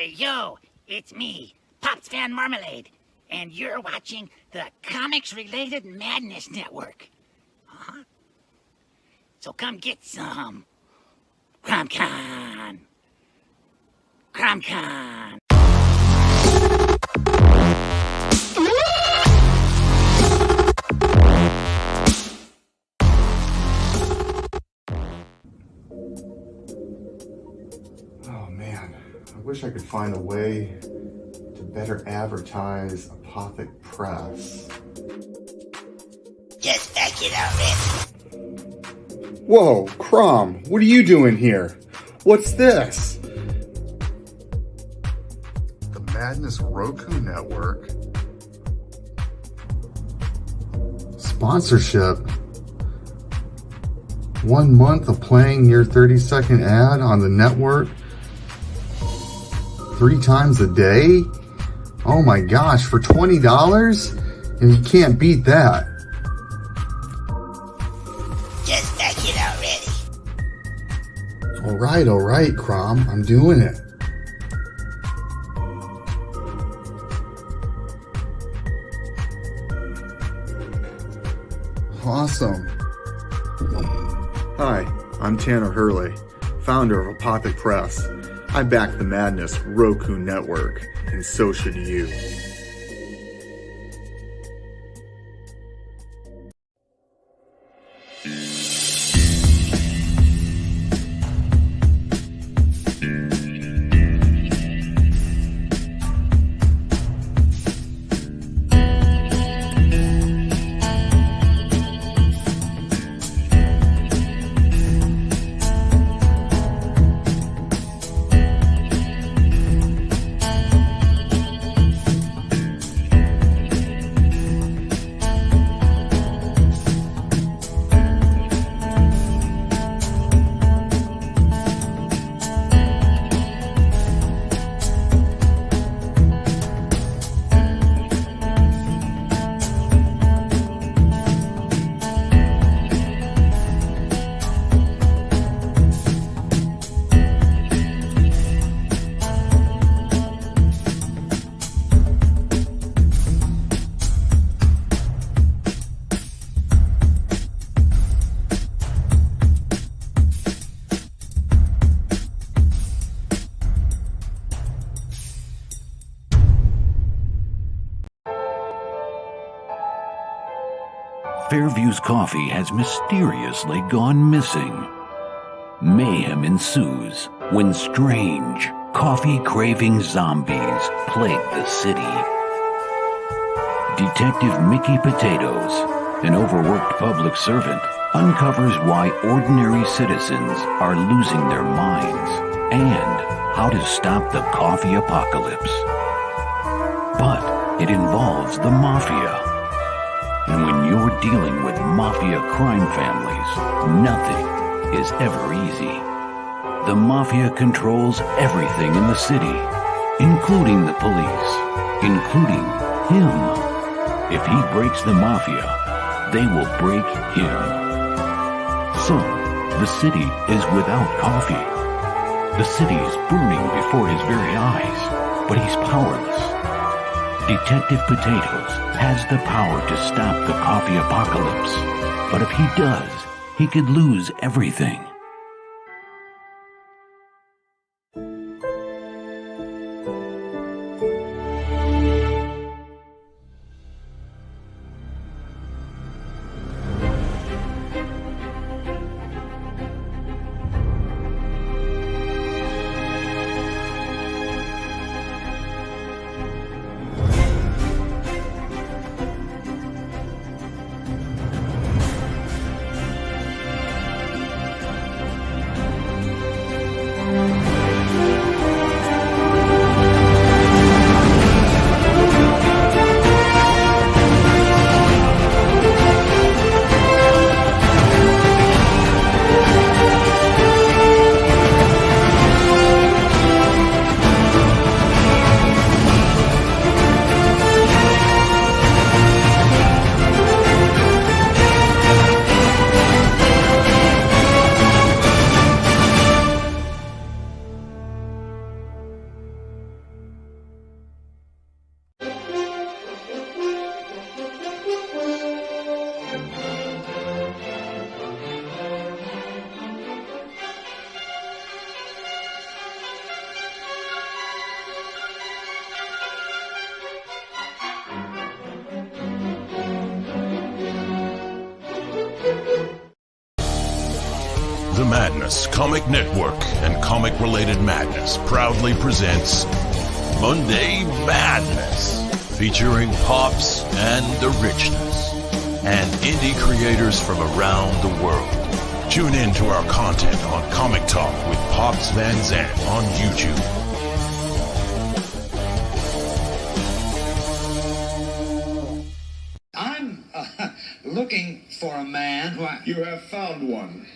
Hey, yo, it's me, Pops Fan Marmalade, and you're watching the Comics-Related Madness Network. Huh? So come get some. CromCon. CromCon. Oh man, I wish I could find a way to better advertise Apothic Press. Just back it already. Whoa, Crom, what are you doing here? What's this? The Madness Roku Network. Sponsorship. 1 month of playing your 30-second ad on the network 3 times a day? Oh my gosh, for $20? And you can't beat that. Just back it already. All right, Crom, I'm doing it. Awesome. Hi, I'm Tanner Hervey, founder of Apothic Press. I back the Madness Roku Network, and so should you. Fairview's coffee has mysteriously gone missing. Mayhem ensues when strange, coffee-craving zombies plague the city. Detective Mickey Potatoes, an overworked public servant, uncovers why ordinary citizens are losing their minds and how to stop the coffee apocalypse. But it involves the mafia. And when you're dealing with mafia crime families, nothing is ever easy. The mafia controls everything in the city, including the police, including him. If he breaks the mafia, they will break him. So, the city is without coffee. The city is burning before his very eyes, but he's powerless. Detective Potatoes has the power to stop the coffee apocalypse, but if he does, he could lose everything. Richness Comic Network and comic-related madness proudly presents Monday Madness, featuring Pops and the Richness, and indie creators from around the world. Tune in to our content on Comic Talk with Pops Van Zandt on YouTube. I'm looking for a man who You have found one.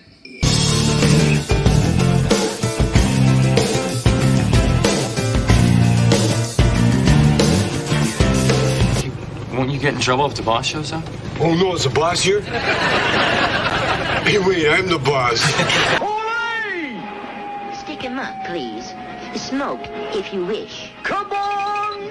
Won't you get in trouble if the boss shows up? Oh no, is the boss here? Hey, wait, I'm the boss. Stick him up, please. Smoke, if you wish. Come on!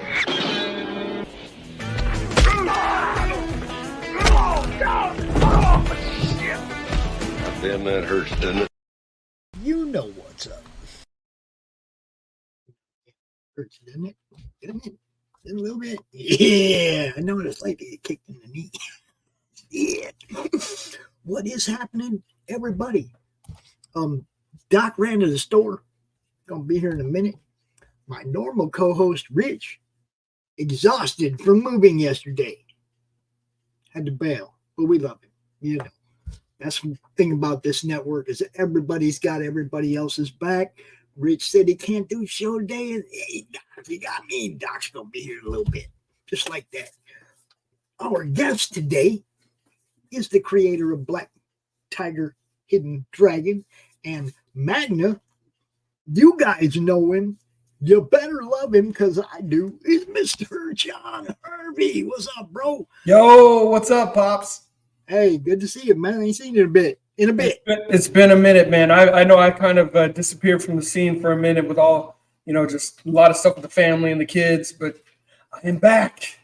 Damn, that hurts, doesn't it? You know what's up. Hurts, doesn't it? Doesn't it? A little bit. Yeah, I noticed like it kicked in the knee. Yeah. What is happening, everybody? Doc ran to the store. Gonna be here in a minute. My normal co-host, Rich, exhausted from moving yesterday. Had to bail, but we love him. You know, that's the thing about this network is that everybody's got everybody else's back. Rich said he can't do show today, and hey, Doc, you got me. Doc's gonna be here in a little bit, just like that. Our guest today is the creator of Black Tiger, Hidden Dragon, and Magna. You guys know him. You better love him because I do. Is Mr. John Hervey. What's up, bro? Yo, what's up, Pops? Hey, good to see you, man. I ain't seen you in a bit. It's been a minute, man. I know I kind of disappeared from the scene for a minute with all, just a lot of stuff with the family and the kids, but I am back.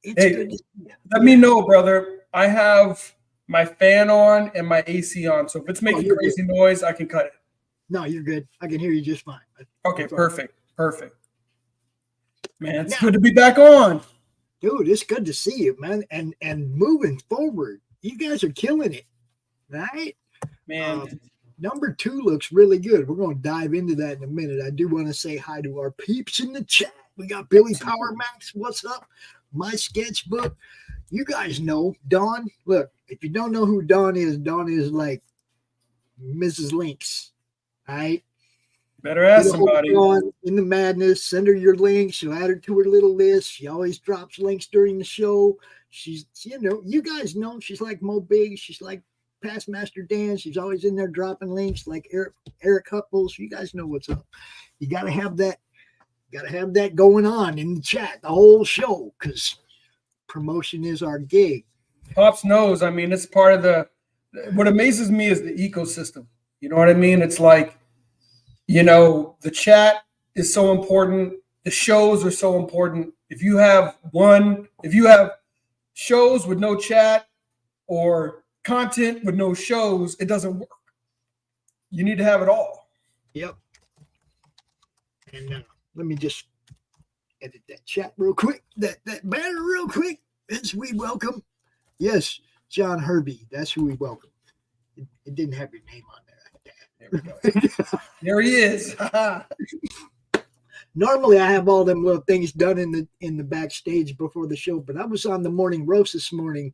It's good to see you. Let me know, brother. I have my fan on and my AC on, so if it's making crazy noise, I can cut it. No, you're good. I can hear you just fine. Okay, perfect. Man, it's good to be back on. Dude, it's good to see you, man. And moving forward, you guys are killing it, right? Man, number 2 looks really good. We're going to dive into that in a minute. I do want to say hi to our peeps in the chat. We got Billy Power Max. What's up? My sketchbook. You guys know Dawn. Look, if you don't know who Dawn is like Mrs. Links. All right. better ask somebody. In the madness, send her your links. She'll add her to her little list. She always drops links during the show. She's, you guys know she's like Mo Big. She's like Past Master Dan. She's always in there dropping links like Eric Hupples. You guys know what's up. You got to have that. Going on in the chat the whole show because promotion is our gig. Pops knows. I mean, it's part of what amazes me is the ecosystem. You know what I mean? It's like, the chat is so important. The shows are so important. If you have shows with no chat or content with no shows, it doesn't work. You need to have it all. Yep. And let me just edit that chat real quick. That banner real quick. As we welcome. Yes, John Hervey. That's who we welcome. It didn't have your name on there. There we go. There he is. Normally I have all them little things done in the backstage before the show, but I was on the morning roast this morning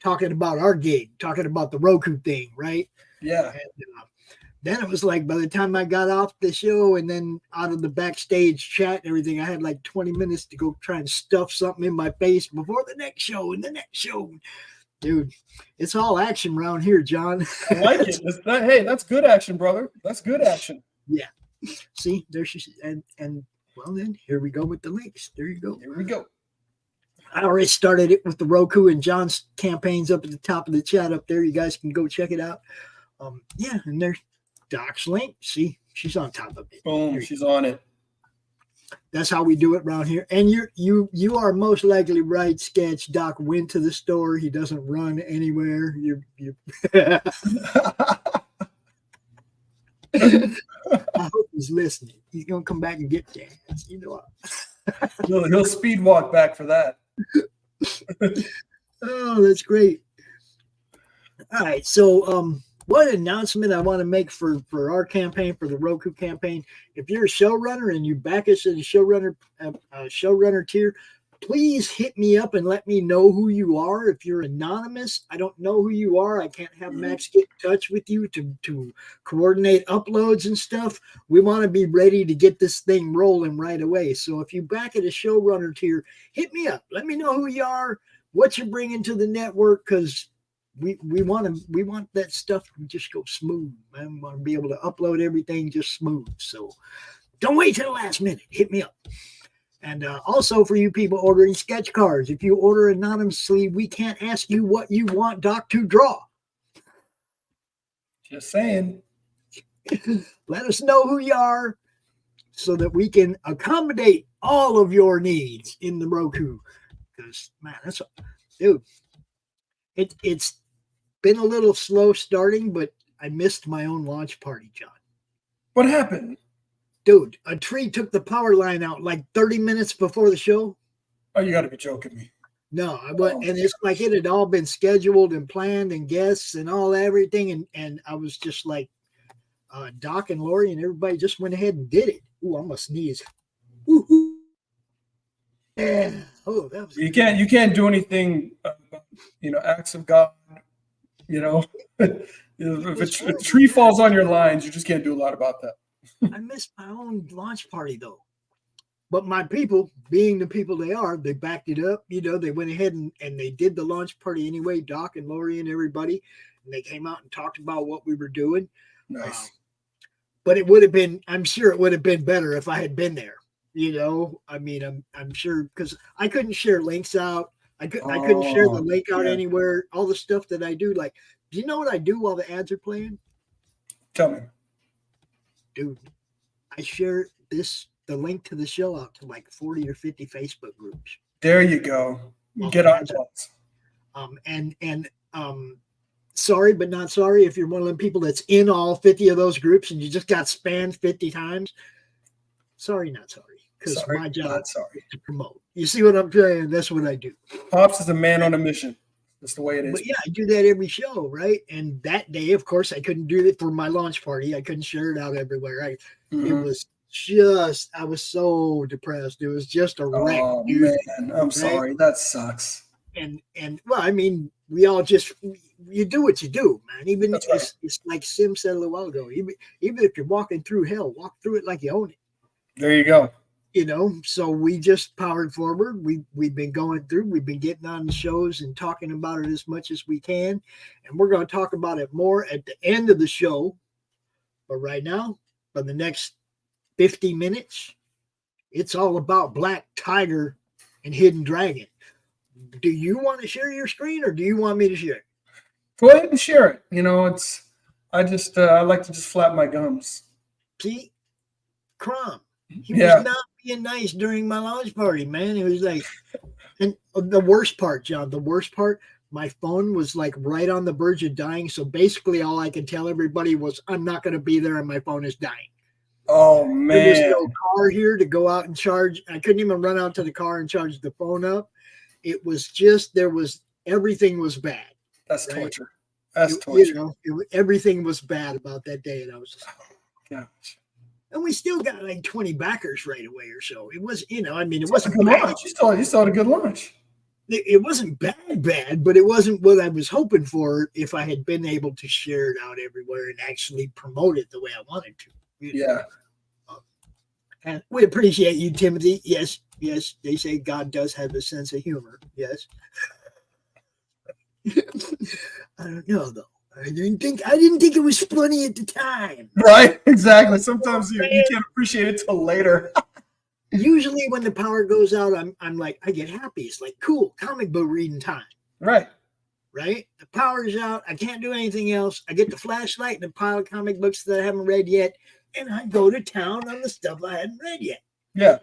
talking about our gig, talking about the Roku thing, right? Yeah. And, then it was like by the time I got off the show and then out of the backstage chat and everything, I had like 20 minutes to go try and stuff something in my face before the next show and the next show. Dude, it's all action around here, John. I like it. Hey, that's good action, brother. That's good action. Yeah. See, there she and well then, here we go with the links. There you go. Here we go. I already started it with the Roku and John's campaigns up at the top of the chat up there. You guys can go check it out. Yeah, and there's Doc's link. See, she's on top of it. Boom, she's on it. That's how we do it around here. And you are most likely right, Sketch. Doc went to the store. He doesn't run anywhere. I hope he's listening. He's gonna come back and get Jazz. He'll speed walk back for that. Oh, that's great. All right. So, one announcement I want to make for our campaign, for the Roku campaign. If you're a showrunner and you back us at the showrunner tier, please hit me up and let me know who you are. If you're anonymous, I don't know who you are. I can't have Max get in touch with you to coordinate uploads and stuff. We want to be ready to get this thing rolling right away. So if you back at a showrunner tier, hit me up. Let me know who you are, what you're bringing to the network, because we want that stuff to just go smooth. I want to be able to upload everything just smooth. So don't wait till the last minute. Hit me up. And also for you people ordering sketch cards, if you order anonymously, we can't ask you what you want Doc to draw. Just saying. Let us know who you are so that we can accommodate all of your needs in the Roku. Because, man, dude, it's been a little slow starting, but I missed my own launch party, John. What happened? Dude, a tree took the power line out like 30 minutes before the show. Oh, you got to be joking me. No, I wasn't. And it's like it had all been scheduled and planned and guests and all everything. And I was just like, Doc and Lori and everybody just went ahead and did it. Ooh, I must sneeze. Ooh. Yeah. Oh, that was you can't do anything, acts of God, If a tree falls on your lines, you just can't do a lot about that. I missed my own launch party though, but my people, being the people they are, they backed it up. They went ahead and they did the launch party anyway. Doc and Lori and everybody, and they came out and talked about what we were doing. Nice. But it would have been, I'm sure it would have been better if I had been there. I mean, I'm sure, because I couldn't share links out. I couldn't share the link out anywhere. All the stuff that I do, like, do you know what I do while the ads are playing? Tell me. Dude, I share the link to the show out to like 40 or 50 Facebook groups. There you go. Get on and sorry, but not sorry if you're one of them people that's in all 50 of those groups and you just got spammed 50 times. Sorry, not sorry. Because my job is to promote. You see what I'm saying? That's what I do. Pops is a man on a mission. That's the way it is. But yeah, I do that every show, right? And that day, of course, I couldn't do it for my launch party. I couldn't share it out everywhere. It was just, I was so depressed. It was just a wreck. Oh, man. I'm sorry. That sucks. And well, I mean, we all just, you do what you do, man. Even it's like Sim said a little while ago. Even if you're walking through hell, walk through it like you own it. There you go. So we just powered forward. We've been going through, we've been getting on the shows and talking about it as much as we can. And we're going to talk about it more at the end of the show. But right now, for the next 50 minutes, it's all about Black Tiger and Hidden Dragon. Do you want to share your screen or do you want me to share it? Go ahead and share it. I like to just flap my gums. See? Crom. He was not being nice during my launch party, man. It was like, and the worst part, John, my phone was like right on the verge of dying. So basically all I could tell everybody was I'm not going to be there and my phone is dying. Oh, man. There was no car here to go out and charge. I couldn't even run out to the car and charge the phone up. It was just, everything was bad. That's right? Torture. That's torture. Everything was bad about that day. And I was just, gosh. And we still got like 20 backers right away or so. It was, it wasn't good launch. You still had a good launch. It wasn't bad, but it wasn't what I was hoping for if I had been able to share it out everywhere and actually promote it the way I wanted to. Yeah. And we appreciate you, Timothy. Yes, they say God does have a sense of humor. Yes. I don't know, though. I didn't think it was funny at the time. Right, exactly. Sometimes you can't appreciate it till later. Usually when the power goes out, I'm like, I get happy. It's like, cool, comic book reading time. Right. The power's out. I can't do anything else. I get the flashlight and a pile of comic books that I haven't read yet, and I go to town on the stuff I hadn't read yet. Yeah.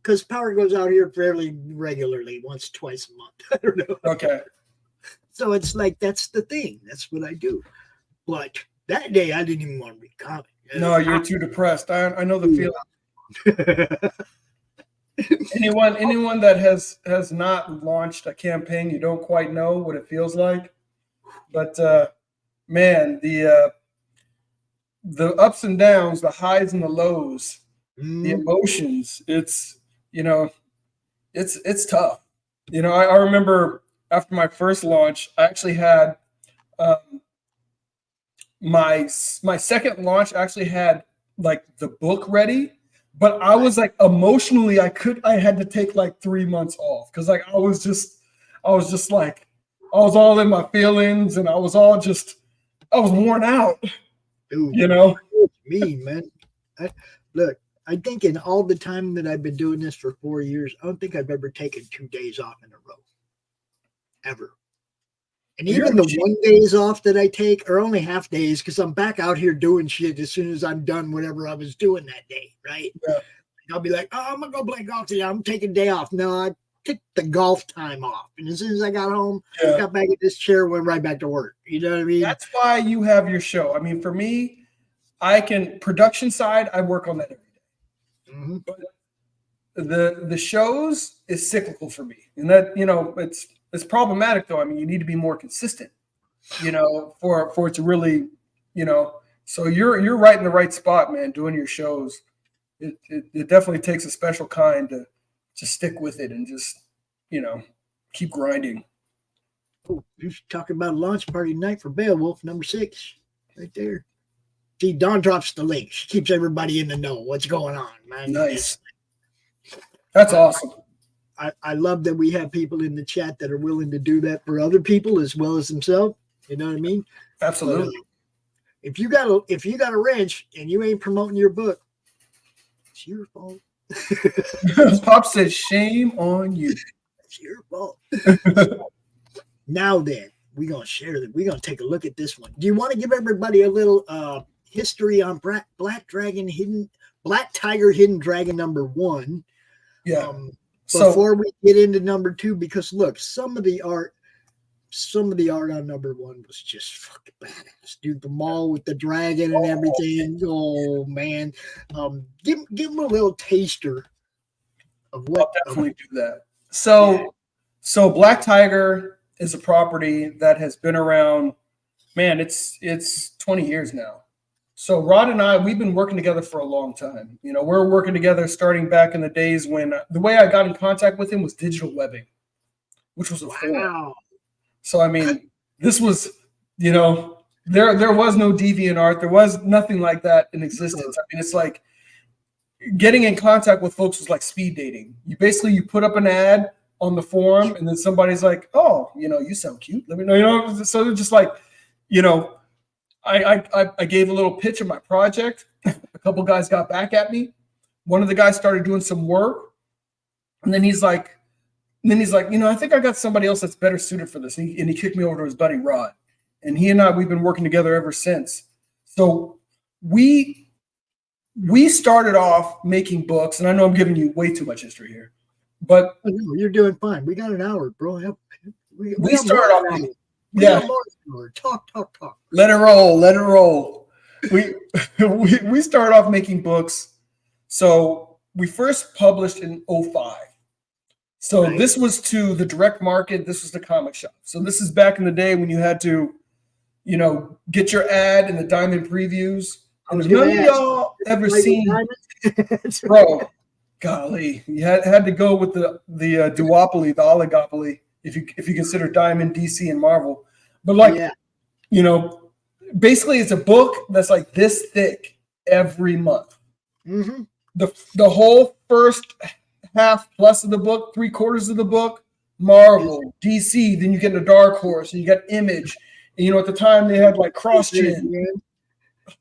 Because power goes out here fairly regularly, once, twice a month. I don't know. Okay. So it's like, that's the thing. That's what I do. But that day, I didn't even want to read comics. No, you're too depressed. I know the feeling. Anyone that has not launched a campaign, you don't quite know what it feels like. But man, the ups and downs, the highs and the lows, the emotions, it's it's tough. I remember after my first launch, I actually had my second launch actually had like the book ready, but I was like emotionally I had to take like 3 months off because like I was just like I was all in my feelings and I was worn out. Dude, me, man. Look, I think in all the time that I've been doing this for 4 years, I don't think I've ever taken 2 days off in a row. Ever. And even the 1 days off that I take are only half days because I'm back out here doing shit as soon as I'm done whatever I was doing that day, right? Yeah. I'll be like, oh, I'm going to go play golf today. I'm taking a day off. No, I took the golf time off. And as soon as I got home, got back in this chair, went right back to work. You know what I mean? That's why you have your show. I mean, for me, production side, I work on that every day. Mm-hmm. But the shows is cyclical for me. And that, it's problematic though. I mean, you need to be more consistent, for it to really, so you're right in the right spot, man, doing your shows. It definitely takes a special kind to stick with it and just, keep grinding. Oh, you're talking about a launch party night for Beowulf, number 6, right there. See, Dawn drops the link. She keeps everybody in the know what's going on, man. Nice. That's awesome. I love that we have people in the chat that are willing to do that for other people as well as themselves. You know what I mean? Absolutely. If you got a wrench and you ain't promoting your book, it's your fault. Pop says, shame on you. It's your fault. Now then, we're gonna share that. We're gonna take a look at this one. Do you want to give everybody a little history on Black Tiger Hidden Dragon number 1? Yeah. Before we get into number 2, because look, some of the art on number 1 was just fucking badass, dude. The mall with the dragon and everything. Oh man, give them a little taster of what. I'll definitely do that. So Black Tiger is a property that has been around. Man, it's 20 years now. So Rod and I, we've been working together for a long time. We're working together starting back in the days when the way I got in contact with him was digital webbing, which was a forum. So, I mean, this was, there was no DeviantArt. There was nothing like that in existence. I mean, it's like getting in contact with folks was like speed dating. You put up an ad on the forum and then somebody's like, oh, you sound cute. Let me know, so they're just like, I gave a little pitch of my project. A couple guys got back at me. One of the guys started doing some work. And then he's like, I think I got somebody else that's better suited for this. And he kicked me over to his buddy Rod. And he and I, we've been working together ever since. So we started off making books. And I know I'm giving you way too much history here. But you're doing fine. We got an hour, bro. We started off. Yeah. Talk. Let it roll. We started off making books. So we first published in 2005. So This was to the direct market. This was the comic shop. So this is back in the day when you had to, get your ad in the Diamond previews. And none of y'all ever seen, bro. Golly, you had to go with the duopoly, the oligopoly. If you consider Diamond, DC, and Marvel. But basically it's a book that's like this thick every month. Mm-hmm. The whole first half plus of the book, 3/4 of the book, Marvel, DC, then you get into Dark Horse, and you got Image. And, at the time they had like CrossGen.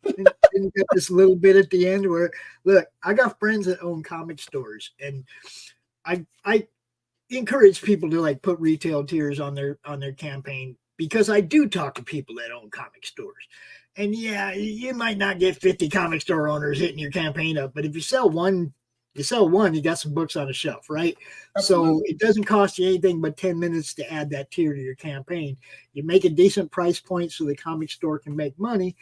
And you got this little bit at the end where, look, I got friends that own comic stores, and I encourage people to like put retail tiers on their campaign, because I do talk to people that own comic stores. And yeah, you might not get 50 comic store owners hitting your campaign up, but if you sell one, you got some books on the shelf, right? Absolutely. So it doesn't cost you anything but 10 minutes to add that tier to your campaign. You make a decent price point so the comic store can make money.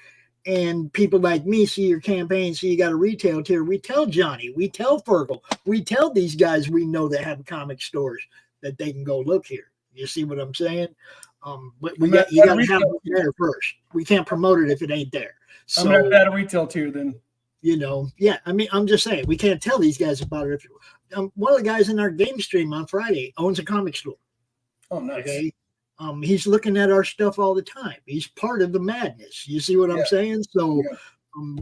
And people like me see your campaign, see you got a retail tier. We tell Johnny, we tell Fergal, we tell these guys we know that have comic stores that they can go look here. You see what I'm saying? But you got to have it there first. We can't promote it if it ain't there. So, I'm gonna add a retail tier then. I mean, I'm just saying we can't tell these guys about it. One of the guys in our game stream on Friday owns a comic store. Oh, nice. Okay. He's looking at our stuff all the time. He's part of the madness. You see what I'm saying? So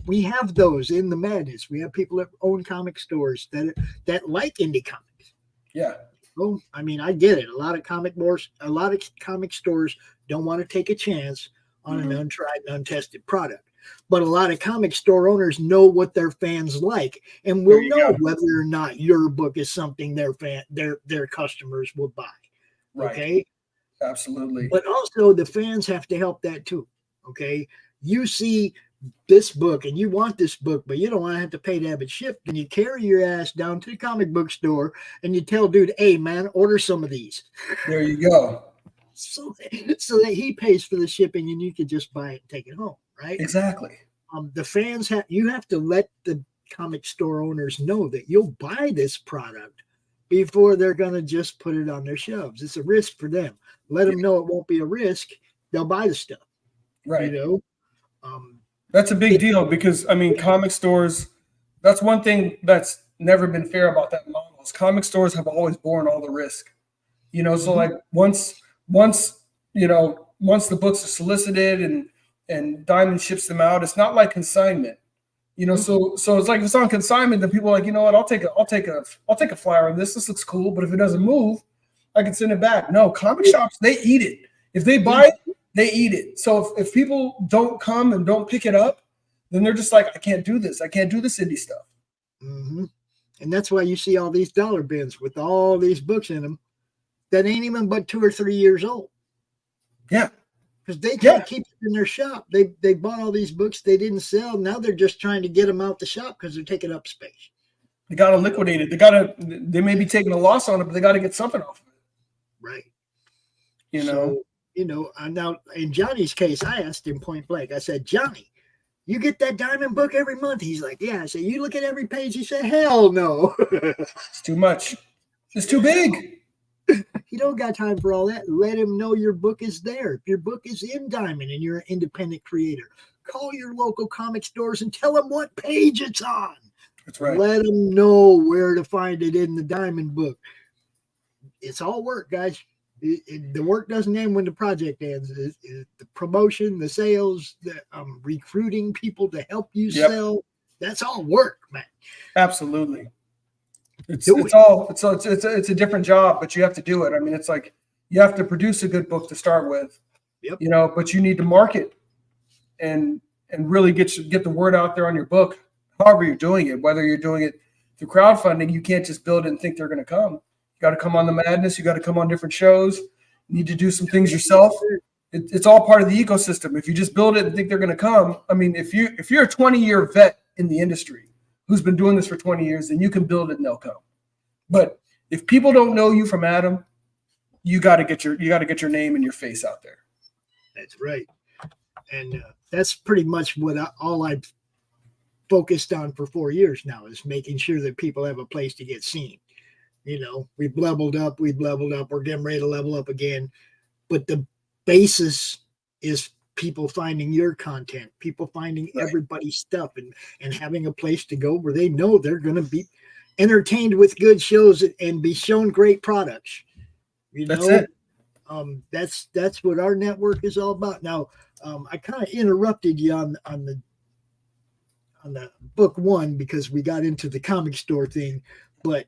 we have those in the madness. We have people that own comic stores that like indie comics. Yeah. Oh, I mean, I get it. A lot of comic stores don't want to take a chance on an untried and untested product. But a lot of comic store owners know what their fans like and will know whether or not your book is something their customers will buy. Right. Okay. Absolutely. But also the fans have to help that too. Okay. You see this book and you want this book, but you don't want to have to pay to have it shipped. And you carry your ass down to the comic book store and you tell dude, hey man, order some of these. There you go. So that he pays for the shipping and you can just buy it and take it home. Right. Exactly. The fans you have to let the comic store owners know that you'll buy this product before they're going to just put it on their shelves. It's a risk for them. Let them know it won't be a risk. They'll buy the stuff. Right. That's a big deal because, I mean, comic stores, that's one thing that's never been fair about that model is comic stores have always borne all the risk. So like once the books are solicited and Diamond ships them out, it's not like consignment. So it's like if it's on consignment, then people are like, you know what, I'll take a flyer on this. This looks cool, but if it doesn't move, I can send it back. No, comic shops, they eat it. If they buy it, they eat it. So if people don't come and don't pick it up, then they're just like, I can't do this. I can't do this indie stuff. Mm-hmm. And that's why you see all these dollar bins with all these books in them that ain't even but 2 or 3 years old. Yeah. Because they can't keep it in their shop. They bought all these books they didn't sell. Now they're just trying to get them out the shop because they're taking up space. They got to liquidate it. They may be taking a loss on it, but they got to get something off of it. Right. So, now in Johnny's case, I asked him point blank. I said, Johnny, you get that Diamond book every month? He's like, yeah. I said, you look at every page? He said, hell no. It's too much. It's too big. You don't got time for all that. Let him know your book is there. If your book is in Diamond and you're an independent creator, call your local comic stores and tell them what page it's on. That's right. Let them know where to find it in the Diamond book. It's all work, guys. The work doesn't end when the project ends. The promotion, the sales, the recruiting people to help you sell. That's all work, man. Absolutely. It's a different job, but you have to do it. I mean, it's like you have to produce a good book to start with, but you need to market and really get the word out there on your book. However you're doing it, whether you're doing it through crowdfunding, you can't just build it and think they're going to come. You got to come on the madness. You got to come on different shows. You need to do some things yourself. It's all part of the ecosystem. If you just build it and think they're going to come, I mean, if you're a 20-year vet in the industry who's been doing this for 20 years, then you can build it and they'll come. But if people don't know you from Adam, you got to get your name and your face out there. That's right, and that's pretty much what all I've focused on for 4 years now is making sure that people have a place to get seen. We've leveled up. We're getting ready to level up again, but the basis is people finding your content, people finding everybody's stuff, and having a place to go where they know they're going to be entertained with good shows and be shown great products. That's it. That's what our network is all about. Now, I kind of interrupted you on the book one because we got into the comic store thing, but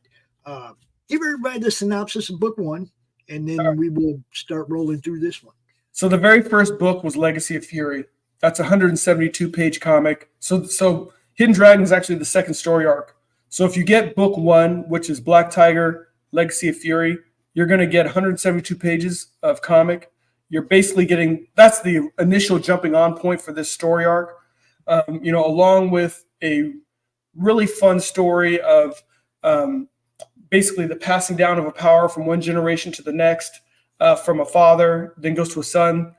give everybody the synopsis of book one, and then we will start rolling through this one. So the very first book was Legacy of Fury. That's a 172-page comic. So Hidden Dragon is actually the second story arc. So if you get book one, which is Black Tiger, Legacy of Fury, you're going to get 172 pages of comic. You're basically that's the initial jumping on point for this story arc, along with a really fun story of basically the passing down of a power from one generation to the next, from a father, then goes to a son,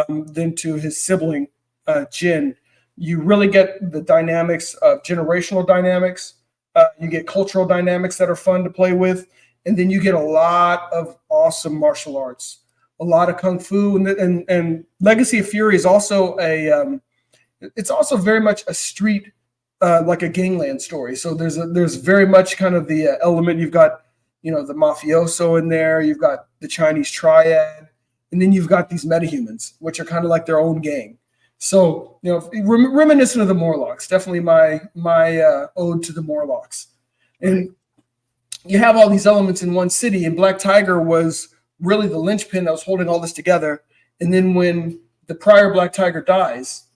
then to his sibling, Jin. You really get the dynamics of generational dynamics. You get cultural dynamics that are fun to play with. And then you get a lot of awesome martial arts. a lot of kung fu, and Legacy of Fury is also it's also very much a street, like a gangland story. So there's very much kind of the element. You've got, the mafioso in there. You've got the Chinese triad, and then you've got these metahumans, which are kind of like their own gang. So, reminiscent of the Morlocks, definitely my ode to the Morlocks. And you have all these elements in one city, and Black Tiger was really the linchpin that was holding all this together. And then when the prior Black Tiger dies,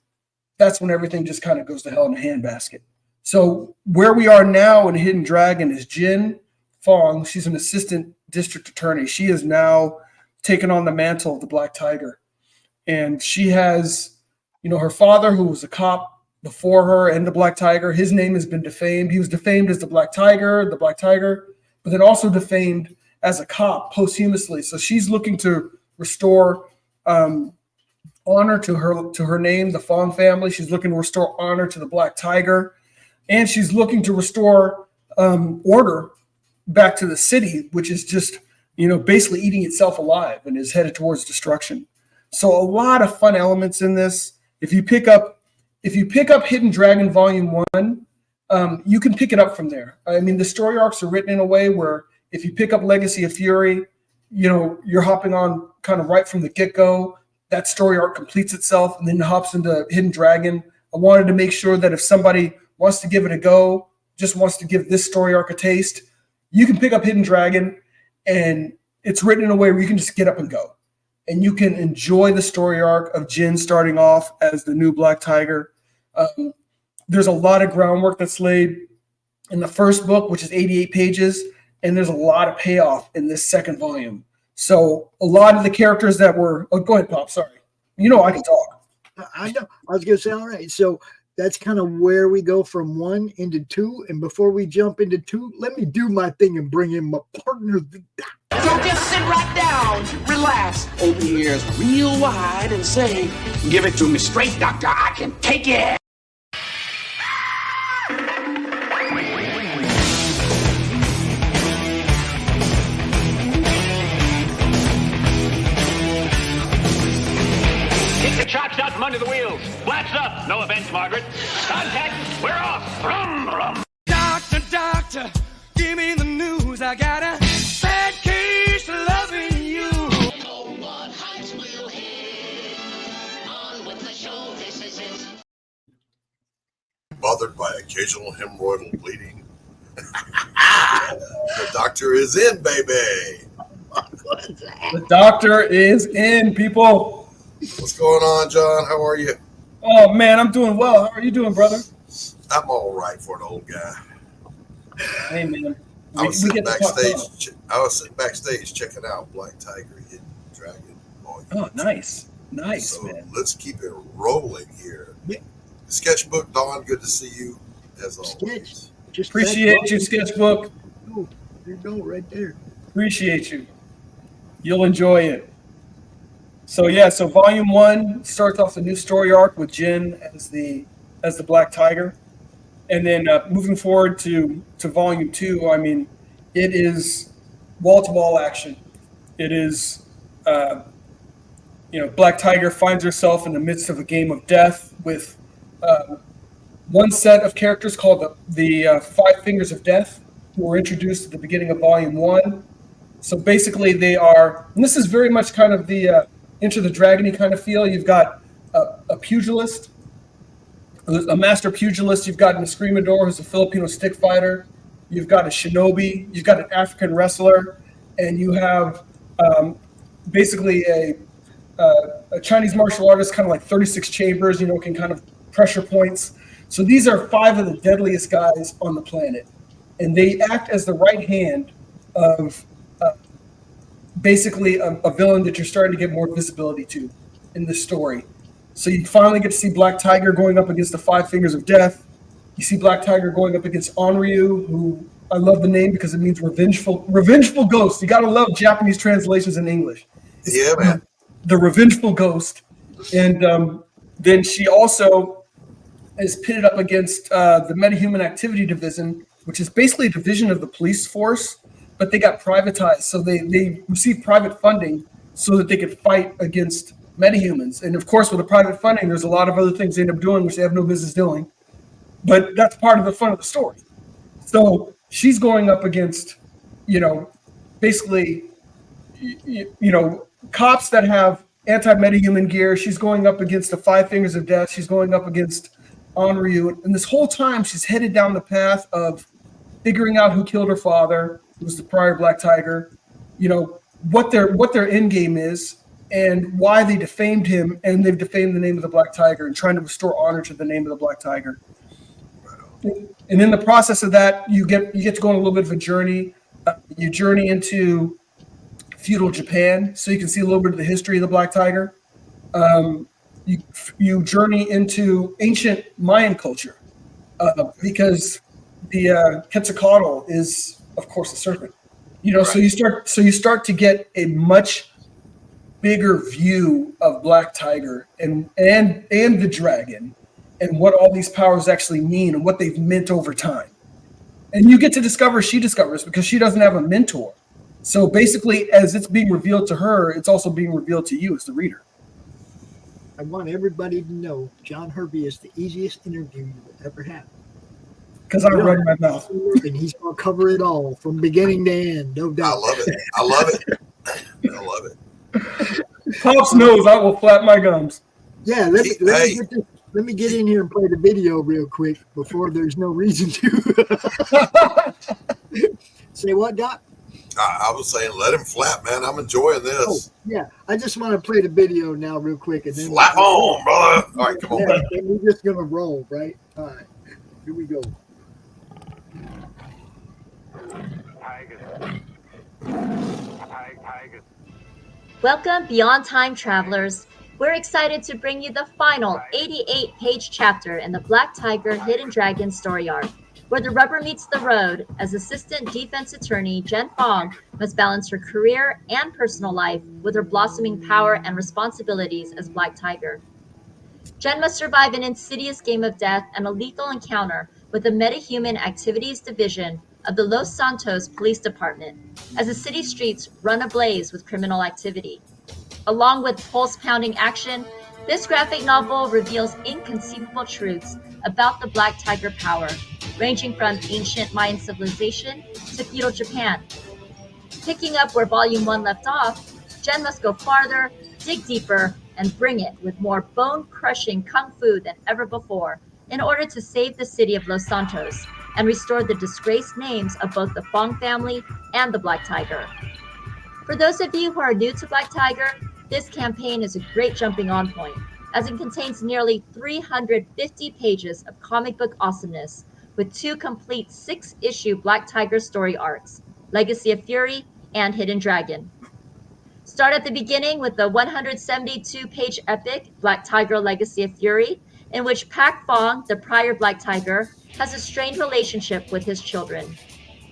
that's when everything just kind of goes to hell in a handbasket. So where we are now in Hidden Dragon is Jin Fong. She's an assistant district attorney. She has now taken on the mantle of the Black Tiger. And she has, her father, who was a cop before her and the Black Tiger, his name has been defamed. He was defamed as the Black Tiger, but then also defamed as a cop posthumously. So she's looking to restore honor to her name, the Fong family. She's looking to restore honor to the Black Tiger, and she's looking to restore order back to the city, which is just basically eating itself alive and is headed towards destruction. So a lot of fun elements in this. If you pick up Hidden Dragon Volume 1, you can pick it up from there. I mean, the story arcs are written in a way where if you pick up Legacy of Fury, you're hopping on kind of right from the get-go. That story arc completes itself and then hops into Hidden Dragon. I wanted to make sure that if somebody wants to give it a go, just wants to give this story arc a taste, you can pick up Hidden Dragon, and it's written in a way where you can just get up and go. And you can enjoy the story arc of Jin starting off as the new Black Tiger. There's a lot of groundwork that's laid in the first book, which is 88 pages, and there's a lot of payoff in this second volume. So a lot of the characters that were... Oh, go ahead, Pop. Sorry. I can talk. I know. I was going to say, all right. So that's kind of where we go from 1 into 2. And before we jump into 2, let me do my thing and bring in my partner. So just sit right down, relax, open your ears real wide and say, give it to me straight, doctor. I can take it. Chocks out from under the wheels. Flaps up. No offense, Margaret. Contact. We're off. Brum, brum. Doctor, give me the news. I got a bad case of loving you. Oh, what heights will hit? On with the show. This is it. Bothered by occasional hemorrhoidal bleeding? The doctor is in, baby. The doctor is in, people. What's going on, John? How are you? Oh, man, I'm doing well. How are you doing, brother? I'm all right for an old guy. Hey, man. I was sitting backstage checking out Black Tiger, Hidden Dragon. Oh, nice. Nice, so man. Let's keep it rolling here. Yeah. Sketchbook, Don, good to see you, as always. Appreciate you, Sketchbook. Oh, there you go, right there. Appreciate you. You'll enjoy it. So Volume 1 starts off the new story arc with Jin as the Black Tiger, and then moving forward to Volume 2, I mean, it is wall-to-wall action. It is, Black Tiger finds herself in the midst of a game of death with one set of characters called the Five Fingers of Death, who were introduced at the beginning of Volume 1. So basically, they are, and this is very much kind of the Enter the Dragon-y kind of feel. You've got a pugilist, a master pugilist. You've got an Escrimador, who's a Filipino stick fighter. You've got a shinobi. You've got an African wrestler, and you have basically a Chinese martial artist, kind of like 36 chambers. Can kind of pressure points. So these are 5 of the deadliest guys on the planet, and they act as the right hand of basically a villain that you're starting to get more visibility to in this story. So you finally get to see Black Tiger going up against the Five Fingers of Death. You see Black Tiger going up against Onryu, who I love the name because it means revengeful ghost. You got to love Japanese translations in English. Yeah, man. The revengeful ghost. And then she also is pitted up against the Metahuman Activity Division, which is basically a division of the police force, but they got privatized. So they received private funding so that they could fight against metahumans. And of course, with the private funding, there's a lot of other things they end up doing which they have no business doing. But that's part of the fun of the story. So she's going up against, basically, cops that have anti-metahuman gear. She's going up against the Five Fingers of Death. She's going up against Onryu. And this whole time, she's headed down the path of figuring out who killed her father, who was the prior Black Tiger, what their end game is, and why they defamed him, and they've defamed the name of the Black Tiger, and trying to restore honor to the name of the Black Tiger. And in the process of that, you get to go on a little bit of a journey. You journey into feudal Japan, so you can see a little bit of the history of the Black Tiger. You journey into ancient Mayan culture, because the Quetzalcoatl is, of course, a serpent. So you start to get a much bigger view of Black Tiger and the dragon, and what all these powers actually mean and what they've meant over time. And you get to discover, she discovers, because she doesn't have a mentor. So basically, as it's being revealed to her, it's also being revealed to you as the reader. I want everybody to know John Hervey is the easiest interview you'll ever have. Because I read my mouth. And he's going to cover it all from beginning to end, no doubt. I love it. Pops knows I will flap my gums. Yeah, let me get in here and play the video real quick before there's no reason to. Say what, Doc? I was saying, let him flap, man. I'm enjoying this. Oh, yeah, I just want to play the video now real quick. And then flap on, brother. All right, come on. Yeah, and we're just going to roll, right? All right, here we go. Welcome, Beyond Time travelers. We're excited to bring you the final 88-page chapter in the Black Tiger Hidden Dragon story arc, where the rubber meets the road as Assistant Defense Attorney Jen Fong must balance her career and personal life with her blossoming power and responsibilities as Black Tiger. Jen must survive an insidious game of death and a lethal encounter with the Metahuman Activities Division of the Los Santos Police Department as the city streets run ablaze with criminal activity. Along with pulse-pounding action, this graphic novel reveals inconceivable truths about the Black Tiger power, ranging from ancient Mayan civilization to feudal Japan. Picking up where Volume 1 left off, Jen must go farther, dig deeper, and bring it with more bone-crushing kung fu than ever before in order to save the city of Los Santos and restore the disgraced names of both the Fong family and the Black Tiger. For those of you who are new to Black Tiger, this campaign is a great jumping-on point, as it contains nearly 350 pages of comic book awesomeness with 2 complete 6-issue Black Tiger story arcs, Legacy of Fury and Hidden Dragon. Start at the beginning with the 172-page epic Black Tiger Legacy of Fury, in which Pak Fong, the prior Black Tiger, has a strained relationship with his children.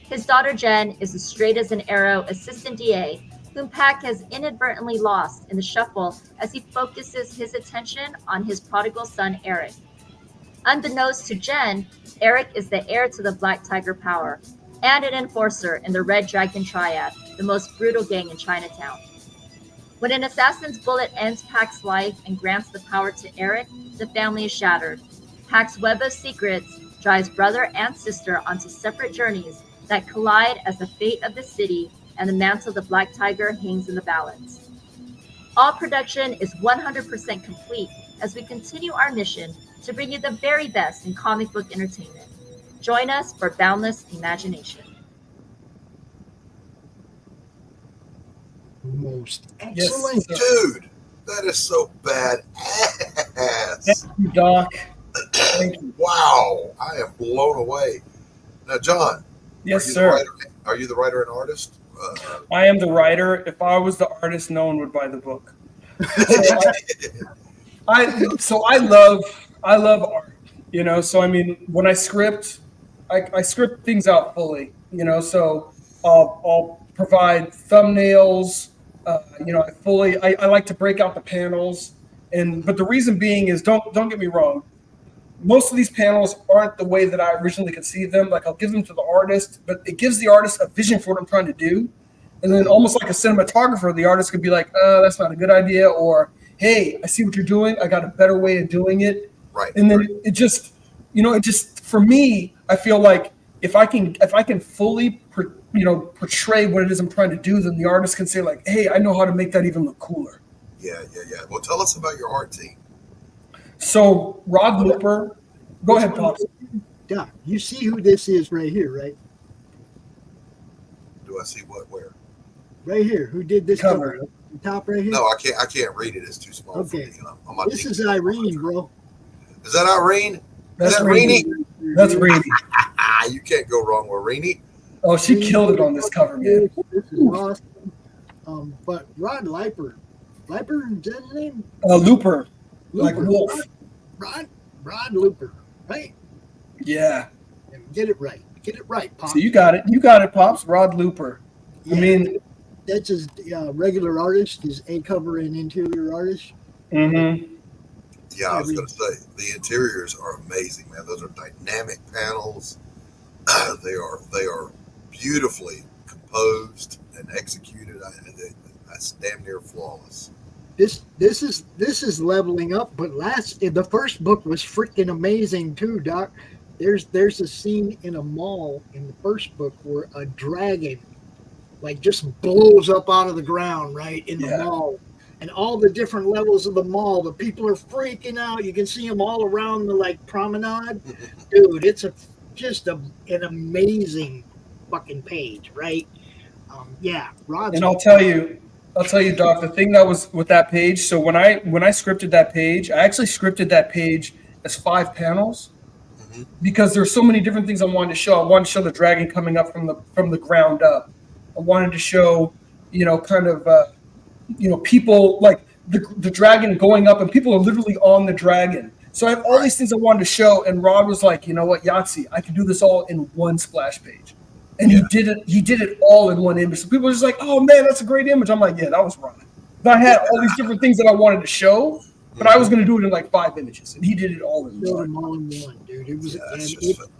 His daughter Jen is as straight as an arrow assistant DA, whom Pak has inadvertently lost in the shuffle as he focuses his attention on his prodigal son Eric. Unbeknownst to Jen, Eric is the heir to the Black Tiger power and an enforcer in the Red Dragon Triad, the most brutal gang in Chinatown. When an assassin's bullet ends Pak's life and grants the power to Eric, the family is shattered. Pak's web of secrets drives brother and sister onto separate journeys that collide as the fate of the city and the mantle of the Black Tiger hangs in the balance. All production is 100% complete as we continue our mission to bring you the very best in comic book entertainment. Join us for boundless imagination. Most excellent. Dude, that is so badass. Thank you, Doc. Thank you. Wow, I am blown away. Now, John. Yes, sir. Are you the writer and artist? I am the writer. If I was the artist, no one would buy the book. So I love art, So I mean, when I script, I script things out fully, So I'll provide thumbnails. I like to break out the panels, but the reason being is don't get me wrong. Most of these panels aren't the way that I originally conceived them. Like I'll give them to the artist, but it gives the artist a vision for what I'm trying to do. And then almost like a cinematographer, the artist could be like, that's not a good idea. Or, hey, I see what you're doing. I got a better way of doing it. Right. And then it just, for me, I feel like if I can fully, portray what it is I'm trying to do, then the artist can say like, hey, I know how to make that even look cooler. Yeah. Well, tell us about your art team. So Rod Looper, go ahead, Pops. Doc, you see who this is right here, right? Do I see what? Where? Right here. Who did this cover? The top right here. No, I can't read it. It's too small. Okay. For me. This is Irene, bro. Is that Irene? That's is that Rainey. That's Rainey. You can't go wrong with Rainey. Oh, she killed it on this cover, man. This is awesome. But Rod Looper, is that his name? Looper, like wolf. Rod Looper, right? Yeah. Get it right, Pops. So you got it, Pops. Rod Looper. Yeah, I mean, that's his regular artist, his A cover and interior artist. Mm-hmm. Yeah, I was going to say the interiors are amazing, man. Those are dynamic panels. They are beautifully composed and executed. That's damn near flawless. This is leveling up. But the first book was freaking amazing too, Doc. There's a scene in a mall in the first book where a dragon like just blows up out of the ground right in the mall. And all the different levels of the mall, the people are freaking out. You can see them all around the like promenade. Dude, it's just an amazing fucking page, right? Rod's. And I'll tell you, Doc, the thing that was with that page. So when I scripted that page, I actually scripted that page as 5 panels because there's so many different things I wanted to show. I wanted to show the dragon coming up from the ground up. I wanted to show, people like the dragon going up and people are literally on the dragon. So I have all these things I wanted to show. And Rod was like, you know what, Yahtzee, I can do this all in one splash page. And he did it all in one image. So people are just like, oh man, that's a great image. I'm like, yeah, that was Rod. But I had all these different things that I wanted to show, but I was going to do it in like 5 images. And he did it all in one. Dude. It was,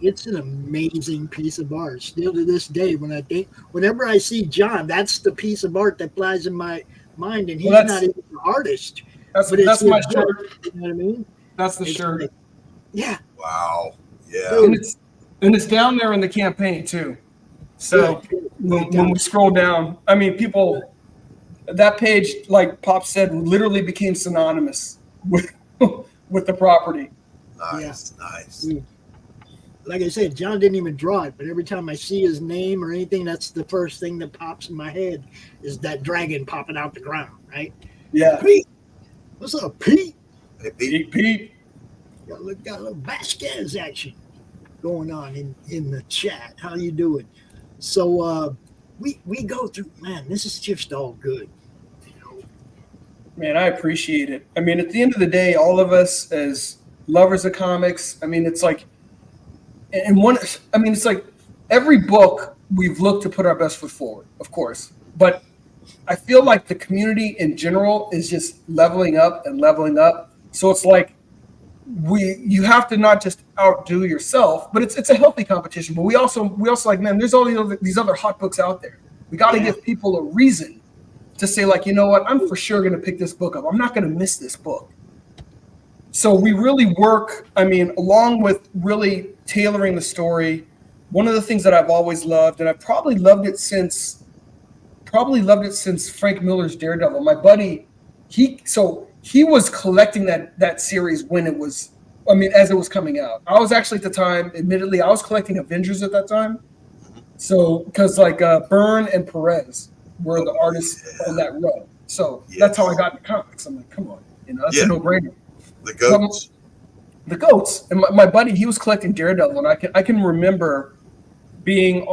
it's an amazing piece of art. Still to this day, whenever I see John, that's the piece of art that flies in my mind, and he's not even an artist. That's my shirt. You know what I mean? That's the shirt. Like, yeah. Wow. Yeah. And it's down there in the campaign too. So when we scroll down, I mean, that page, like Pop said, literally became synonymous with the property. Nice. Like I said, John didn't even draw it, but every time I see his name or anything, that's the first thing that pops in my head is that dragon popping out the ground, right? Yeah. Pete. What's up, Pete? Hey, Pete. Got a little Vasquez action going on in the chat. How you doing? So we go through, man, this is just all good. Man, I appreciate it. I mean, at the end of the day, all of us as lovers of comics, I mean, it's like, it's like every book we've looked to put our best foot forward, of course. But I feel like the community in general is just leveling up and leveling up. So it's like you have to not just outdo yourself, but it's a healthy competition. But we also like, man, there's all these other hot books out there. We got to give people a reason to say, like, you know what, I'm for sure going to pick this book up. I'm not going to miss this book. So we really work, I mean, along with really tailoring the story. One of the things that I've always loved, and I've probably loved it since Frank Miller's Daredevil. My buddy, he was collecting that series when it was, as it was coming out. I was actually at the time, admittedly, I was collecting Avengers at that time. So, because like Byrne and Perez were the artists on that run. So that's how I got into comics. I'm like, come on, that's a no-brainer. The goats. The goats. And my buddy, he was collecting Daredevil, and I can remember being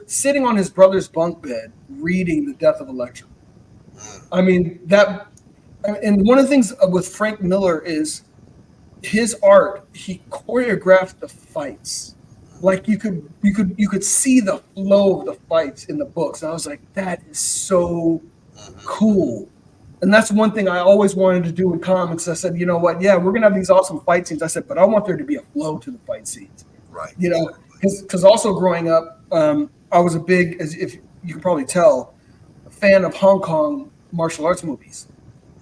sitting on his brother's bunk bed reading The Death of Elektra. I mean, and one of the things with Frank Miller is his art, he choreographed the fights. Like you could see the flow of the fights in the books. And I was like, that is so cool. And that's one thing I always wanted to do in comics. I said, you know what? Yeah, we're going to have these awesome fight scenes. I said, but I want there to be a flow to the fight scenes. Right. Because also growing up, I was a big, you can probably tell, a fan of Hong Kong martial arts movies.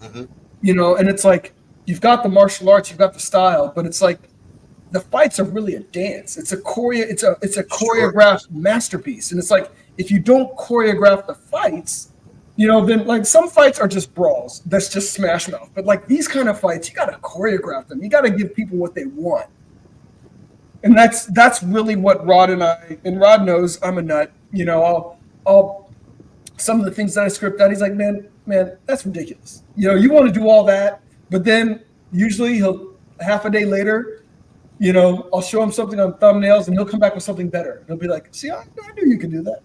Mm-hmm. You know, and it's like you've got the martial arts, you've got the style, but it's like the fights are really a dance. It's a choreographed masterpiece. And it's like if you don't choreograph the fights, you know, then like some fights are just brawls. That's just smash mouth. But like these kind of fights, you got to choreograph them. You got to give people what they want. And that's really what Rod and Rod knows I'm a nut. You know, I'll some of the things that I script out, he's like, man, that's ridiculous. You know, you want to do all that, but then usually he'll half a day later, you know, I'll show him something on thumbnails and he'll come back with something better. He'll be like, see, I knew you could do that.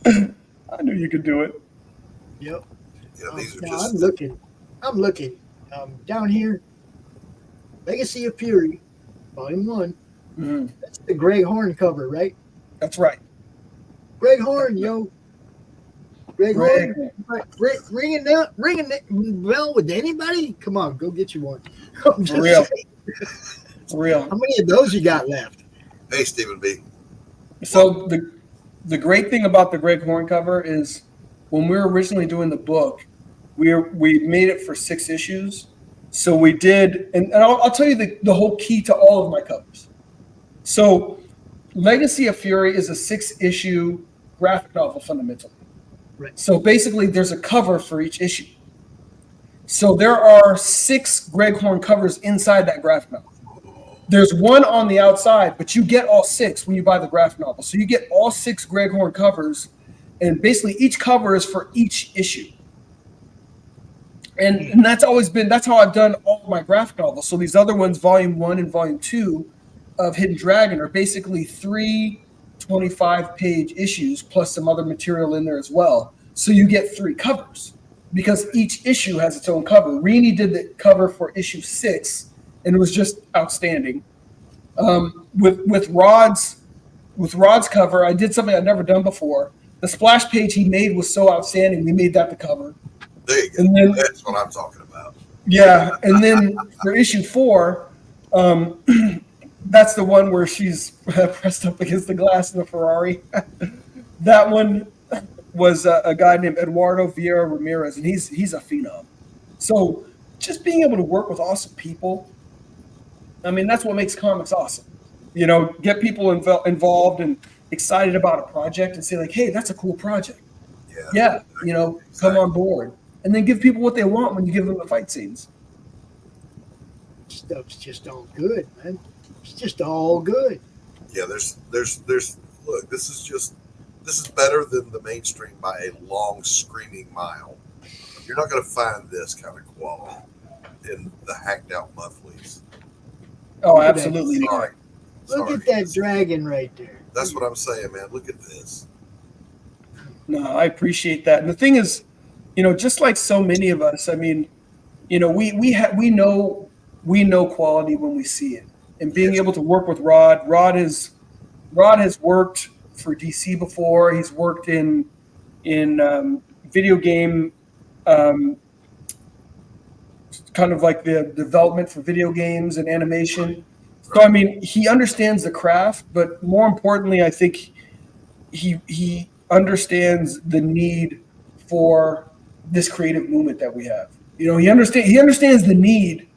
I knew you could do it. Yep. Yeah, these are now just. I'm looking down here. Legacy of Fury, Volume 1. Mm-hmm. That's the Greg Horn cover, right? That's right. Greg Horn, yo. Greg Horn. Ringing the bell with anybody? Come on, go get you one. For real. For real. How many of those you got left? Hey, Stephen B. So the great thing about the Greg Horn cover is when we were originally doing the book, we made it for 6 issues. So we did, and I'll tell you the whole key to all of my covers. So Legacy of Fury is a 6-issue graphic novel fundamentally. Right. So basically there's a cover for each issue. So there are 6 Greg Horn covers inside that graphic novel. There's one on the outside, but you get all 6 when you buy the graphic novel. So you get all 6 Greg Horn covers, and basically each cover is for each issue. And that's how I've done all of my graphic novels. So these other ones, Volume 1 and Volume 2 of Hidden Dragon, are basically 3 25-page issues plus some other material in there as well. So you get 3 covers because each issue has its own cover. Rini did the cover for issue 6, and it was just outstanding. With Rod's cover, I did something I'd never done before. The splash page he made was so outstanding, we made that the cover. There you go. And then, that's what I'm talking about. Yeah, and then for issue 4, that's the one where she's pressed up against the glass in the Ferrari. That one was a guy named Eduardo Vieira Ramirez, and he's a phenom. So just being able to work with awesome people, I mean, that's what makes comics awesome. You know, get people involved and excited about a project and say like, hey, that's a cool project. Yeah, you know, come on board. And then give people what they want when you give them the fight scenes. Stuff's just all good, man. It's just all good. Yeah, there's look, this is better than the mainstream by a long screaming mile. You're not going to find this kind of quality in the hacked out monthlies. Oh, absolutely not. Look at that dragon right there. That's what I'm saying, man. Look at this. No, I appreciate that. And the thing is, you know, just like so many of us, I mean, you know, we know quality when we see it. And being able to work with Rod has worked for DC before. He's worked in video game, kind of like the development for video games and animation. So I mean, he understands the craft, but more importantly, I think he understands the need for this creative movement that we have. You know, he understands the need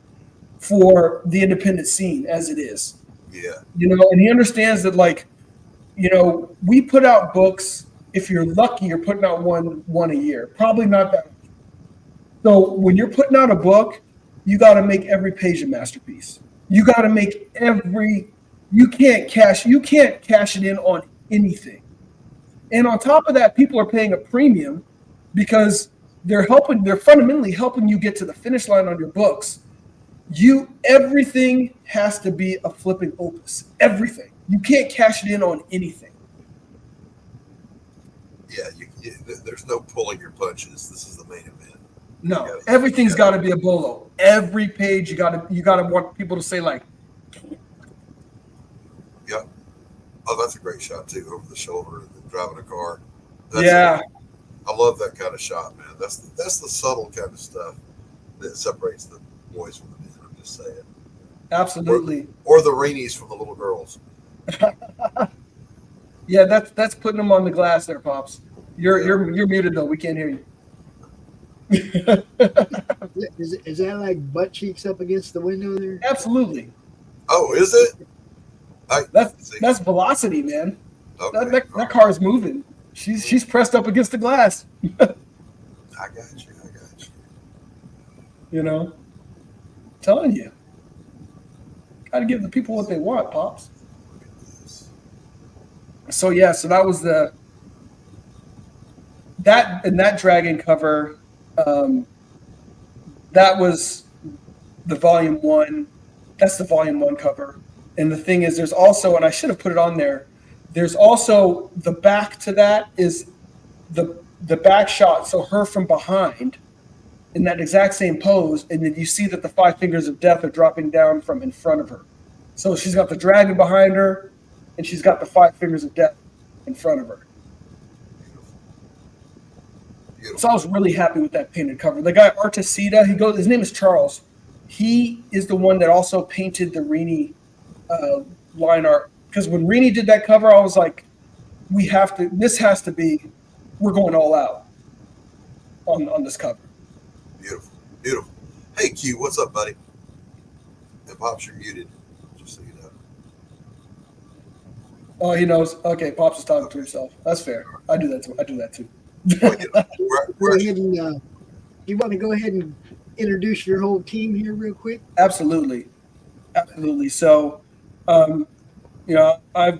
for the independent scene as it is. Yeah. You know, and he understands that, like, you know, we put out books. If you're lucky, you're putting out one a year. Probably not that. So when you're putting out a book, you got to make every page a masterpiece. You got to make you can't cash it in on anything. And on top of that, people are paying a premium because they're fundamentally helping you get to the finish line on your books. Everything has to be a flipping opus. Everything. You can't cash it in on anything. Yeah, there's no pulling your punches. This is the main event. No, everything's got to be a bolo. Every page you got to want people to say like. Yep. Oh, that's a great shot too, over the shoulder and driving a car. I love that kind of shot, man. That's the subtle kind of stuff that separates the boys from the men. I'm just saying. Absolutely. Or the Rainies from the little girls. Yeah, that's putting them on the glass there, Pops. You're muted though. We can't hear you. Is that like butt cheeks up against the window there? Absolutely. Oh, is it? That's velocity, man. Okay. That car is moving. She's pressed up against the glass. I got you. You know, telling you, gotta give the people what they want, Pops. So yeah, so that was that dragon cover. That was the volume 1. That's the volume 1 cover. And the thing is, there's also, and I should have put it on there, there's also the back to that is the back shot. So her from behind in that exact same pose. And then you see that the 5 fingers of death are dropping down from in front of her. So she's got the dragon behind her and she's got the 5 fingers of death in front of her. So I was really happy with that painted cover. The guy Artisita, his name is Charles. He is the one that also painted the Rini line art. Because when Rini did that cover, I was like, this has to be, we're going all out on this cover. Beautiful. Hey Q, what's up, buddy? And Pops, you're muted, just so you know. Oh, he knows. Okay, Pops is talking to himself. That's fair. I do that too. Go ahead and, you want to go ahead and introduce your whole team here real quick? Absolutely. So, I'm the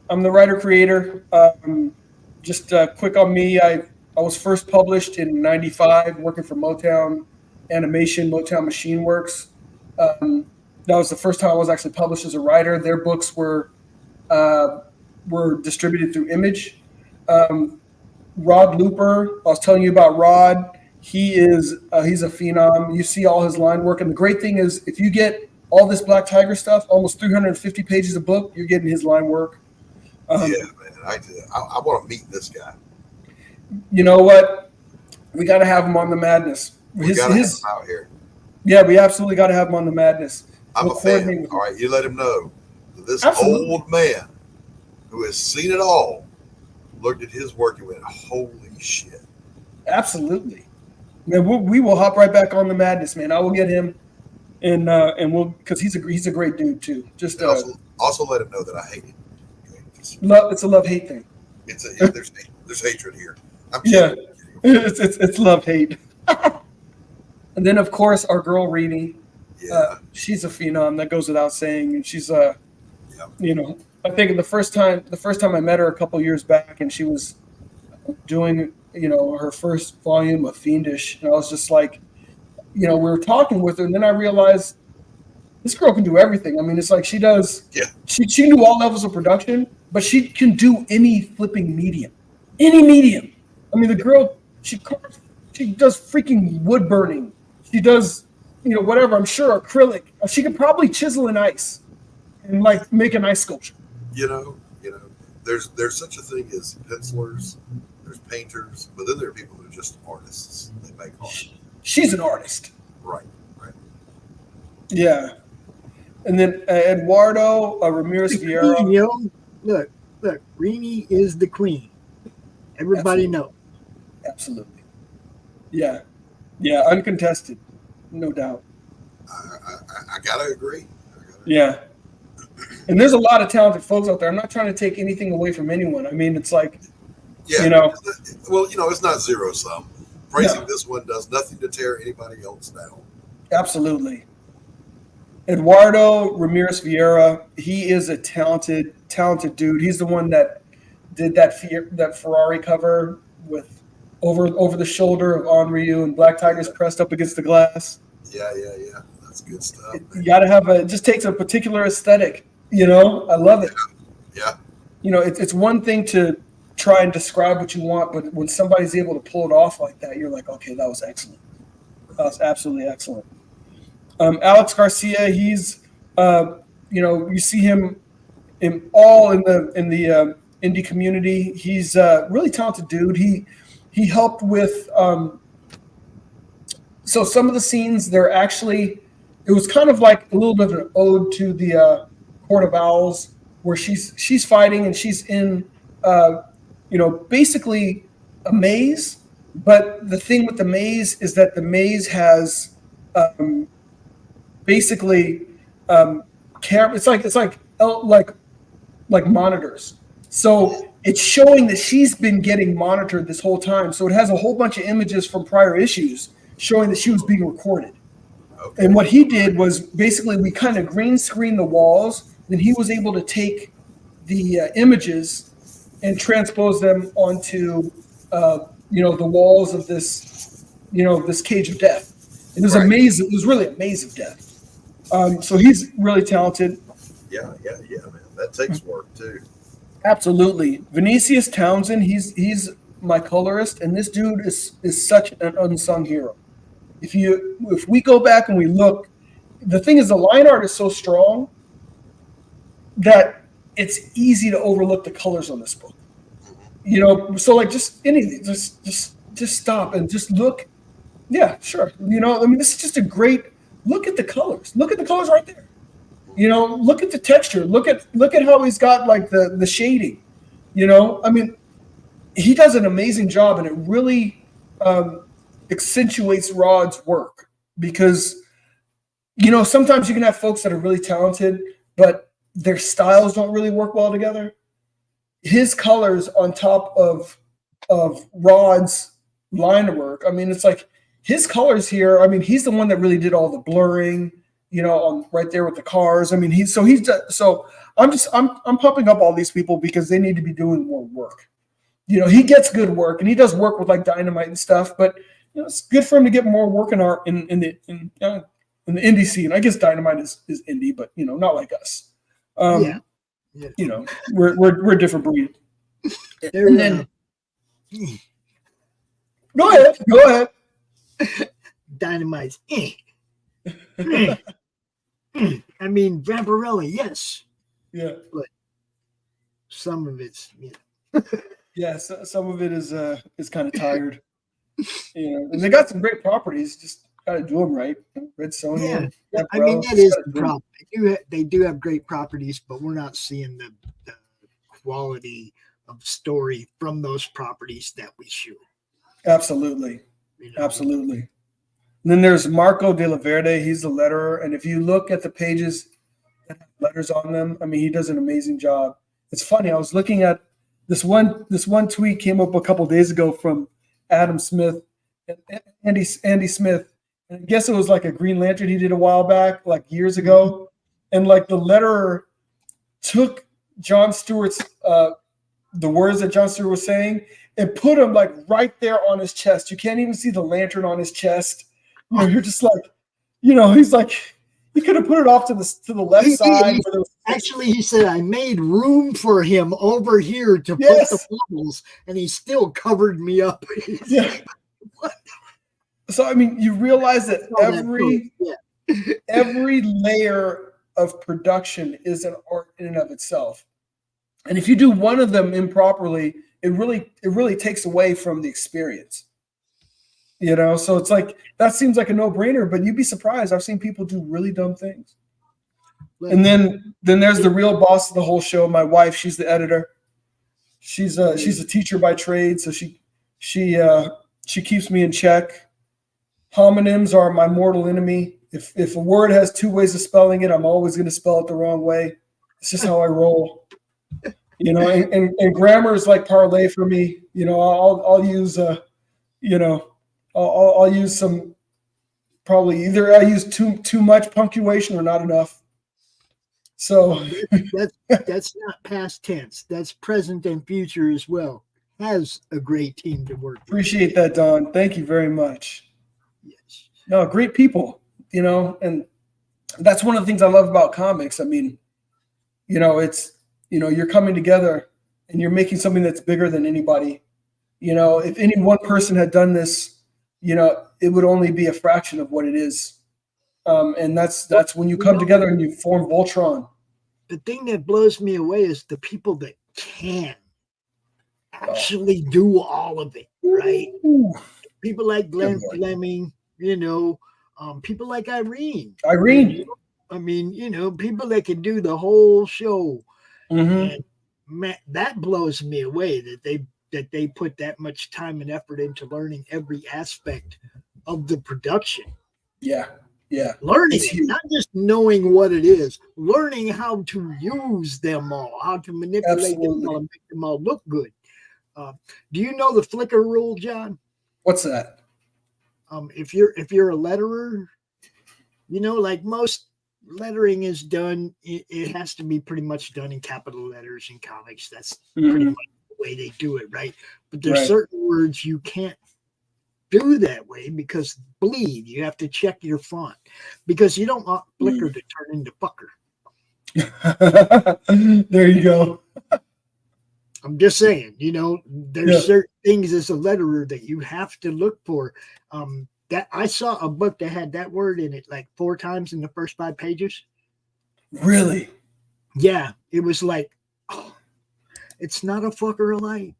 writer creator. Just quick on me. I was first published in '95, working for Motown Animation, Motown Machine Works. That was the first time I was actually published as a writer. Their books were distributed through Image. Rod Looper, I was telling you about Rod. He's a phenom. You see all his line work, and the great thing is, if you get all this Black Tiger stuff, almost 350 pages of book, you're getting his line work. Yeah, man, I want to meet this guy. You know what? We got to have him on the Madness. We got to have him out here. Yeah, we absolutely got to have him on the Madness. I'm a fan. All right, you let him know that this old man who has seen it all looked at his work and went, "Holy shit!" Absolutely, man. We will hop right back on the Madness, man. I will get him, and we'll, because he's a great dude too. Just also let him know that I hate him. Okay? It's a love-hate thing. There's hatred here. Yeah, it's love-hate. And then of course our girl Rini, she's a phenom. That goes without saying, and she's I think the first time I met her a couple years back, and she was doing, her first volume of Fiendish, and I was just like, we were talking with her, and then I realized this girl can do everything. I mean, it's like she does. Yeah. She knew all levels of production, but she can do any flipping medium, any medium. I mean, the girl, she does freaking wood burning. She does, whatever. I'm sure acrylic. She could probably chisel in ice and like make an ice sculpture. There's such a thing as pencilers, there's painters, but then there are people who are just artists. They make art. She's an artist. Right. Yeah. And then Eduardo Ramirez Vieira. Look, Rini is the queen. Everybody know. Absolutely. Yeah, uncontested, no doubt. I gotta agree. Yeah. And there's a lot of talented folks out there. I'm not trying to take anything away from anyone. I mean, it's like, it's not zero sum. Praising this one does nothing to tear anybody else down. Absolutely. Eduardo Ramirez Vieira, he is a talented dude. He's the one that did that Ferrari cover with over the shoulder of Onryu and Black Tigers pressed up against the glass. Yeah. That's good stuff. You got to have it just takes a particular aesthetic. I love it. Yeah. It's one thing to try and describe what you want, but when somebody's able to pull it off like that, you're like, okay, that was excellent. That was absolutely excellent. Alex Garcia, he's, you see him in the indie community. He's a really talented dude. He helped with, so some of the scenes, it was kind of like a little bit of an ode to the Court of Owls where she's fighting and she's in, basically a maze. But the thing with the maze is that the maze has basically it's like monitors. So it's showing that she's been getting monitored this whole time. So it has a whole bunch of images from prior issues showing that she was being recorded. Okay. And what he did was basically we kind of green screened the walls, and he was able to take the images and transpose them onto the walls of this this cage of death. It was amazing. It was really a maze of death. So he's really talented. Yeah, man. That takes work too. Absolutely. Vinicius Townsend, he's my colorist, and this dude is such an unsung hero. If we go back and we look, the thing is the line art is so strong that it's easy to overlook the colors on this book. So like just stop and just look. Yeah, sure. This is just a great look at the colors. Look at the colors right there. Look at the texture. Look at how he's got like the shading. He does an amazing job, and it really accentuates Rod's work because sometimes you can have folks that are really talented, but their styles don't really work well together. His colors on top of Rod's line work. It's like his colors here. He's the one that really did all the blurring. On right there with the cars. I'm pumping up all these people because they need to be doing more work. He gets good work and he does work with like Dynamite and stuff, but it's good for him to get more work in the indie scene. I guess Dynamite is indie, but not like us. We're a different breed. And then go ahead. Dynamite's Vampirella, yes. Yeah. But some of it's, Yeah, so, some of it is kind of tired. And they got some great properties, just got to do them right. Red Sonja. Yeah. That is the problem. They do have great properties, but we're not seeing the quality of story from those properties that we shoot. Absolutely. Absolutely. And then there's Marco de la Verde. He's the letterer. And if you look at the pages that have letters on them, he does an amazing job. It's funny. I was looking at this one tweet came up a couple days ago from Adam Smith, Andy Smith. And I guess it was like a Green Lantern he did a while back, like years ago. And like the letterer took John Stewart's, the words that John Stewart was saying and put them like right there on his chest. You can't even see the lantern on his chest. You're just like, he's like, he could have put it off to the left side. Actually, he said, I made room for him over here to put the bubbles, and he still covered me up. Yeah. So, you realize that every layer of production is an art in and of itself. And if you do one of them improperly, it really takes away from the experience. So it's like that seems like a no-brainer, but you'd be surprised. I've seen people do really dumb things. And then there's the real boss of the whole show, my wife. She's the editor. She's a teacher by trade, so she keeps me in check. Homonyms are my mortal enemy. If a word has two ways of spelling it, I'm always going to spell it the wrong way. It's just how I roll. And grammar is like parlay for me. I'll use I'll use some, probably either I use too much punctuation or not enough. So that's not past tense. That's present and future as well. Has a great team to work with. Appreciate that, Don. Thank you very much. Yes. No, great people, and that's one of the things I love about comics. It's, you're coming together and you're making something that's bigger than anybody. If any one person had done this, it would only be a fraction of what it is. And that's when you come together and you form Voltron. The thing that blows me away is the people that can actually do all of it, right? People like Glenn Fleming, people like Irene. People that can do the whole show. And man, that blows me away that they put that much time and effort into learning every aspect of the production. Yeah. Yeah. Learning it, not just knowing what it is, learning how to use them all, how to manipulate them all and make them all look good. Do you know the flicker rule, John? What's that? If you're a letterer, you know, like most lettering is done, it has to be pretty much done in capital letters in comics. That's pretty much the way they do it, right? But there's certain words you can't do that way because bleed. You have to check your font because you don't want flicker to turn into fucker. There you go. I'm just saying, you know, there's certain things as a letterer that you have to look for. That I saw a book that had that word in it like 4 times in the first 5 pages. Really? Yeah, it was like, oh, it's not a fucker alike.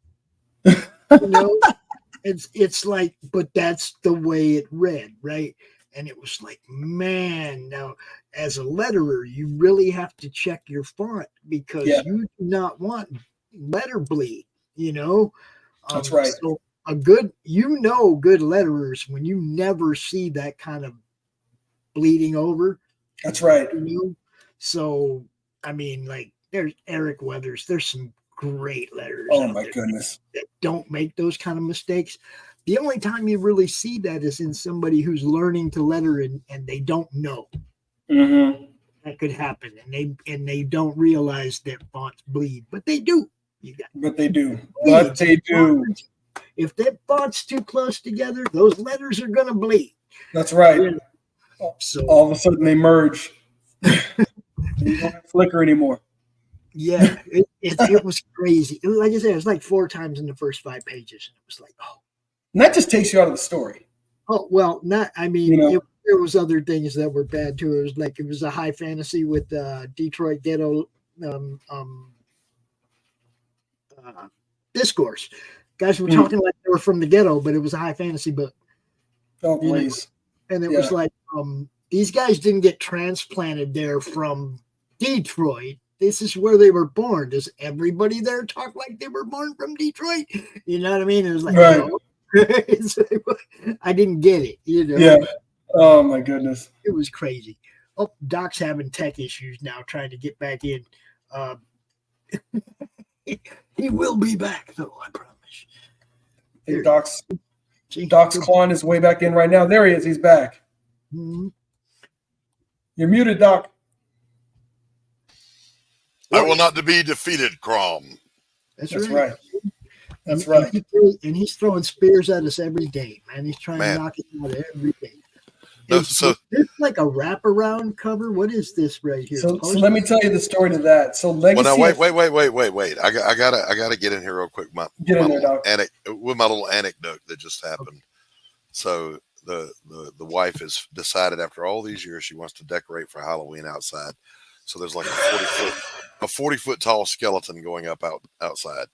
You know, it's like, but that's the way it read, right? And it was like, man, now as a letterer, you really have to check your font because you do not want letter bleed, you know. That's right. So good letterers when you never see that kind of bleeding over. That's right. You know? So I mean, like there's Eric Weathers. There's some great letters. Oh my goodness. That don't make those kind of mistakes. The only time you really see that is in somebody who's learning to letter and they don't know. That could happen, and they don't realize that fonts bleed, but they do. But they do. But they do. If that font's too close together, those letters are gonna bleed. That's right. Yeah. So all of a sudden they merge. You don't flicker anymore. Yeah, it was crazy. It was, like I said, it was like 4 times in the first 5 pages. It was like, oh. And that just takes you out of the story. Oh, well, I mean, you know, there was other things that were bad too. It was like it was a high fantasy with Detroit ghetto discourse. Guys were talking like they were from the ghetto, but it was a high fantasy book. Oh, please. And it was like these guys didn't get transplanted there from Detroit. This is where they were born. Does everybody there talk like they were born from Detroit? You know what I mean? It was like, no. I didn't get it, you know. Yeah. Oh my goodness. It was crazy. Oh, Doc's having tech issues now, trying to get back in. He will be back, though, I promise. I think Doc's clawing his way back in right now. There he is. He's back. Mm-hmm. You're muted, Doc. I will not be defeated, Crom. That's right. That's right. And he's throwing spears at us every day, man. He's trying to knock it out every day. So this like a wraparound cover. What is this right here? So let me tell you the story to that. So Legacy. Well, now, wait. I gotta get in here real quick. With my little anecdote that just happened. So the wife has decided after all these years she wants to decorate for Halloween outside. So there's like a 40-foot tall skeleton going up outside.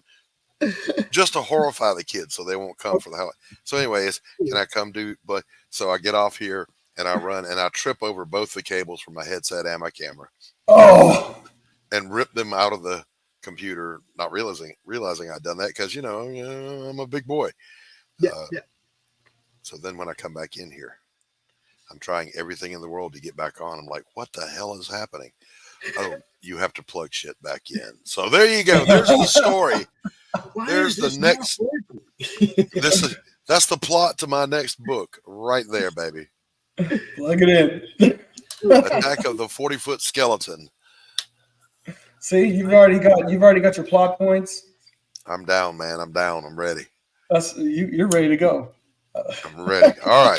Just to horrify the kids so they won't come for the Halloween. So anyways, can I come do? But so I get off here and I run and I trip over both the cables from my headset and my camera. Oh! And rip them out of the computer, not realizing I'd done that because you know I'm a big boy. Yeah. So then when I come back in here, I'm trying everything in the world to get back on. I'm like, what the hell is happening? Oh, you have to plug shit back in. So there you go. There's the story. There's the next. That's the plot to my next book right there, baby. Plug it in. Attack of the 40-foot skeleton. See, you've already got your plot points. I'm down, man. I'm down. I'm ready. You're ready to go. I'm ready. All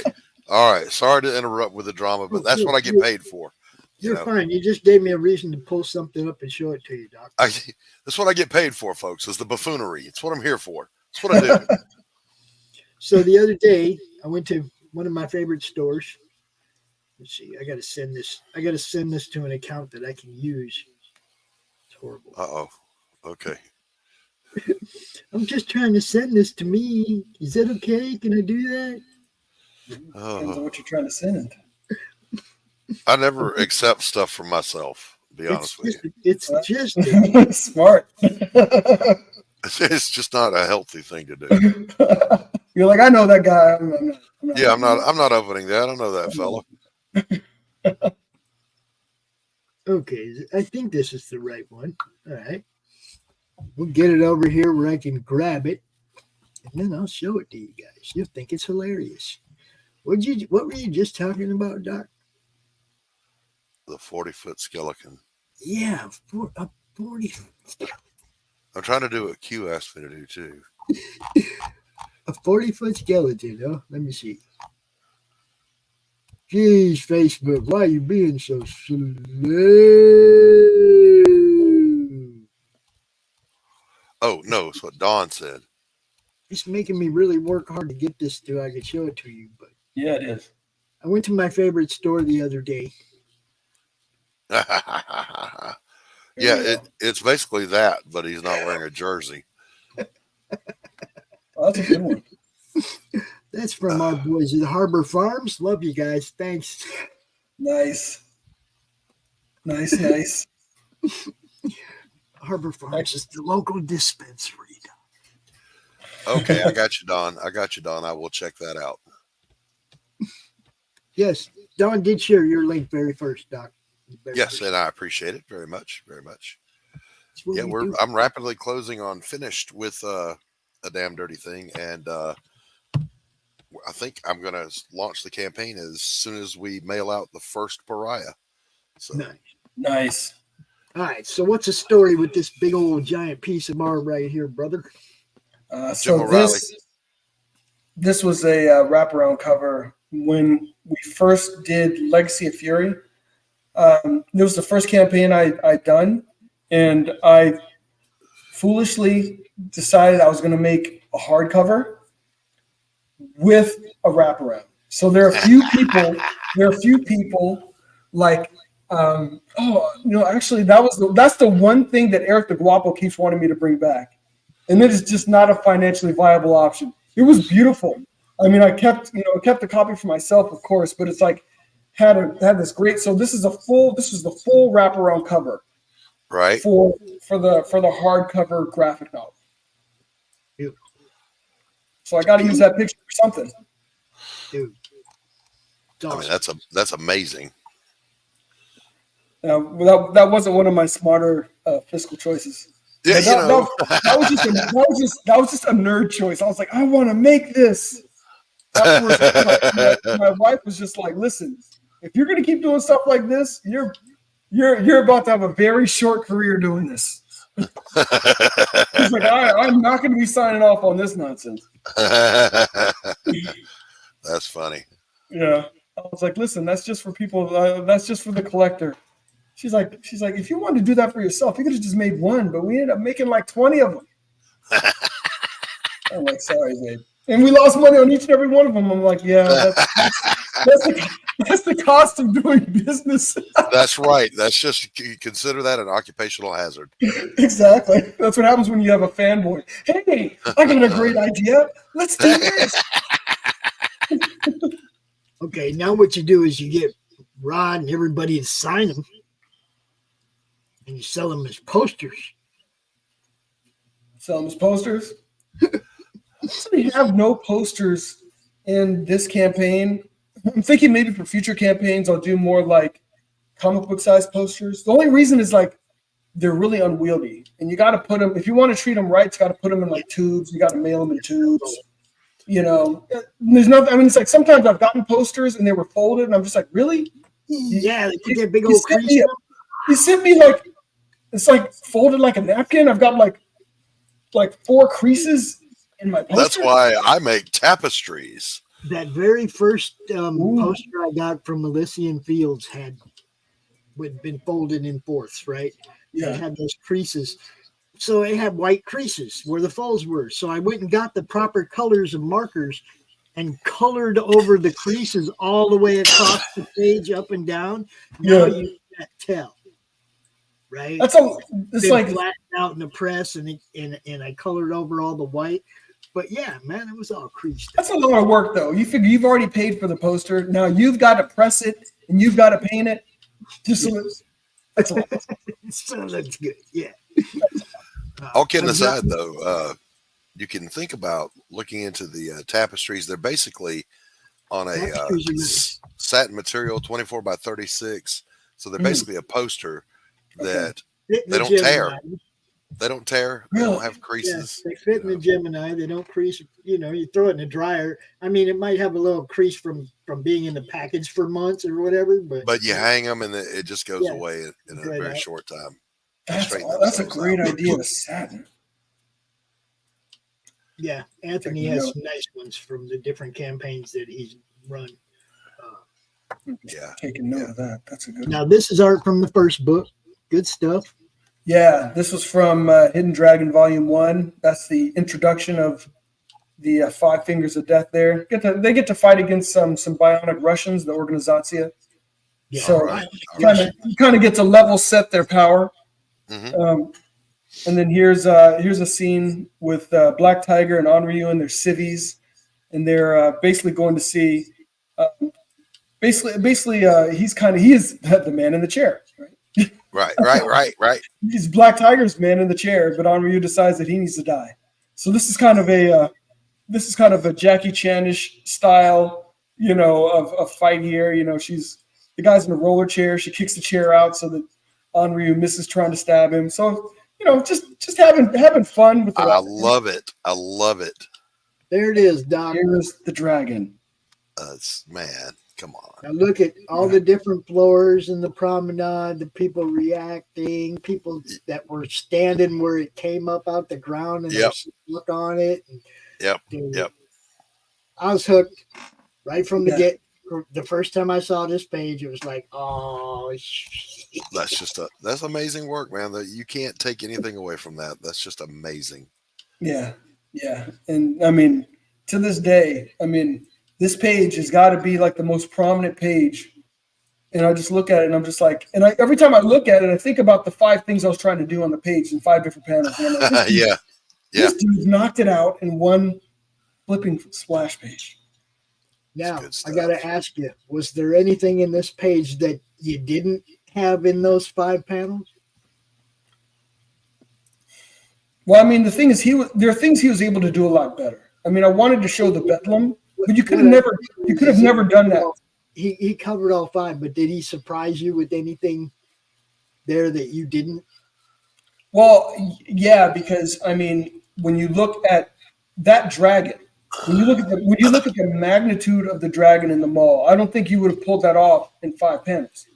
right. Sorry to interrupt with the drama, but that's what I get paid for. You're fine. You just gave me a reason to pull something up and show it to you, Doc. That's what I get paid for, folks, is the buffoonery. It's what I'm here for. It's what I do. So the other day, I went to one of my favorite stores. Let's see. I got to send this to an account that I can use. It's horrible. Uh-oh. Okay. I'm just trying to send this to me. Is that okay? Can I do that? Depends on what you're trying to send. I never accept stuff from myself be honest with you. It's just smart. It's just not a healthy thing to do. You're like, I know that guy. I'm not opening that. I don't know that fella. Okay, I think this is the right one. All right. We'll get it over here where I can grab it, and then I'll show it to you guys. You'll think it's hilarious. What were you just talking about, Doc? The 40-foot skeleton. Yeah, a 40. I'm trying to do what Q asked me to do too. A 40-foot skeleton, huh? Let me see. Jeez, Facebook, why are you being so slow? Oh, no, it's what Don said. It's making me really work hard to get this to I could show it to you, but yeah, it is. I went to my favorite store the other day. Yeah, it's basically that, but he's not wearing a jersey. Oh, that's a good one. That's from our boys at Harbor Farms. Love you guys. Thanks. Nice. Harbor Farms is the local dispensary. Okay, I got you, Don. I will check that out. Yes, Don did share your link very first, Doc. Yes, and I appreciate it very much, very much. Yeah, I'm rapidly closing on finished with a damn dirty thing, and I think I'm going to launch the campaign as soon as we mail out the first pariah. So Nice. All right, so what's the story with this big old giant piece of art right here, brother? So this was a wraparound cover when we first did Legacy of Fury. It was the first campaign I'd done, and I foolishly decided I was going to make a hardcover with a wraparound. So there are a few people like, actually that's the one thing that Eric the Guapo keeps wanting me to bring back. And it is just not a financially viable option. It was beautiful. I mean, I kept the copy for myself, of course, but it's like had this great. So this is the full wraparound cover, right? For the hardcover graphic novel. Dude. So I got to use that picture for something. Dude, I mean, that's amazing. That wasn't one of my smarter fiscal choices. Yeah, that was just a nerd choice. I was like, I want to make this. Afterwards, my wife was just like, listen, if you're gonna keep doing stuff like this, you're about to have a very short career doing this. He's like, I'm not gonna be signing off on this nonsense. That's funny. Yeah. I was like, listen, that's just for people, that's just for the collector. She's like, if you wanted to do that for yourself, you could have just made one, but we ended up making like 20 of them. I'm like, sorry, babe. And we lost money on each and every one of them. I'm like, yeah, that's the cost of doing business. That's right. That's just, you consider that an occupational hazard. Exactly. That's what happens when you have a fanboy. Hey, I got a great idea. Let's do this. Okay, now what you do is you get Rod and everybody to sign them, and you sell them as posters. Sell them as posters? We have no posters in this campaign. I'm thinking maybe for future campaigns, I'll do more like comic book size posters. The only reason is like they're really unwieldy, and you got to put them, if you want to treat them right, you got to put them in like tubes. You got to mail them in tubes. You know, there's nothing. I mean, it's like sometimes I've gotten posters and they were folded, and I'm just like, really? Yeah, they put that big old crease. He sent me like, it's like folded like a napkin. I've got like 4 creases in my poster. That's why I make tapestries. That very first poster I got from Elysian Fields had been folded in fourths, right? Yeah. It had those creases. So it had white creases where the folds were. So I went and got the proper colors and markers and colored over the creases all the way across the page, up and down. Now you can't tell. Right? It's like flattened out in the press, and I colored over all the white. But yeah, man, it was all creased. That's a lot of work, though. You figure you've already paid for the poster. Now you've got to press it and you've got to paint it. That's awesome. So looks good. Yeah. All kidding I've got- aside, though, you can think about looking into the tapestries. They're basically on a Tapestries are nice. satin material, 24 by 36. So they're Mm. basically a poster that Fit in they the don't tear. Gemini. They don't tear. They Really? don't have Yeah, creases. they fit in the Gemini. They don't crease. You know, you throw it in the dryer. I mean, it might have a little crease from being in the package for months or whatever, but You hang them and it just goes Yeah, away in a right very out. short time. That's a great idea. The satin. yeah, Anthony Taking has note. some nice ones from the different campaigns that he's run. Yeah. Taking note of that. That's a good one. Now, this is art from the first book. Good stuff. Yeah, this was from Hidden Dragon Volume 1. That's the introduction of the Five Fingers of Death there. They get to fight against some bionic Russians, the Organizatia. Yeah, So right. you kind of get to level set their power. Mhm. And then here's a scene with Black Tiger and Onryu and their civvies, and they're basically going to see. Basically, he is the man in the chair. Right. He's Black Tiger's man in the chair, but Onryu decides that he needs to die. So this is kind of a Jackie Chan-ish style, of fight here. The guy's in a roller chair. She kicks the chair out so that Onryu misses trying to stab him. So just having fun with the. I love it. I love it. There it is, Doc. Here's the dragon. Man, come on. Now look at all the different floors in the promenade, the people reacting, people that were standing where it came up out the ground and Yep. look on it. Yep. I was hooked right from the Yeah. get. The first time I saw this page, it was like, oh, shit. That's amazing work, man. That you can't take anything away from that. That's just amazing. Yeah. And I mean, to this day, this page has got to be like the most prominent page. And I just look at it and I'm just like, every time I look at it, I think about the 5 things I was trying to do on the page in 5 different panels. And I'm like, this dude knocked it out in one flipping splash page. Now, I got to ask you, was there anything in this page that you didn't have in those 5 panels? Well, the thing is, there are things he was able to do a lot better. I wanted to show the Bedlam, but you could have never done that. He covered all 5, but did he surprise you with anything there that you didn't? Well, yeah, because when you look at that dragon, when you look at the magnitude of the dragon in the mall, I don't think you would have pulled that off in 5 panels.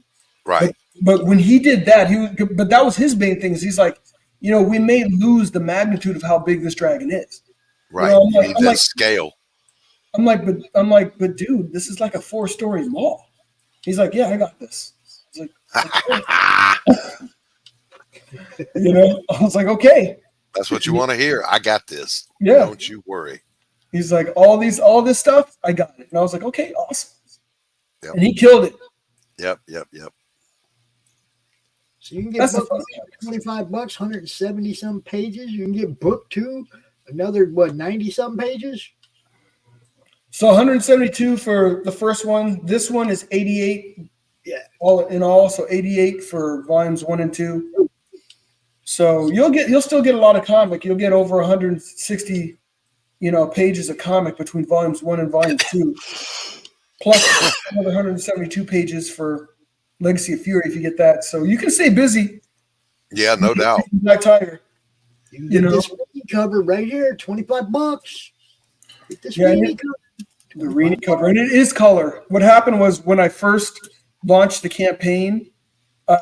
Right. But when he did that, but that was his main thing. Is he's like, we may lose the magnitude of how big this dragon is. Right. I'm like scale. I'm like, but dude, this is like a 4-story mall. He's like, yeah, I got this. I was like, I was like, okay. That's what you want to hear. I got this. Yeah. Don't you worry. He's like, all this stuff, I got it. And I was like, okay, awesome. Yep. And he killed it. Yep. So you can get book $25, 170 some pages. You can get book 2, another 90 some pages. So 172 for the first one. This one is 88. Yeah. All in all, so 88 for volumes 1 and 2. So you'll still get a lot of comic. You'll get over 160, pages of comic between volumes 1 and volume 2. Plus another 172 pages for Legacy of Fury if you get that. So you can stay busy. Yeah, no doubt. Black Tiger. You can get this cover right here, $25. Get this Reenie cover. The Reenie cover, and it is color. What happened was when I first launched the campaign, I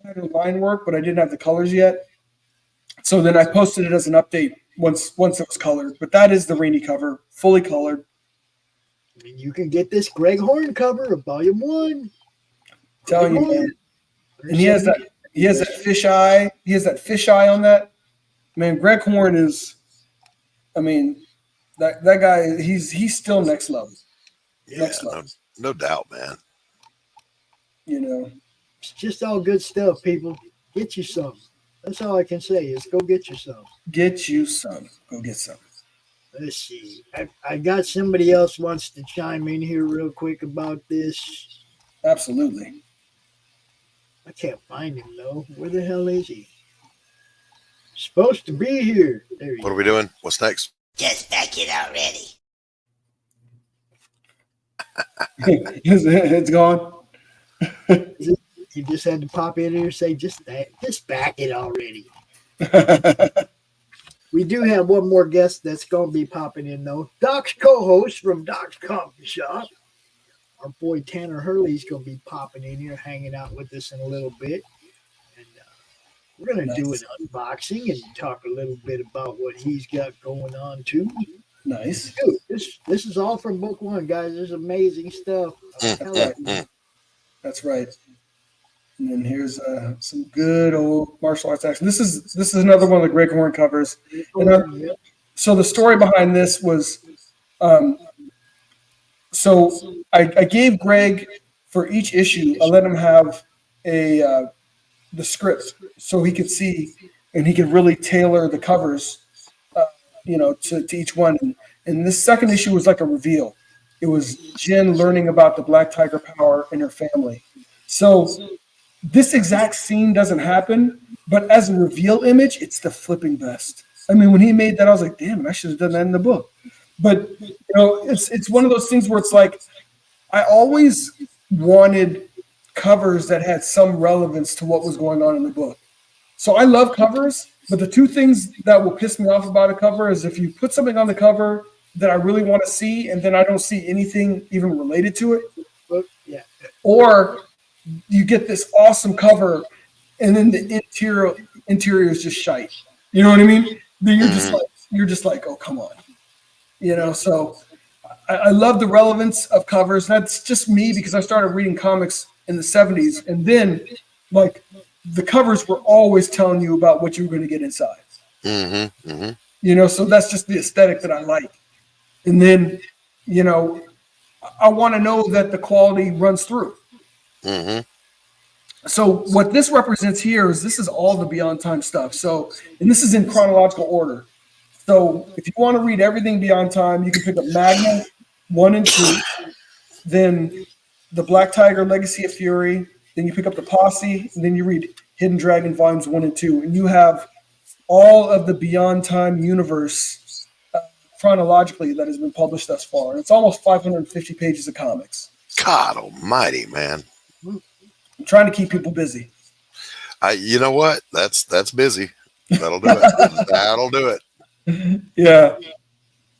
had a line work, but I didn't have the colors yet. So then I posted it as an update once it was colored. But that is the Reenie cover, fully colored. You can get this Greg Horn cover of Volume 1. Telling you, man. And he has that fish eye. He has that fish eye on that. Man, Greg Horn is, that guy, he's still next level. Yeah, next level. No doubt, man. It's just all good stuff, people. Get you some. That's all I can say is go get you some. Get you some. Go get some. Let's see. I got somebody else wants to chime in here real quick about this. Absolutely. I can't find him though. Where the hell is he? Supposed to be here. There he What are is. we doing? What's next? Just back it already. It's gone. You just had to pop in here and say, just back it already. We do have one more guest that's going to be popping in, though. Doc's co-host from Doc's Coffee Shop. Our boy Tanner Hurley's going to be popping in here, hanging out with us in a little bit. And we're going to do an unboxing and talk a little bit about what he's got going on, too. Nice. Dude, this is all from book one, guys. There's amazing stuff. That's right. And then here's some good old martial arts action. This is another one of the Greg Horn covers. And, so the story behind this was, so I gave Greg for each issue. I let him have the script so he could see and he could really tailor the covers, to each one. And this second issue was like a reveal. It was Jen learning about the Black Tiger power in her family. So this exact scene doesn't happen, but as a reveal image, it's the flipping best. I mean, when he made that, I was like, damn, I should have done that in the book. But, it's one of those things where it's like, I always wanted covers that had some relevance to what was going on in the book. So I love covers, but the two things that will piss me off about a cover is if you put something on the cover that I really want to see, and then I don't see anything even related to it. Yeah. Or you get this awesome cover, and then the interior is just shite. You know what I mean? Then you're just like, oh, come on. So I love the relevance of covers. That's just me because I started reading comics in the 70s, and then like the covers were always telling you about what you were going to get inside. So that's just the aesthetic that I like. And then, I want to know that the quality runs through. So what this represents here is this is all the Beyond Time stuff. So, and this is in chronological order. So if you want to read everything Beyond Time, you can pick up Magna 1 and 2, then the Black Tiger Legacy of Fury, then you pick up the Posse, and then you read Hidden Dragon Volumes 1 and 2, and you have all of the Beyond Time universe chronologically that has been published thus far. And it's almost 550 pages of comics. God almighty, man. I'm trying to keep people busy. You know what? That's busy. That'll do it. That'll do it. Yeah.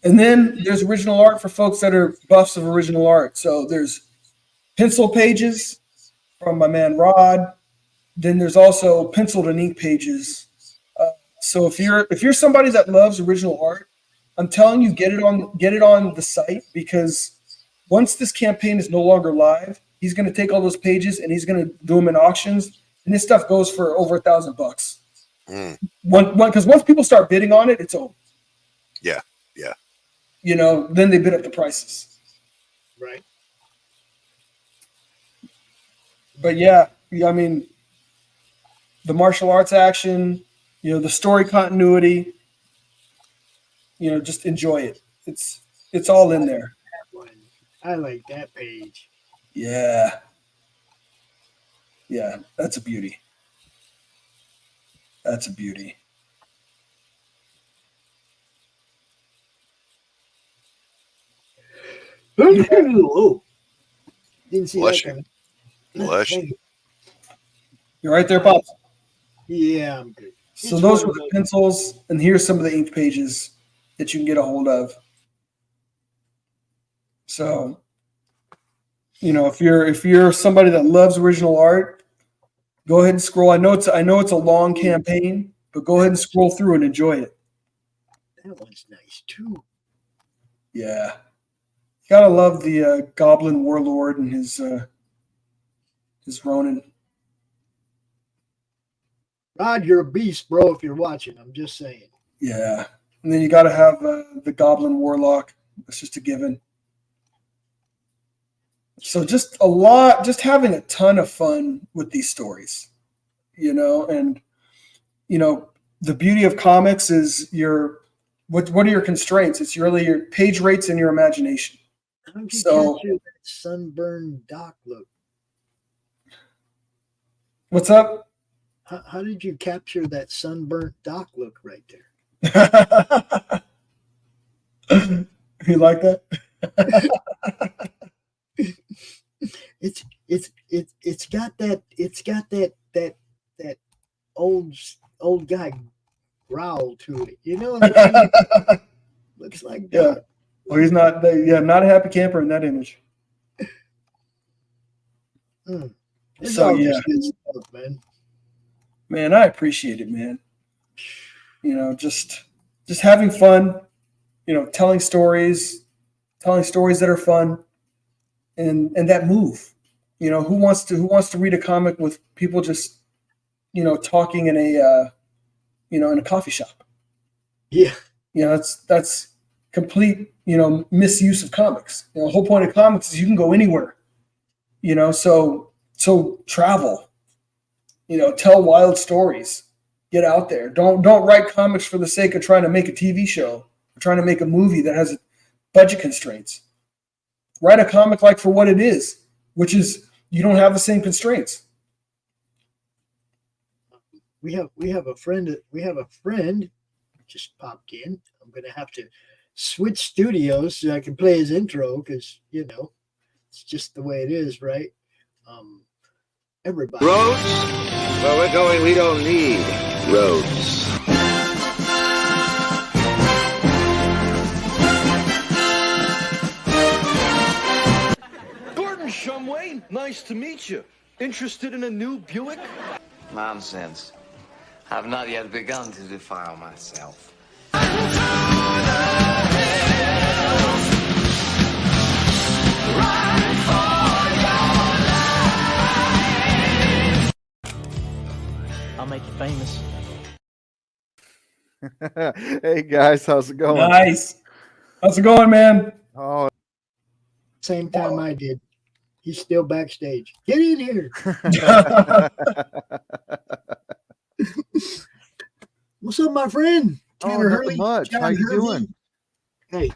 And then there's original art for folks that are buffs of original art. So there's pencil pages from my man Rod. Then there's also penciled and ink pages. So if you're somebody that loves original art, I'm telling you, get it on the site, because once this campaign is no longer live, he's going to take all those pages and he's going to do them in auctions, and this stuff goes for over $1,000. Because once people start bidding on it, it's over. Yeah. Then they bid up the prices. Right. But yeah, I mean, the martial arts action, the story continuity. Just enjoy it. It's all in there. I like that page. Yeah. Yeah, that's a beauty. That's a beauty. Oh, didn't see Bless that coming. Bless you. You're right there, Pops. Yeah, I'm good. So those were the pencils, and here's some of the ink pages that you can get a hold of. So, if you're somebody that loves original art, go ahead and scroll. I know it's a long campaign, but go ahead and scroll through and enjoy it. That one's nice too. Yeah, you gotta love the Goblin Warlord and his Ronin. Rod, you're a beast, bro. If you're watching, I'm just saying. Yeah, and then you gotta have the Goblin Warlock. That's just a given. So just having a ton of fun with these stories, and the beauty of comics is what are your constraints? It's really your page rates and your imagination. How did you capture that sunburned Doc look? What's up? How did you capture that sunburnt Doc look right there? You like that? It's got that old guy growl to it. You know what I mean? Looks like Yeah. Doc. Well, he's not. Not a happy camper in that image. It's So all yeah, just good stuff, man. man, I appreciate it, man. Just having fun. Telling stories that are fun, and that move. Who wants to read a comic with people just talking in a in a coffee shop? Yeah. That's complete misuse of comics. The whole point of comics is you can go anywhere. So travel. Tell wild stories. Get out there. Don't write comics for the sake of trying to make a TV show or trying to make a movie that has budget constraints. Write a comic like for what it is, which is you don't have the same constraints. We have a friend just popped in. I'm gonna have to switch studios so I can play his intro because it's just the way it is, right? Everybody. Roads? Where we're going, we don't need roads. Gordon Shumway, nice to meet you. Interested in a new Buick? Nonsense. I've not yet begun to defile myself. I'll make you famous. Hey guys, how's it going? Nice. How's it going, man? Oh, Same time I did. He's still backstage. Get in here. What's up, my friend? Tanner nothing Hervey. much. John How you Hervey. doing? Hey,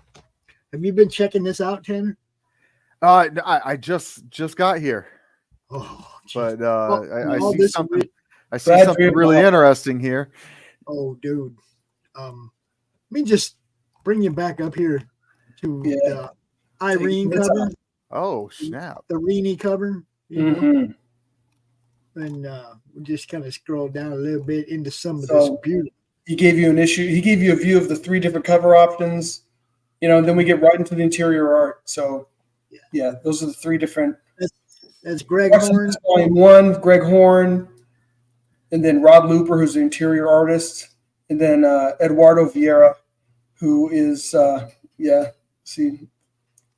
have you been checking this out, Tanner? I just got here, but I see something. I see Glad something you're really involved. interesting here. Oh, dude. Let me just bring you back up here to the Irene Take it cover, out. Oh snap! the Reenie cover. Mhm. And we just kind of scroll down a little bit into some of this So beauty. he gave you He gave you a view of the 3 different cover options. And then we get right into the interior art. So yeah, those are the 3 different. That's Greg Questions, Horn. Volume 1, Greg Horn, and then Rod Looper, who's the interior artist, and then Eduardo Vieira, who is see,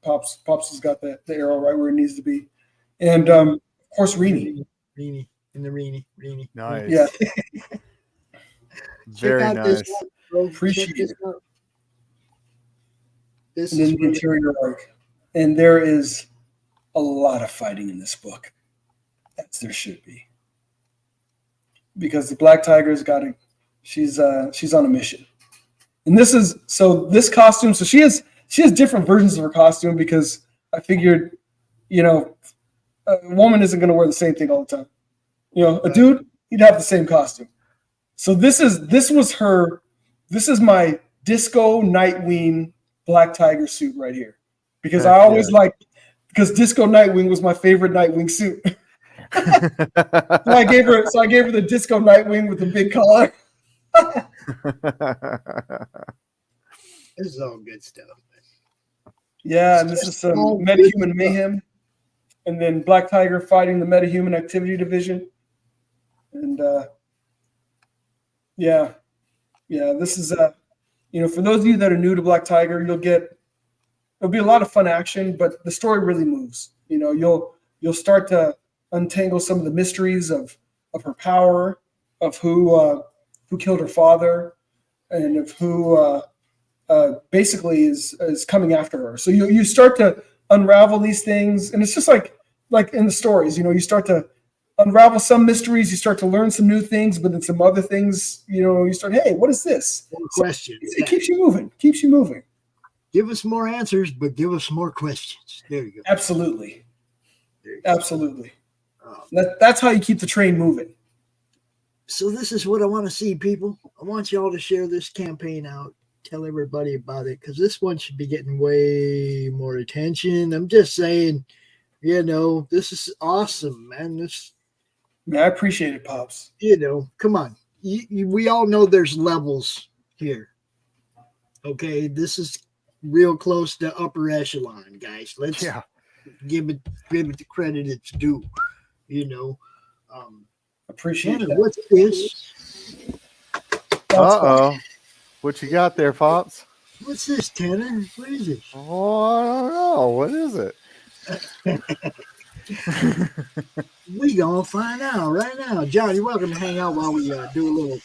Pops has got the arrow right where it needs to be, and of course Reenie. Reenie in the Reenie. Nice. Yeah. Very Check out nice. this one, bro. Appreciate Check this it. out. This And then is the really interior arc, and there is a lot of fighting in this book, as there should be, because the Black Tiger's got to. She's on a mission, and this costume. So she has different versions of her costume because I figured, a woman isn't going to wear the same thing all the time. A dude, he'd have the same costume. So this is my Disco Nightwing Black Tiger suit right here, because I always because Disco Nightwing was my favorite Nightwing suit. So I gave her the Disco Nightwing with the big collar. This is all good stuff. Yeah, and this is some metahuman mayhem, and then Black Tiger fighting the metahuman activity division, and this is for those of you that are new to Black Tiger, it'll be a lot of fun action, but the story really moves. You'll start to untangle some of the mysteries of her power, of who killed her father, and of who basically is coming after her. So you start to unravel these things, and it's just like in the stories, you start to unravel some mysteries, you start to learn some new things, but then some other things, you start, hey, what is this? More questions. It keeps you moving. Give us more answers, but give us more questions. There you go. Absolutely. That's how you keep the train moving. So this is what I want to see, people. I want y'all to share this campaign out. Tell everybody about it, because this one should be getting way more attention. I'm just saying, this is awesome, man. I appreciate it, Pops. Come on. We all know there's levels here. Okay, this is real close to upper echelon, guys. Let's give it the credit it's due. Appreciate Tanner, that. what's this? What you got there, Pops? What's this, Tanner? What is it? Oh, I don't know. What is it? We gonna find out right now. John, you're welcome to hang out while we do a little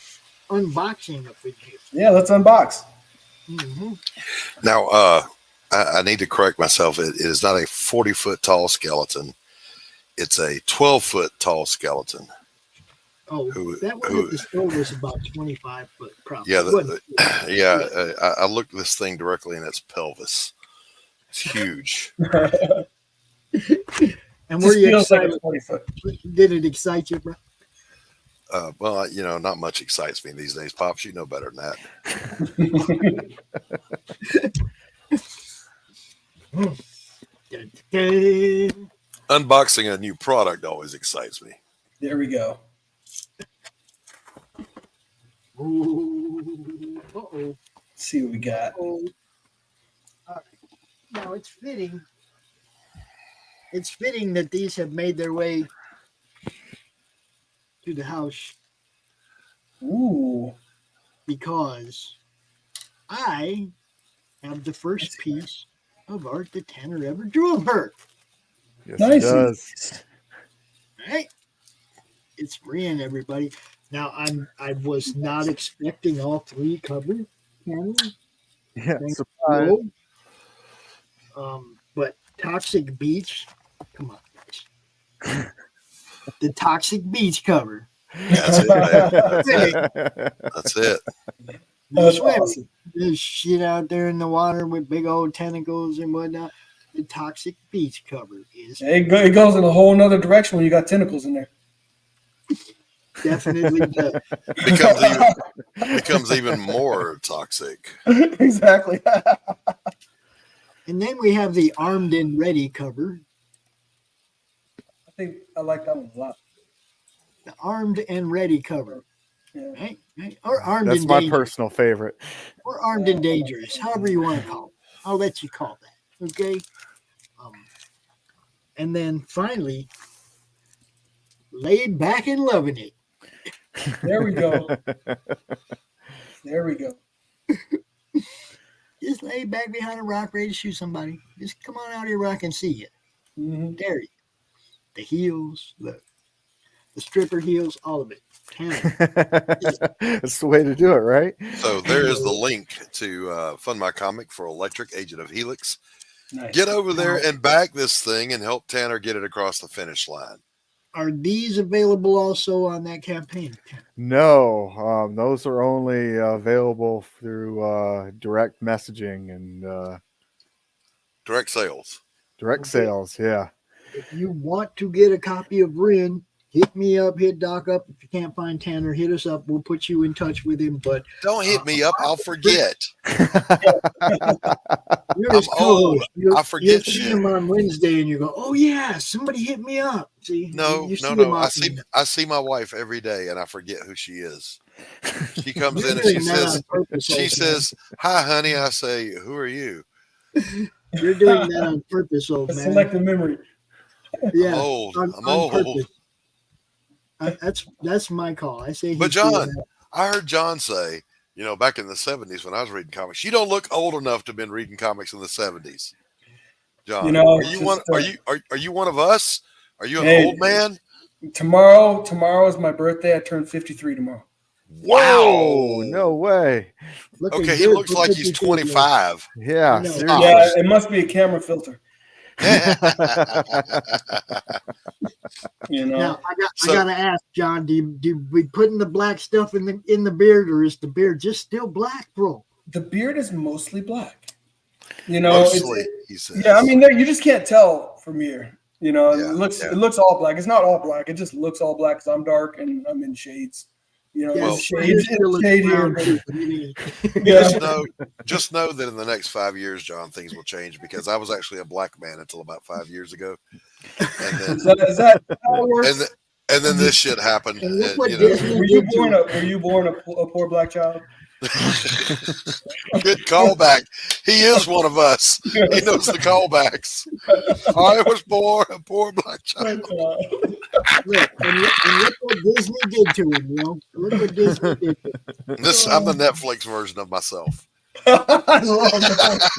unboxing of it here. Yeah, let's unbox. Mm-hmm. Now, I need to correct myself. It is not a 40-foot tall skeleton. It's a 12-foot tall skeleton. Oh, that one at the store was about 25 foot, probably. Yeah, I looked this thing directly in its pelvis. It's huge. And were you excited? Like 40 foot. Did it excite you, bro? Well, not much excites me these days, Pops. You know better than that. Unboxing a new product always excites me. There we go. Ooh, Let's see what we got. All right. Now it's fitting. It's fitting that these have made their way to the house. Ooh. Because I have the first piece of art that Tanner ever drew of her. Yes, nice. It does. All right. It's Brian, everybody. Now I was not expecting all three covered. Yeah, surprise. But Toxic Beach, come on, guys. The Toxic Beach cover. That's it. That's it. That's awesome. There's shit out there in the water with big old tentacles and whatnot. The Toxic Beach cover is. It goes in a whole nother direction when you got tentacles in there. Definitely does. Becomes even more toxic. Exactly. And then we have the Armed and Ready cover. I think I like that one a lot. The Armed and Ready cover. Yeah. Right? Or Armed That's and my Dangerous. personal favorite. Or Armed and Dangerous, however you want to call it. I'll let you call that. Okay? And then finally, Laid Back and Loving It. There we go. There we go. Just lay back behind a rock ready to shoot somebody. Just come on out here where I can see you. Mm-hmm. There you go. The heels, the stripper heels, all of it. That's the way to do it, right? So there is the link to Fund My Comic for Electric Agent of Helix. Nice. Get over there and back this thing and help Tanner get it across the finish line. Are these available also on that campaign? No, those are only available through direct messaging and Direct sales. Direct sales, yeah. If you want to get a copy of Rin, hit me up, hit Doc up. If you can't find Tanner, hit us up. We'll put you in touch with him. But don't hit me up. I'll forget. You're his co-host. I forget you'll see him on Wednesday and you go, oh yeah, somebody hit me up. See? No. I see my wife every day and I forget who she is. She comes in and she says, hi honey. I say, who are you? You're doing that on purpose, old man. Selective memory. Yeah, I'm old. I'm old. That's my call. I say. But John, I heard John say, back in the 70s when I was reading comics, you don't look old enough to have been reading comics in the 70s. John, are you one of us? Are you an old man? Tomorrow is my birthday. I turn 53 tomorrow. Wow! No way. Okay, he looks like he's 25. Yeah, seriously. Yeah, it must be a camera filter. Now I gotta ask, John, do we putting the black stuff in the beard, or is the beard just still black, bro? The beard is mostly black. Mostly, he says. Yeah, I mean, you just can't tell from here. You know, Yeah, it looks all black. It's not all black. It just looks all black because I'm dark and I'm in shades. You know, Yeah, it's my shades, hair still looks shade brown, here. too, but it ain't. Yeah. Just know that in the next 5 years, John, things will change because I was actually a black man until about 5 years ago, and then Is that how it works? and then this shit happened. And look And, what you know, Disney Were you did to born it. a poor black child? good callback. He is one of us. He knows the callbacks. I was born a poor black child. Look, and look what Disney did to him, you know? Look what Disney did to him. I'm the Netflix version of myself. I love that.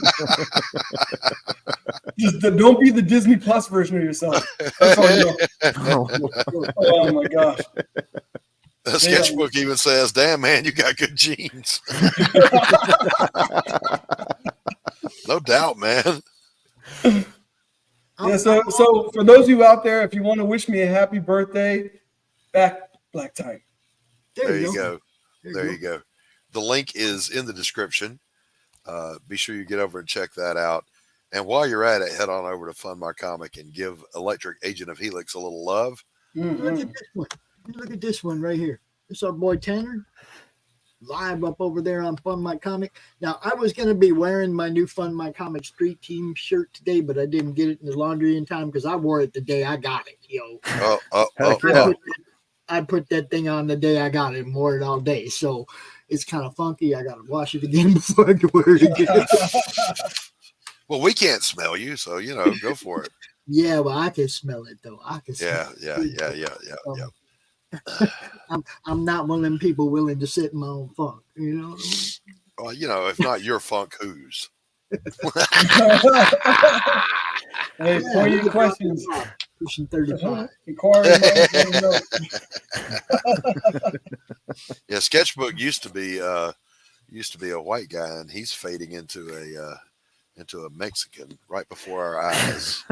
Just don't be the Disney Plus version of yourself. That's all you know. Oh my gosh. The sketchbook even says, "Damn man, you got good genes." No doubt, man. Yeah, so for those of you out there, if you want to wish me a happy birthday, back black time. There you go. There you go. The link is in the description. Be sure you get over and check that out. And while you're at it, head on over to Fund My Comic and give Electric Agent of Helix a little love. Look at this one. Look at this one right here. This is our boy Tanner, live up over there on Fund My Comic. Now, I was going to be wearing my new Fund My Comic Street Team shirt today, but I didn't get it in the laundry in time because I wore it the day I got it, yo. I put that thing on the day I got it and wore it all day. So it's kind of funky. I got to wash it again before I can wear it again. Well, we can't smell you, so, you know, go for it. Yeah, well, I can smell it, though. I can smell Yeah. I'm not one of them people willing to sit in my own funk, you know what I mean? Well, you know, if not your funk, whose? Hey, for your questions. Pushing 35. Yeah, Sketchbook used to be a white guy, and he's fading into a Mexican right before our eyes.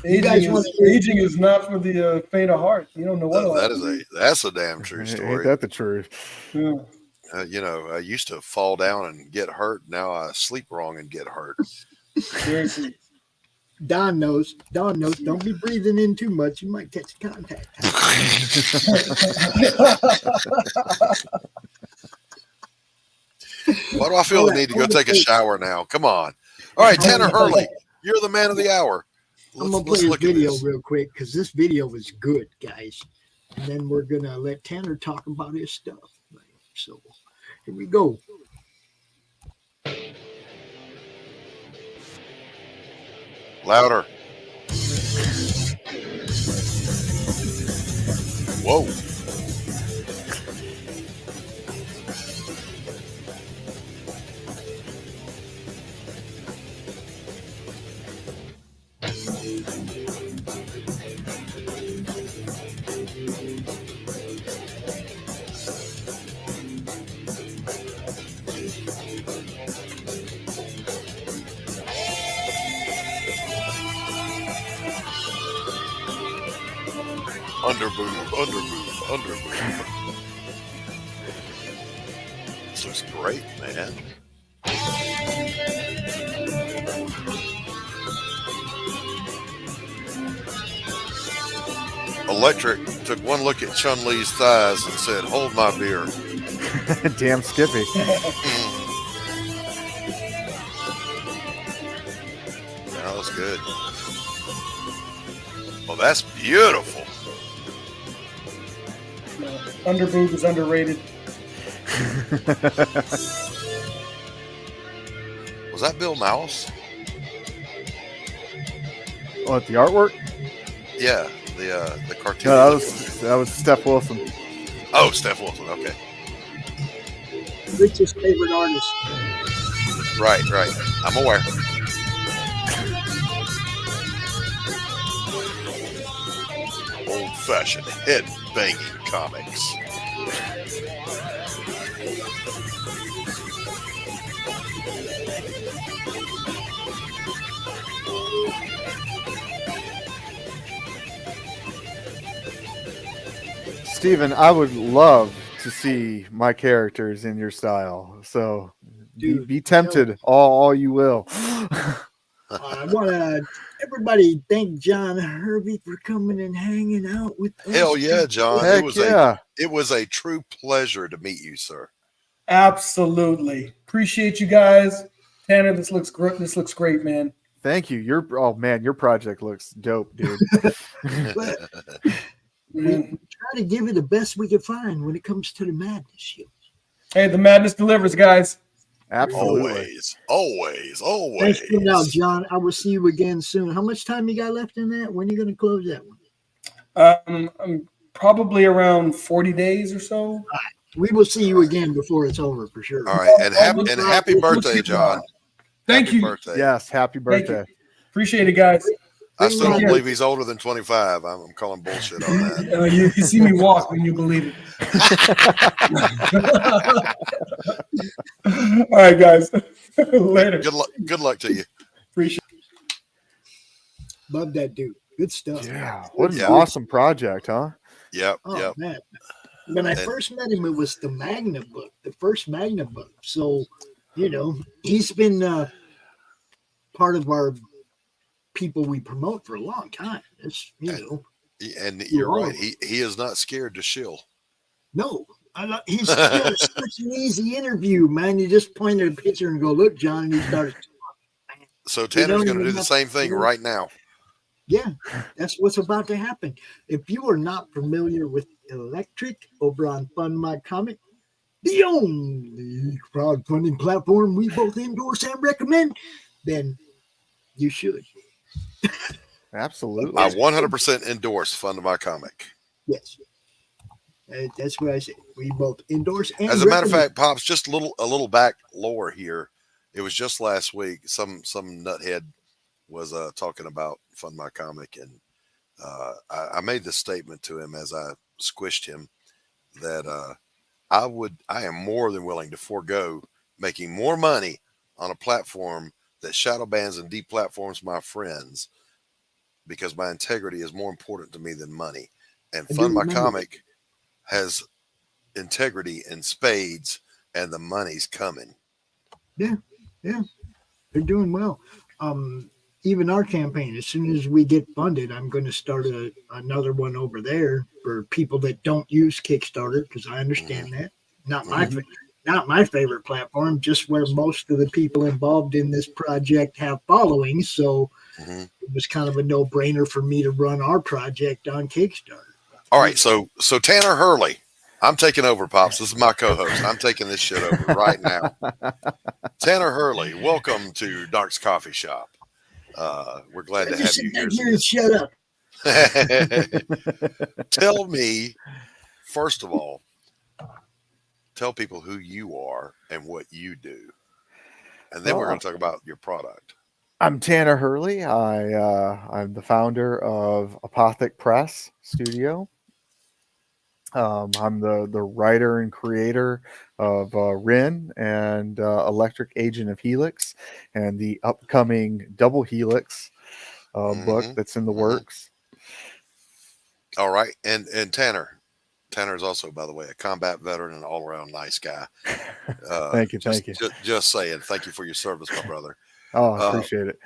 Aging is not for the faint of heart. You don't know what That's a damn true story. Ain't that the truth? Yeah. You know, I used to fall down and get hurt. Now I sleep wrong and get hurt. Seriously. Don knows. Don't be breathing in too much. You might catch contact. Why do I feel the need to go take a shower now? Come on. All right, Tanner Hurley, you're the man of the hour. I'm going to play a video real quick because this video is good, guys. And then we're going to let Tanner talk about his stuff. So here we go. Louder. Whoa. Underboob. This looks great, man. Electric took one look at Chun-Li's thighs and said, "Hold my beer." Damn Skippy. That was good. Well, that's beautiful. Underboob is underrated. Was that Bill Mouse? What, the artwork? Yeah, the cartoon. No, that was Steph Wilson. Oh, Steph Wilson. Okay. Rich's favorite artist. Right. I'm aware. Old-fashioned head-banging comics. Steven, I would love to see my characters in your style. So Dude, be tempted all you will. I want to everybody thank John Hervey for coming and hanging out with us. Hell yeah, John! Heck It was a true pleasure to meet you, sir. Absolutely. Appreciate you guys. Tanner, this looks great. This looks great, man. Thank you. Your project looks dope, dude. We try to give it the best we can find when it comes to the madness. Hey, the madness delivers, guys. Absolutely. Always. Thanks for now, John. I will see you again soon. How much time you got left in that? When are you going to close that one? I'm probably around 40 days or so. All right. We will see you again before it's over for sure. All right, and happy birthday, John. Thank you. Birthday. Yes, happy birthday. Appreciate it, guys. I still don't believe he's older than 25. I'm calling bullshit on that. You see me walk when you believe it. All right, guys. Later. Good luck to you. Appreciate it. Love that dude. Good stuff. Yeah. What an awesome project, huh? Yep. Oh, man. When I first met him, it was the Magna book, the first Magna book. So, he's been part of our people we promote for a long time. It's, And you're right. He is not scared to shill. No. He's such an easy interview, man. You just point at a picture and go, look, John, and he starts. So Tanner's going to do the same thing right now. Yeah, that's what's about to happen. If you are not familiar with Electric over on Fund My Comic, the only crowdfunding platform we both endorse and recommend, then you should. Absolutely. I 100% endorse Fund My Comic. Yes. That's what I say. We both endorse and as a matter of fact, Pops, just a little back lore here. It was just last week. Some nuthead was talking about Fund My Comic, and I made this statement to him as I squished him that I am more than willing to forego making more money on a platform that shadow bans and deplatforms my friends because my integrity is more important to me than money. And Fund My Comic has integrity in spades, and the money's coming. Yeah, they're doing well. Even our campaign, as soon as we get funded, I'm going to start another one over there for people that don't use Kickstarter, because I understand that. Not my favorite platform, just where most of the people involved in this project have followings. So it was kind of a no-brainer for me to run our project on Kickstarter. All right, so Tanner Hervey, I'm taking over, Pops. This is my co-host. I'm taking this shit over right now. Tanner Hervey, welcome to Dark's Coffee Shop. We're glad to have you here. Shut up. Tell me, first of all, tell people who you are and what you do. And then we're going to talk about your product. I'm Tanner Hervey. I'm the founder of Apothic Press Studio. I'm the writer and creator of Rin and Electric Agent of Helix and the upcoming Double Helix book that's in the works. All right. And Tanner is also, by the way, a combat veteran and all-around nice guy. Thank you. Just saying, thank you for your service, my brother. Oh, I appreciate it.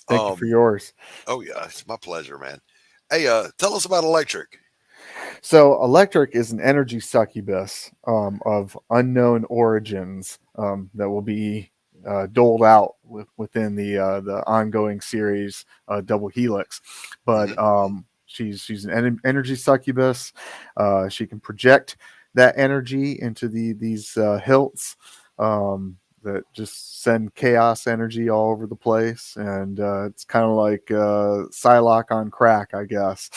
Thank you for yours. Oh, yeah. It's my pleasure, man. Hey, tell us about Electric. So Electric is an energy succubus of unknown origins that will be doled out within the ongoing series Double Helix. But she's an energy succubus. She can project that energy into these hilts that just send chaos energy all over the place, and it's kind of like Psylocke on crack, I guess.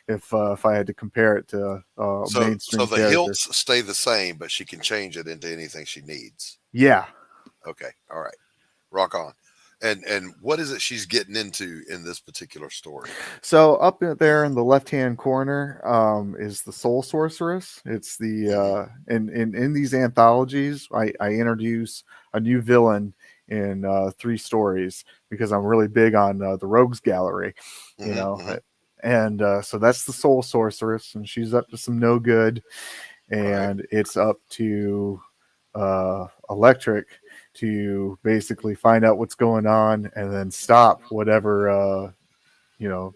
If I had to compare it to mainstream so the character. hilts stay the same, but she can change it into anything she needs. Yeah. Okay. All right. Rock on. And what is it she's getting into in this particular story? So up there in the left-hand corner is the Soul Sorceress. It's the in these anthologies, I introduce a new villain in 3 stories because I'm really big on the Rogues Gallery, you know. And so that's the Soul Sorceress, and she's up to some no good, and it's up to Electric to basically find out what's going on and then stop whatever evil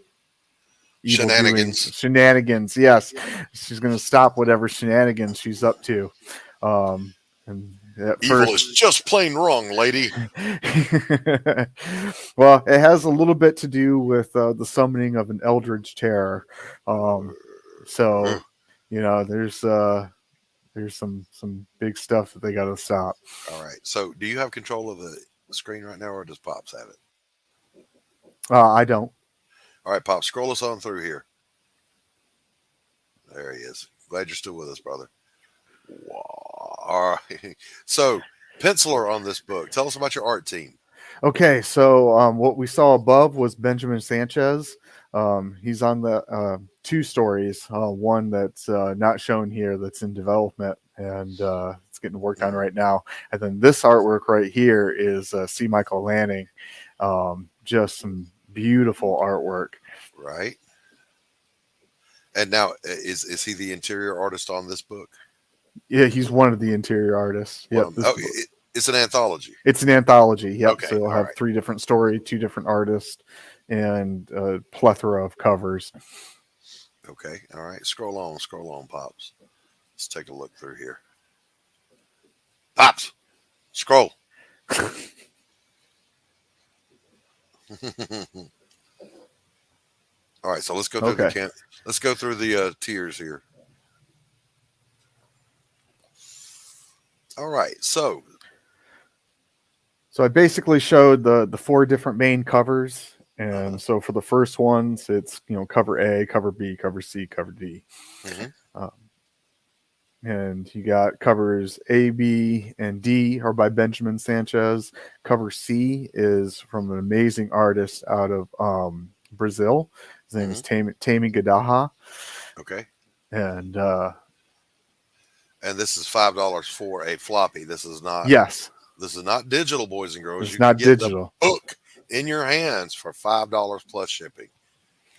doings, shenanigans. Yes, she's going to stop whatever shenanigans she's up to. And at Evil first, is just plain wrong, lady. well, it has a little bit to do with the summoning of an eldritch terror. So, there's some big stuff that they got to stop. All right. So, do you have control of the screen right now, or does Pops have it? I don't. All right, Pop, scroll us on through here. There he is. Glad you're still with us, brother. All right. So, penciler on this book. Tell us about your art team. Okay, so what we saw above was Benjamin Sanchez. He's on the 2 stories. One that's not shown here that's in development, and it's getting worked on right now. And then this artwork right here is C. Michael Lanning. Just some beautiful artwork. Right. And now, is he the interior artist on this book? Yeah, he's one of the interior artists. Yep. It's an anthology. It's an anthology. Yep. Okay, So you'll have 3 different stories, 2 different artists, and a plethora of covers. Okay. All right. Scroll on, Pops. Let's take a look through here. Pops, scroll. All right. So let's go through let's go through the tiers here. All right. So I basically showed the 4 different main covers. And so for the first ones, it's, cover A, cover B, cover C, cover D. Mm-hmm. And you got covers A, B, and D are by Benjamin Sanchez. Cover C is from an amazing artist out of Brazil. His name is Tami Gadaha. Okay. And this is $5 for a floppy. This is not. Yes. This is not digital, boys and girls. It's not digital. The book in your hands for $5 plus shipping.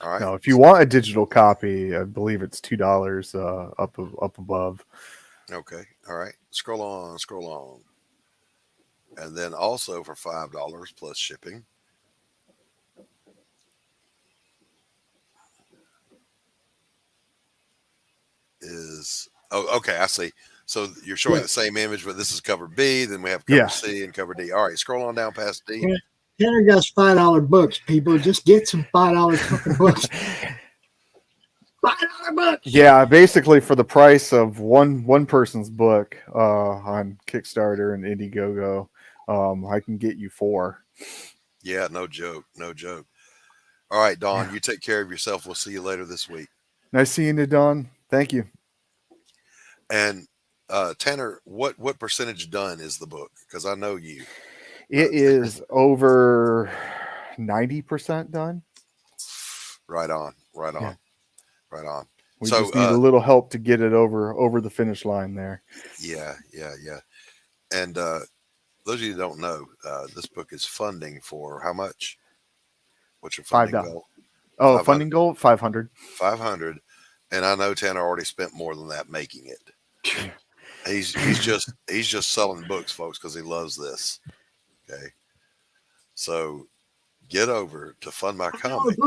All right. Now, if you want a digital copy, I believe it's $2 up above. Okay. All right. Scroll on. And then also for $5 plus shipping is okay. I see. So you're showing the same image, but this is cover B. Then we have cover C and cover D. All right, scroll on down past D. Tanner got $5 books. People, just get some $5 fucking books. $5 books. Yeah, basically for the price of one person's book on Kickstarter and Indiegogo, I can get you 4. Yeah, no joke. All right, Dawn, you take care of yourself. We'll see you later this week. Nice seeing you, Dawn. Thank you. And Tanner, what percentage done is the book? Because I know you. It is over 90% done. Right on. We just need a little help to get it over the finish line there. Yeah. And those of you who don't know, this book is funding for how much? What's your funding goal? Oh, funding goal? 500. 500. And I know Tanner already spent more than that making it. He's just selling books, folks, because he loves this. Okay. So get over to Fund My Comic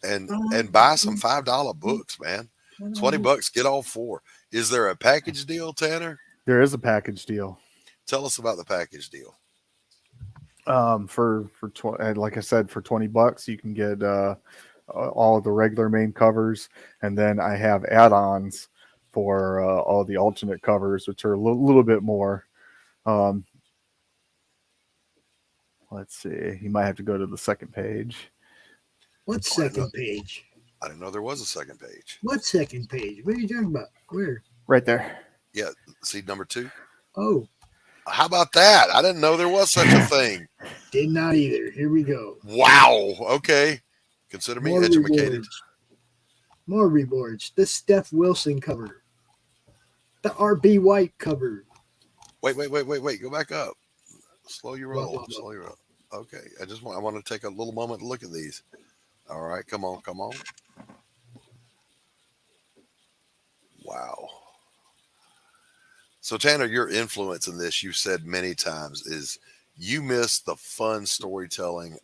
and buy some $5 books, man. $20, get all 4. Is there a package deal, Tanner? There is a package deal. Tell us about the package deal. Like I said, for $20, you can get all of the regular main covers, and then I have add-ons for all the alternate covers, which are a little bit more. Let's see. You might have to go to the second page. What second page? I didn't know there was a second page. What second page? What are you talking about? Where? Right there. Yeah. See number 2? Oh. How about that? I didn't know there was such a thing. Did not either. Here we go. Wow. Okay. Consider me educated. More rewards. The Steph Wilson cover. The RB White cover. Wait. Go back up. Slow your roll. Okay. I want to take a little moment to look at these. All right. Come on. Wow. So Tanner, your influence in this, you've said many times, is you miss the fun storytelling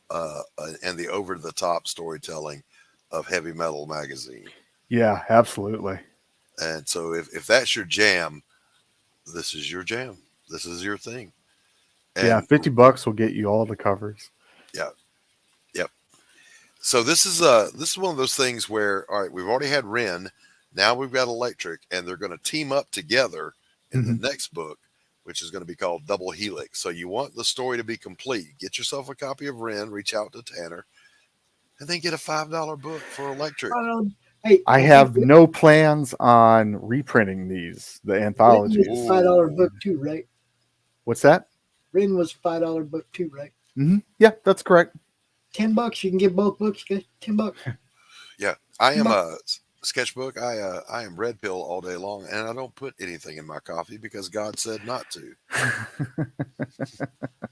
and the over the top storytelling of Heavy Metal magazine. Yeah, absolutely. And so if that's your jam, this is your jam. This is your thing. Yeah, And $50 will get you all the covers. yeah, yep. So this is one of those things where, all right, we've already had Ren, now we've got Electric, and they're going to team up together in the next book, which is going to be called Double Helix. So you want the story to be complete. Get yourself a copy of Ren, reach out to Tanner, and then get a $5 book for Electric. Hey, I have no plans on reprinting the anthologies. Ren was $5 book too, right? What's that? Ren was $5 book too, right? Yeah, that's correct. $10. You can get both books, guys. $10. Yeah, I am a sketchbook. I am red pill all day long, and I don't put anything in my coffee because God said not to.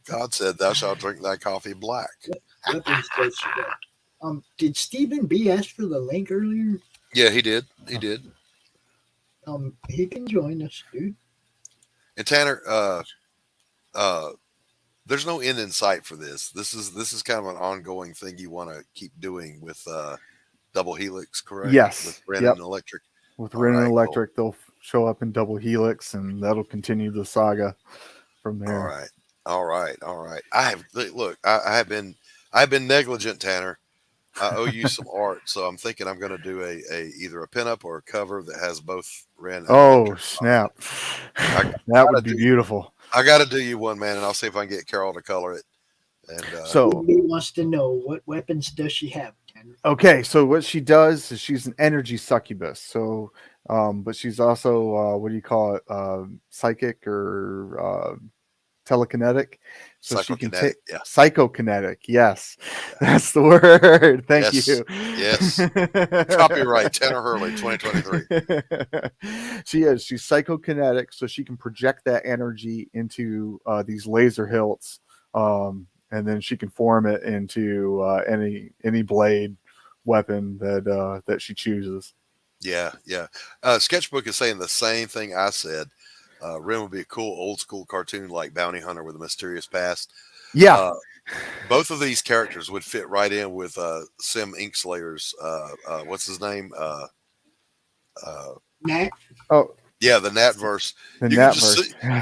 God said, "Thou shalt drink thy coffee black." Did Stephen B ask for the link earlier? Yeah, he did. He did. He can join us, dude. And Tanner, there's no end in sight for this. This is kind of an ongoing thing you want to keep doing with Double Helix, correct? Yes. With Ren and Electric. With Ren and Electric, they'll show up in Double Helix, and that'll continue the saga from there. All right. I have been negligent, Tanner. I owe you some art, so I'm thinking I'm going to do either a pinup or a cover that has both Ren. And Electric snap! That would be beautiful. I got to do you one, man, and I'll see if I can get Carol to color it. And so he wants to know, what weapons does she have, Tanner? Okay, so what she does is she's an energy succubus. So, but she's also what do you call it? Psychic or telekinetic. So she can take psychokinetic. Yes, that's the word. Thank you. Yes. Copyright Tanner Hervey 2023. She's psychokinetic, so she can project that energy into these laser hilts, and then she can form it into any blade weapon that she chooses. Yeah. Sketchbook is saying the same thing I said. Ren would be a cool old school cartoon like Bounty Hunter with a mysterious past. Yeah. Both of these characters would fit right in with Sim Inkslayer's what's his name? Nat. Oh. Yeah, the Natverse.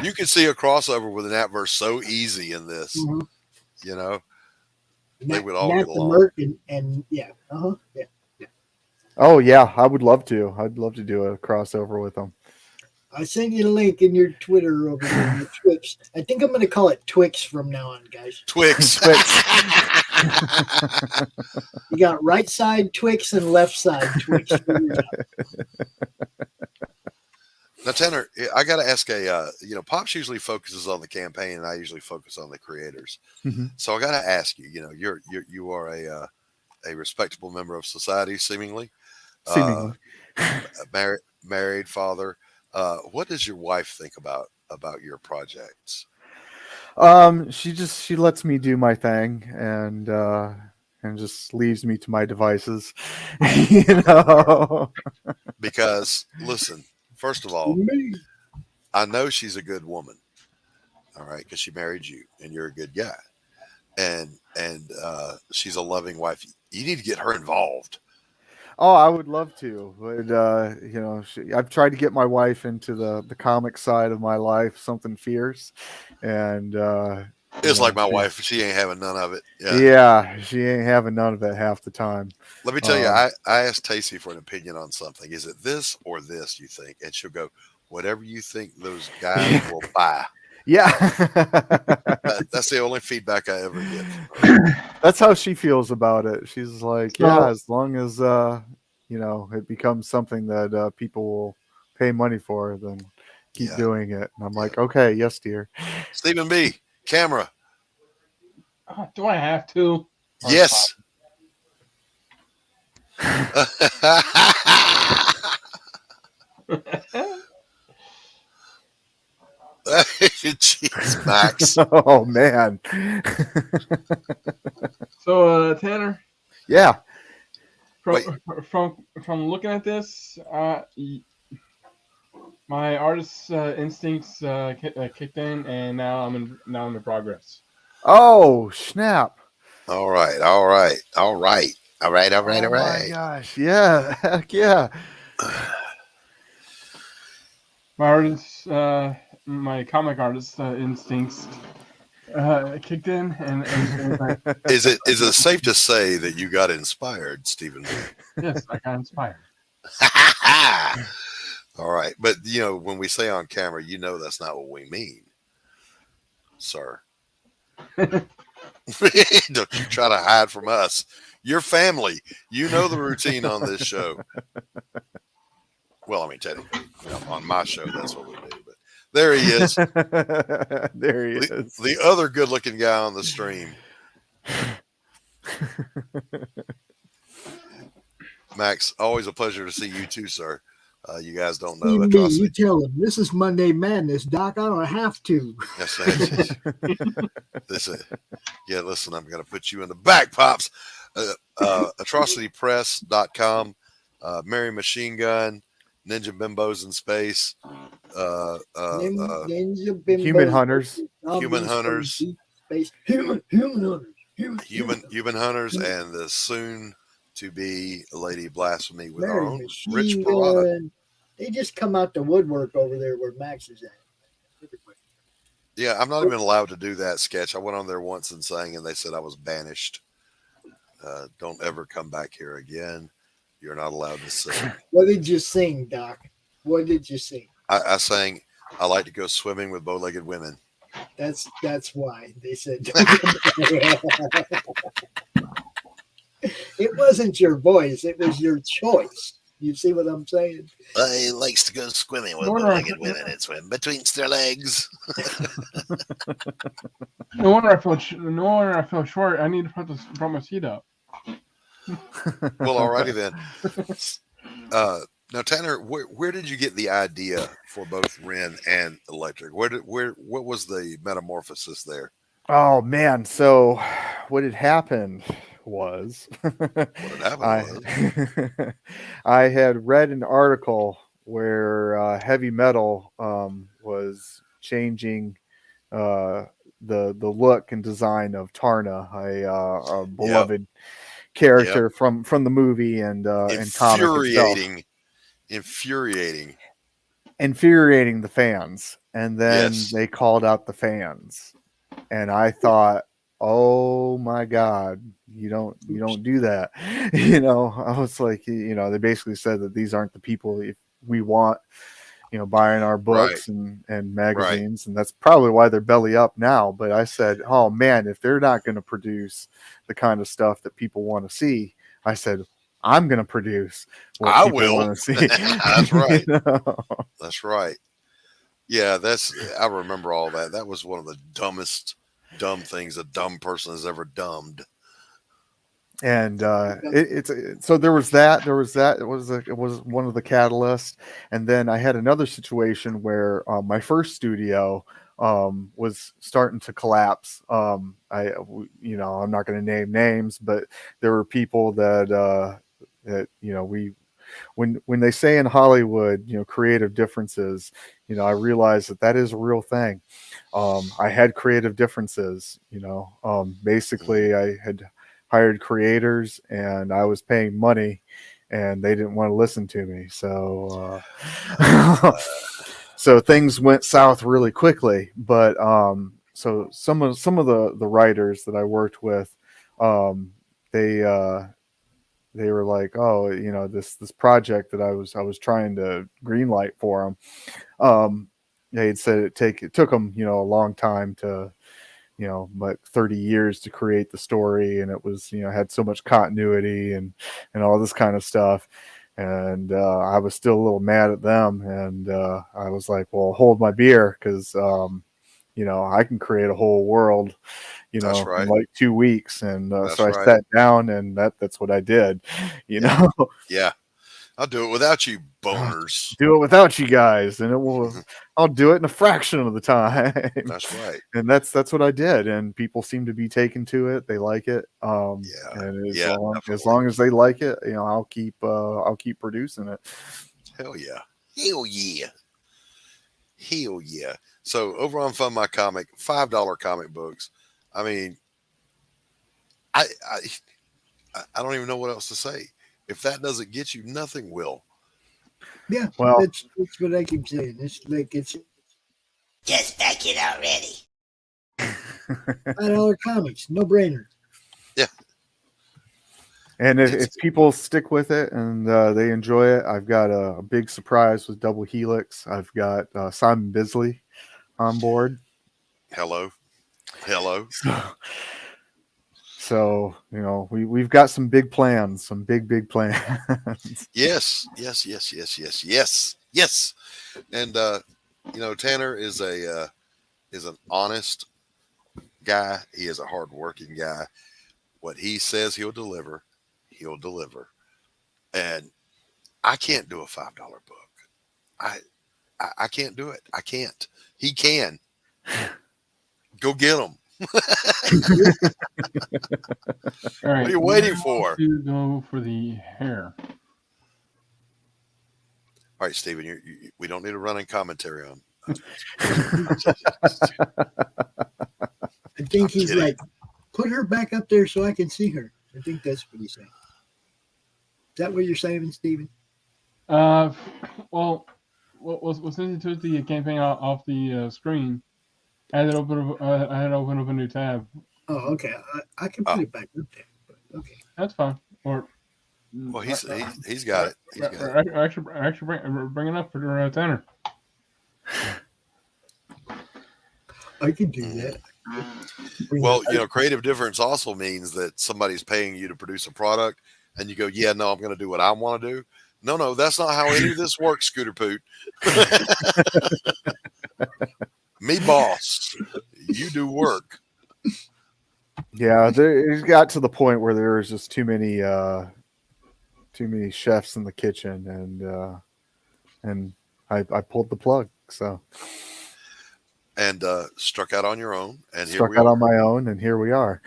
You can see a crossover with the Natverse so easy in this. Mm-hmm. You know? They would all Nat get along. Merc and yeah. Yeah. Oh yeah, I would love to. I'd love to do a crossover with them. I sent you the link in your Twitter over there in the Twix. I think I'm going to call it Twix from now on, guys. Twix. You got right side Twix and left side Twix. Now, Tanner, I got to ask Pops usually focuses on the campaign, and I usually focus on the creators. Mm-hmm. So I got to ask you. You are a respectable member of society, seemingly. Married father. What does your wife think about your projects? She lets me do my thing and just leaves me to my devices. Because listen, first of all, I know she's a good woman. All right, because she married you and you're a good guy. And she's a loving wife. You need to get her involved. Oh, I would love to, but I've tried to get my wife into the comic side of my life, something fierce, and it's like my wife; she ain't having none of it. Yeah, she ain't having none of it half the time. Let me tell you, I asked Tacey for an opinion on something. Is it this or this? You think? And she'll go, whatever you think those guys will buy. Yeah, that's the only feedback I ever get. That's how she feels about it. She's like, yeah, as long as it becomes something that people will pay money for, then keep doing it. And I'm like, okay, yes, dear. Stephen B, camera. Do I have to? Yes. Jeez, Max. Oh man. So Tanner. Yeah. From looking at this, My artist instincts kicked in, and now I'm in progress. Oh snap! All right, all right, all right, all right, all right, Oh all my right. gosh! Yeah, heck yeah! My artist, my comic artist instincts kicked in, and like, Is it safe to say that you got inspired, Stephen? yes, I got inspired. All right, but when we say on camera, that's not what we mean, sir. Don't you try to hide from us. Your family, you know the routine on this show. Well, I mean, technically, on my show, that's what we do. But there he is. There he is. The other good-looking guy on the stream. Max, always a pleasure to see you too, sir. You guys don't know You Atrocity. tell him this is Monday Madness, Doc. I don't have to. Yes, yeah, listen, I'm going to put you in the back, Pops. Atrocitypress.com, Mary Machine Gun, Ninja Bimbos in Space, Ninja Bimbos, Human Hunters, Human Hunters, Human Hunters, Human Hunters, and the soon to be Lady Blasphemy with Mary our own Machine Rich Parada. Gun. They just come out the woodwork over there where Max is at. Yeah, I'm not even allowed to do that sketch. I went on there once and sang, and they said I was banished. Don't ever come back here again. You're not allowed to sing. What did you sing, Doc? What did you sing? I sang, I like to go swimming with bow-legged women. That's why they said. It wasn't your voice; it was your choice. You see what I'm saying? He likes to go swimming with bow-legged women and swim between their legs. No wonder I feel short. I need to put my seat up. Well, alrighty then. Now, Tanner, where did you get the idea for both Ren and Electric? What was the metamorphosis there? Oh man! So what had happened was, I had read an article where heavy metal was changing the look and design of Tarna, a beloved character from the movie and comic itself. Infuriating the fans, and then they called out the fans, and I thought, oh my God, you don't do that. I was like, they basically said that these aren't the people we want, buying our books and magazines. And that's probably why they're belly up now. But I said, oh man, if they're not going to produce the kind of stuff that people want to see, I said, I'm going to produce what people want to see. That's right. That's right. Yeah, I remember all that. That was one of the dumbest dumb things a dumb person has ever dumbed. And so there was that. It was one of the catalysts. And then I had another situation where my first studio was starting to collapse. I'm not going to name names, but there were people that when they say in Hollywood, creative differences, I realized that is a real thing. I had creative differences, basically I had hired creators and I was paying money and they didn't want to listen to me. So, so things went south really quickly, but, so some of the writers that I worked with, they were like, oh, this project that I was trying to greenlight for them. They had said it took them, a long time to, like 30 years to create the story. And it was, had so much continuity and all this kind of stuff. And I was still a little mad at them. And I was like, well, hold my beer. Cause, I can create a whole world, in like 2 weeks. And so I sat down and that's what I did, know? Yeah. I'll do it without you, boners. Do it without you guys, and I'll do it in a fraction of the time. That's right. And that's what I did, and people seem to be taken to it. They like it. And as long as they like it, I'll keep producing it. Hell yeah. Hell yeah. Hell yeah. So over on Fund My Comic, $5 comic books. I mean, I, I don't even know what else to say. If that doesn't get you, nothing will. Yeah, Well, that's what I keep saying. It's like it's Just back it already. $5 comics, no brainer. Yeah. And if people stick with it and they enjoy it, I've got a big surprise with Double Helix. I've got Simon Bisley on board. Hello. So we've got some big plans, some big plans. Yes. And Tanner is an honest guy. He is a hardworking guy. What he says he'll deliver. And I can't do a $5 book. I can't do it. I can't. He can. Go get him. All right, What are you waiting for? To go for the hair. All right, Stephen, we don't need a running commentary on. I think he's kidding. like, put her back up there so I can see her. I think that's what he's saying. Is that what you're saying, Stephen? Well, since he took the campaign off the screen, I had to open up a new tab. Oh, okay. I can put it back up there. But okay, that's fine. Or well, he's got it. He's got it. Actually, bring it up for Tanner. I can do that. Well, creative difference also means that somebody's paying you to produce a product, and you go, "Yeah, no, I'm going to do what I want to do." No, that's not how any of this works, Scooter Poot. Me, boss. You do work. Yeah, it got to the point where there was just too many chefs in the kitchen, and I pulled the plug. So. And struck out on your own, and struck out on my own, and here we are.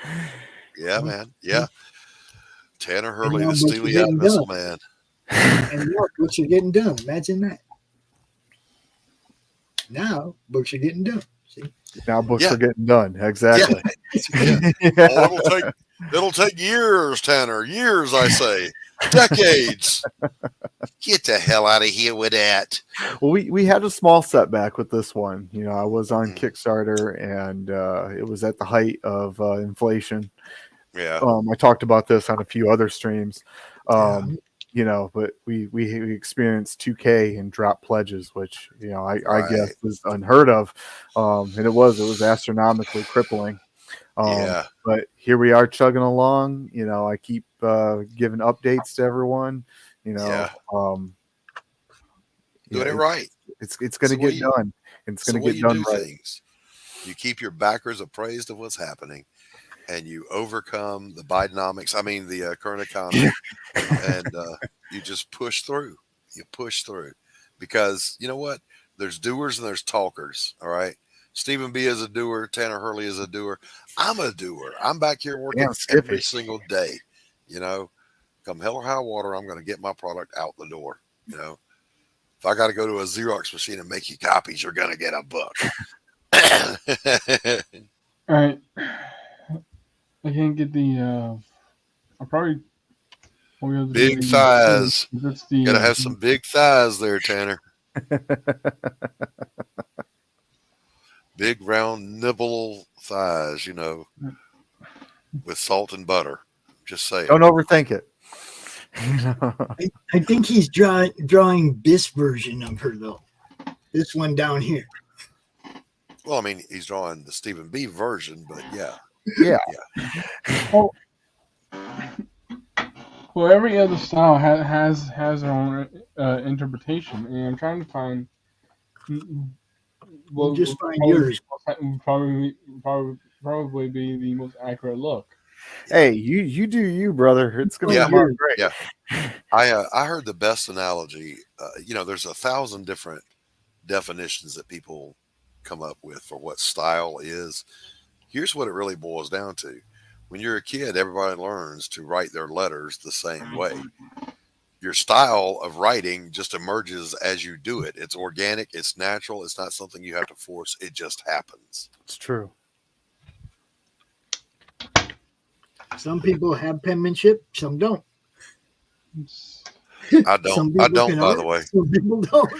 Yeah, man. Yeah, Tanner Hervey, the Steely Eyed Missile Man. And now books are getting done. Imagine that. Now books are getting done. See? Now books are getting done. Exactly. Yeah. Oh, it'll take years, Tanner. Years, I say. Decades. Get the hell out of here with that. Well, we had a small setback with this one. I was on Kickstarter, and it was at the height of inflation. Yeah. I talked about this on a few other streams. But we experienced 2K and drop pledges, which I guess was unheard of, and it was astronomically crippling. But here we are chugging along. I keep giving updates to everyone. Doing it right. It's going to get done. It's going to get done right. Things. You keep your backers appraised of what's happening, and you overcome the Bidenomics. I mean, the current economy, and you just push through. You push through, because you know what? There's doers and there's talkers. All right. Stephen B is a doer. Tanner Hervey is a doer. I'm a doer. I'm back here working every single day. Come hell or high water, I'm going to get my product out the door. If I got to go to a Xerox machine and make you copies, you're going to get a book. All right. I can't get the. I'll probably. Big thighs. Gotta have some big thighs there, Tanner. Big round nibble thighs, with salt and butter. Just saying. Don't overthink it. I think he's drawing this version of her though. This one down here. Well, I mean, he's drawing the Stephen B version, but yeah. Well, every other style has their own interpretation, and I'm trying to find. Well, just find yours. Probably be the most accurate look. Hey, you do you, brother. It's gonna come out great. Yeah, I heard the best analogy. There's 1,000 different definitions that people come up with for what style is. Here's what it really boils down to. When you're a kid, everybody learns to write their letters the same way. your style of writing just emerges as you do it. It's organic. It's natural. It's not something you have to force. It just happens. It's true. Some people have penmanship, some don't. I don't. I don't. By the way, some people don't.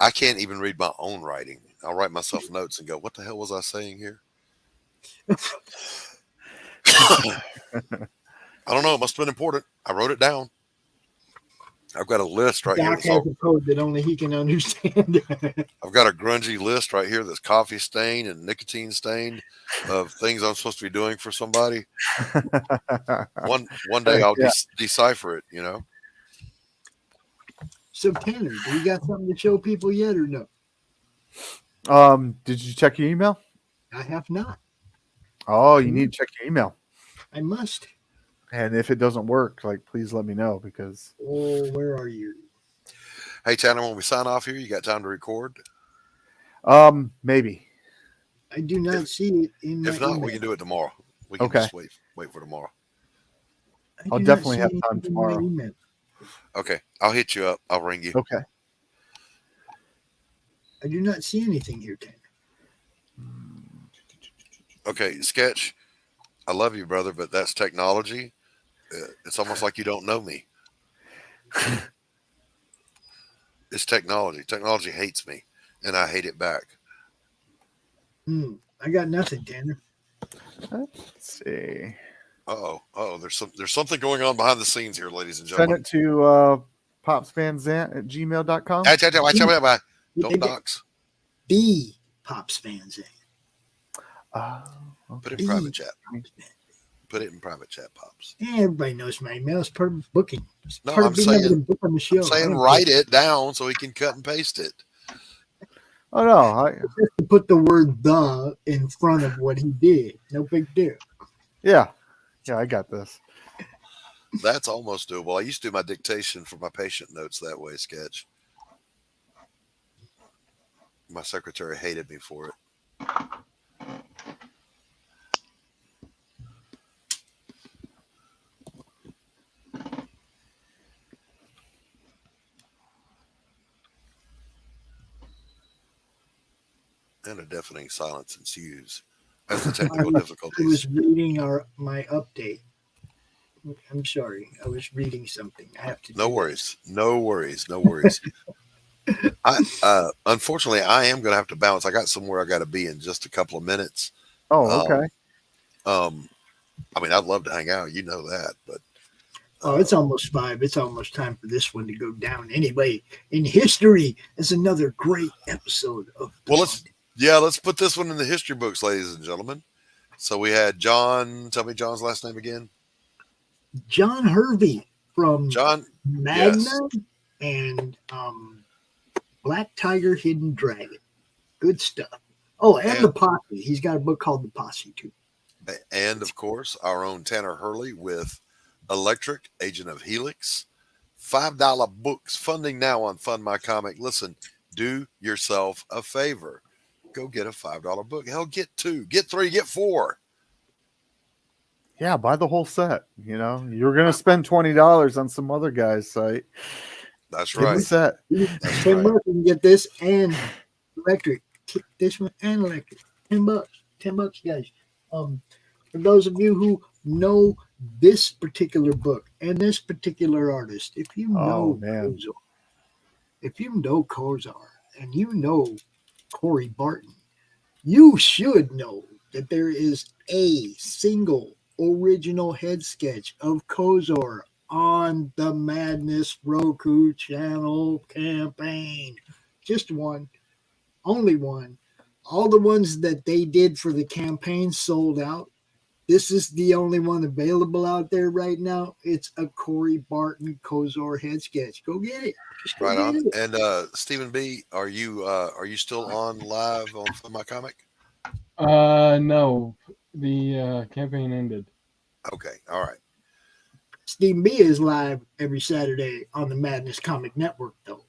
I can't even read my own writing. I'll write myself notes and go, "What the hell was I saying here?" I don't know. It must have been important. I wrote it down. I've got a list right here. Doc has a code that only he can understand. I've got a grungy list right here that's coffee stained and nicotine stained of things I'm supposed to be doing for somebody. One day I'll decipher it, you know. So Tanner, do you got something to show people yet or no? Did you check your email? I have not. Oh, you need to check your email. I must. And if it doesn't work, like, please let me know because. Oh, where are you? Hey, Tanner, when we sign off here, you got time to record? Maybe. I do not see it in my If not, email. we can do it tomorrow. We can just wait for tomorrow. I'll definitely have time tomorrow. Okay. I'll hit you up. I'll ring you. Okay. I do not see anything here, Tanner. Okay, Sketch. I love you, brother, but that's technology. It's almost like you don't know me. It's technology. Technology hates me, and I hate it back. I got nothing, Tanner. Let's see. Oh, there's something going on behind the scenes here, ladies and gentlemen. Send it to popsfanzant@gmail.com. Don't dox. The Pops Fans. Put it in private chat. Put it in private chat, Pops. Everybody knows my email. It's part of booking. It's No, part I'm of being able to saying, book on the show. I'm saying write it down so he can cut and paste it. Oh no! Just to put the word "the" in front of what he did. No big deal. Yeah, I got this. That's almost doable. I used to do my dictation for my patient notes that way, Sketch. My secretary hated me for it. And a deafening silence ensues as the technical I difficulties. was reading my update. I'm sorry. I was reading something. I have to. No worries. Unfortunately, I am going to have to bounce. I got somewhere I got to be in just a couple of minutes. Oh, okay. I mean, I'd love to hang out. You know that, but. It's almost 5. It's almost time for this one to go down. Anyway, in history is another great episode of. Let's put this one in the history books, ladies and gentlemen. So we had John. Tell me John's last name again. John Hervey from Magna yes. and Black Tiger, Hidden Dragon. Good stuff. Oh, and the Posse. He's got a book called The Posse too. And of course, our own Tanner Hurley with Electric, Agent of Helix. $5 books. Funding now on Fund My Comic. Listen, do yourself a favor. Go get a $5 book. Hell, get 2, get 3, get 4. Yeah, buy the whole set. You know, you're going to spend $20 on some other guy's site. That's Get right. the set. That's $10 right. bucks, you can get this and Electric. This one and Electric. $10. $10, guys. For those of you who know this particular book and this particular artist, if you know Kozar, and you know Corey Barton, you should know that there is a single original head sketch of Kozar on the Madness Roku channel campaign. Just one, only one. All the ones that they did for the campaign sold out. This is the only one available out there right now. It's a Corey Barton Kozar head sketch. Go get it. Just go Right get on. it. And Stephen B, are you still on live on Fund My Comic? No, the campaign ended. Okay, all right. Stephen B is live every Saturday on the Madness Comic Network, though.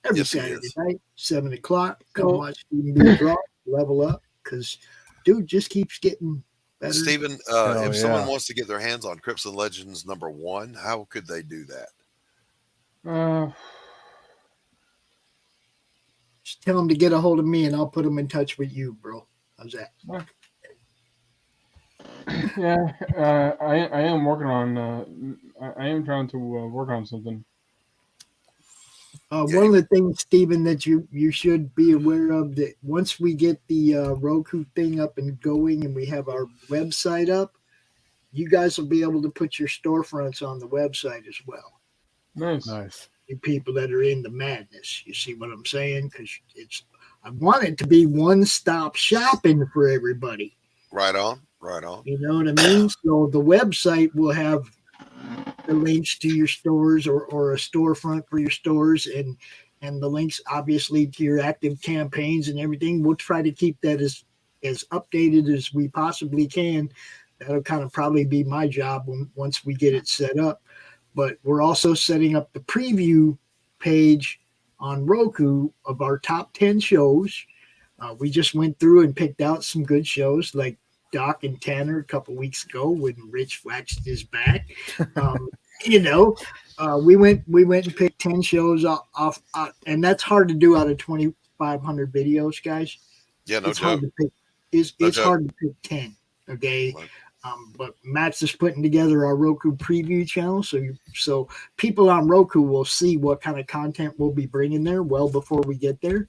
Every Yes, he Saturday is. night, 7 o'clock. Come So- watch Stephen B draw, level up, because dude just keeps getting better. Stephen, Oh, if someone yeah. wants to get their hands on Crypts and Legends #1, how could they do that? Just tell them to get a hold of me, and I'll put them in touch with you, bro. How's that? Yeah, I am working on. I am trying to work on something. One of the things, Stephen, that you should be aware of, that once we get the Roku thing up and going and we have our website up, you guys will be able to put your storefronts on the website as well. Nice. You people that are in the madness, you see what I'm saying? Because I want it to be one-stop shopping for everybody. Right on. You know what I mean? So the website will have the links to your stores or a storefront for your stores and the links obviously to your active campaigns and everything. We'll try to keep that as updated as we possibly can. That'll kind of probably be my job once we get it set up. But we're also setting up the preview page on Roku of our top 10 shows. We just went through and picked out some good shows like Doc and Tanner a couple weeks ago when Rich waxed his back. We went and picked 10 shows off, and that's hard to do out of 2,500 videos, guys. Yeah, no it's joke. Hard to pick. It's hard to pick 10. Okay. But Matt's just putting together our Roku preview channel, so people on Roku will see what kind of content we'll be bringing there well before we get there.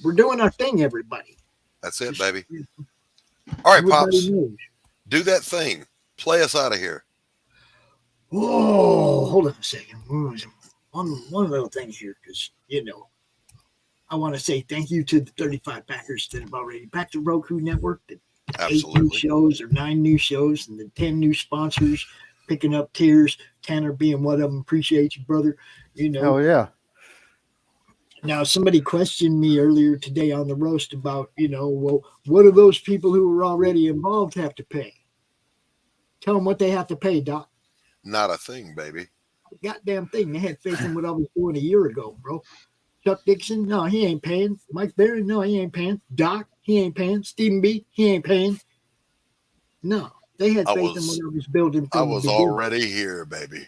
We're doing our thing, everybody. That's it, baby. All right, Everybody Pops. knows. Do that thing. Play us out of here. Whoa, hold on a second. One little thing here, because, I want to say thank you to the 35 backers that have already backed the Roku network, the 8 new shows or 9 new shows, and the 10 new sponsors picking up tiers. Tanner being one of them. Appreciate you, brother. Oh, yeah. Now, somebody questioned me earlier today on the roast about, well, what do those people who are already involved have to pay? Tell them what they have to pay, Doc. Not a thing, baby. Goddamn thing. They had faith in what I was doing a year ago, bro. Chuck Dixon, no, he ain't paying. Mike Barron, no, he ain't paying. Doc, he ain't paying. Stephen B, he ain't paying. No, they had faith in what I was building. I was already here, baby.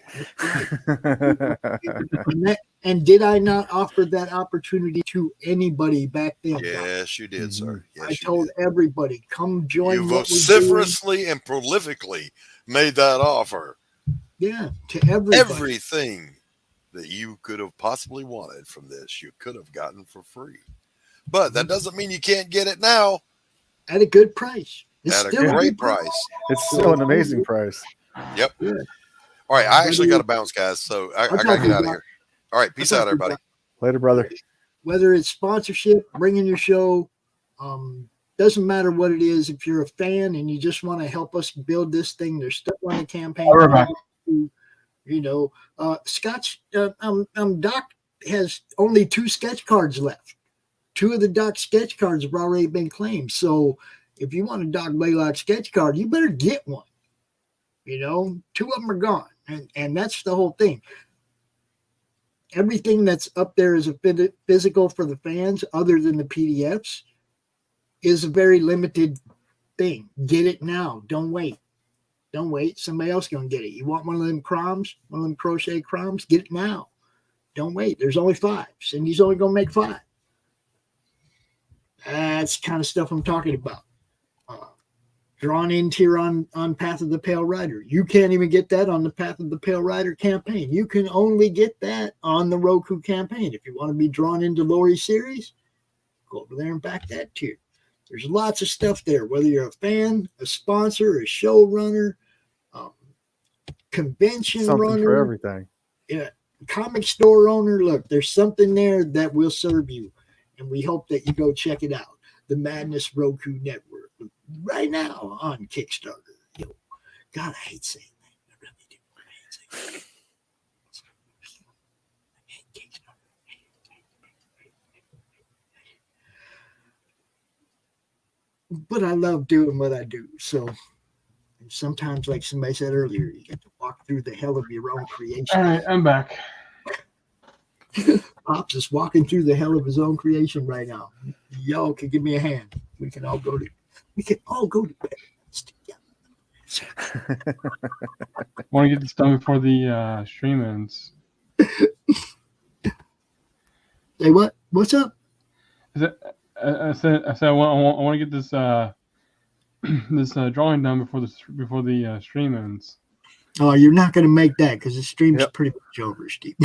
And did I not offer that opportunity to anybody back then? Yes, you did, sir. Yes, I told everybody, come join. You vociferously and prolifically made that offer. Yeah, to everybody. Everything that you could have possibly wanted from this, you could have gotten for free. But that doesn't mean you can't get it now. At a good price. At a great price. It's still an amazing price. Yep. Yeah. All right, I actually got to bounce, guys, so I got to get out of here. All right, peace out, everybody. Later, brother. Whether it's sponsorship, bringing your show, doesn't matter what it is. If you're a fan and you just want to help us build this thing, there's stuff on the campaign. Scotch, Doc has only 2 sketch cards left. 2 of the Doc sketch cards have already been claimed. So if you want a Doc Blaylock sketch card, you better get one. 2 of them are gone. And that's the whole thing. Everything that's up there is a physical for the fans, other than the PDFs, is a very limited thing. Get it now. Don't wait. Don't wait. Somebody else going to get it. You want one of them croms, one of them crochet croms? Get it now. Don't wait. There's only 5. Cindy's only going to make 5. That's the kind of stuff I'm talking about. Drawn in tier on Path of the Pale Rider. You can't even get that on the Path of the Pale Rider campaign. You can only get that on the Roku campaign. If you want to be drawn into Lori's series, go over there and back that tier. There's lots of stuff there, whether you're a fan, a sponsor, a showrunner, convention something runner. For everything. Yeah, comic store owner. Look, there's something there that will serve you. And we hope that you go check it out. The Madness Roku Network. Right now on Kickstarter. God, I hate saying that. I really do. I hate saying that. I hate Kickstarter. But I love doing what I do. So sometimes, like somebody said earlier, you get to walk through the hell of your own creation. All right, I'm back. Pops is walking through the hell of his own creation right now. Y'all can give me a hand. We can all go We can all go to bed. Want to get this done before the stream ends. Say what? What's up? I said I want to get this this drawing done before the stream ends. Oh, you're not going to make that because the stream's pretty much over, Steve.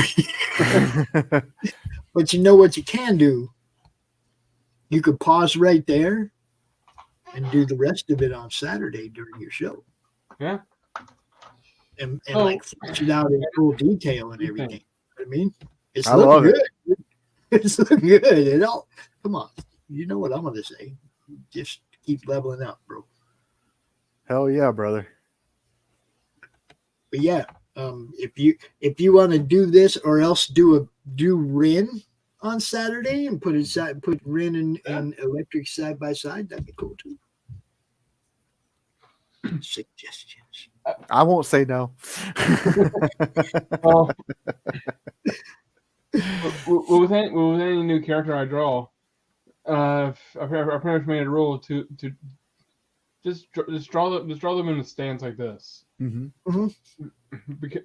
But you know what you can do? You could pause right there and do the rest of it on Saturday during your show. Yeah. And like flesh it out in full detail and everything. You know what I mean? It's I looking love good. it. It's looking good. It all, come on. You know what I'm going to say. Just keep leveling up, bro. Hell yeah, brother. But yeah, if you want to do this or else do Rin on Saturday and put Rin and Electric side by side, that'd be cool too. Suggestions. I won't say no. Well, with any new character I draw, I pretty much made a rule to just draw them in a stance like this. Mm-hmm.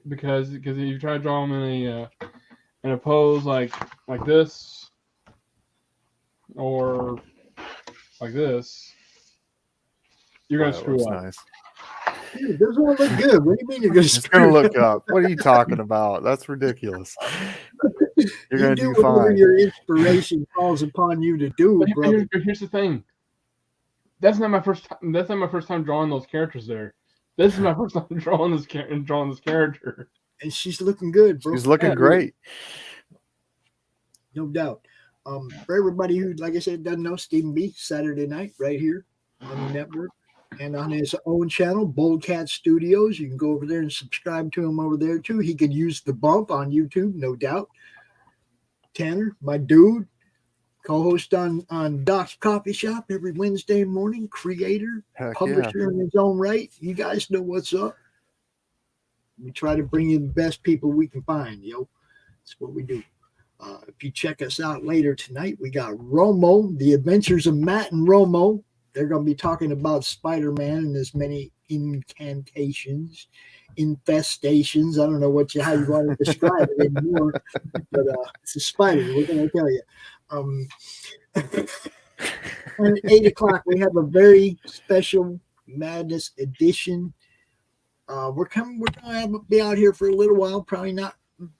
Because if you try to draw them in a pose like this or like this, you're gonna screw up. Nice. Dude, those won't look good. What do you mean you're gonna? It's gonna look up. What are you talking about? That's ridiculous. You're gonna do whatever fine. your inspiration calls upon you to do, brother. Here's the thing. That's not my first time. That's not my first time drawing those characters there. This is my first time drawing this character. And she's looking good, bro. She's looking great. No doubt. For everybody who, like I said, doesn't know Stephen B, Saturday night right here on the network and on his own channel, Bold Cat Studios. You can go over there and subscribe to him over there too. He could use the bump on YouTube, no doubt. Tanner, my dude, co-host on Doc's Coffee Shop every Wednesday morning, creator, publisher in his own right. You guys know what's up. We try to bring you the best people we can find, yo. That's what we do. If you check us out later tonight, we got Romo, The Adventures of Matt and Romo. They're going to be talking about Spider-Man and his many incantations, infestations. I don't know how you want to describe it anymore, but it's a spider. We're going to tell you. And at 8 o'clock, we have a very special Madness edition. We're going to be out here for a little while, probably not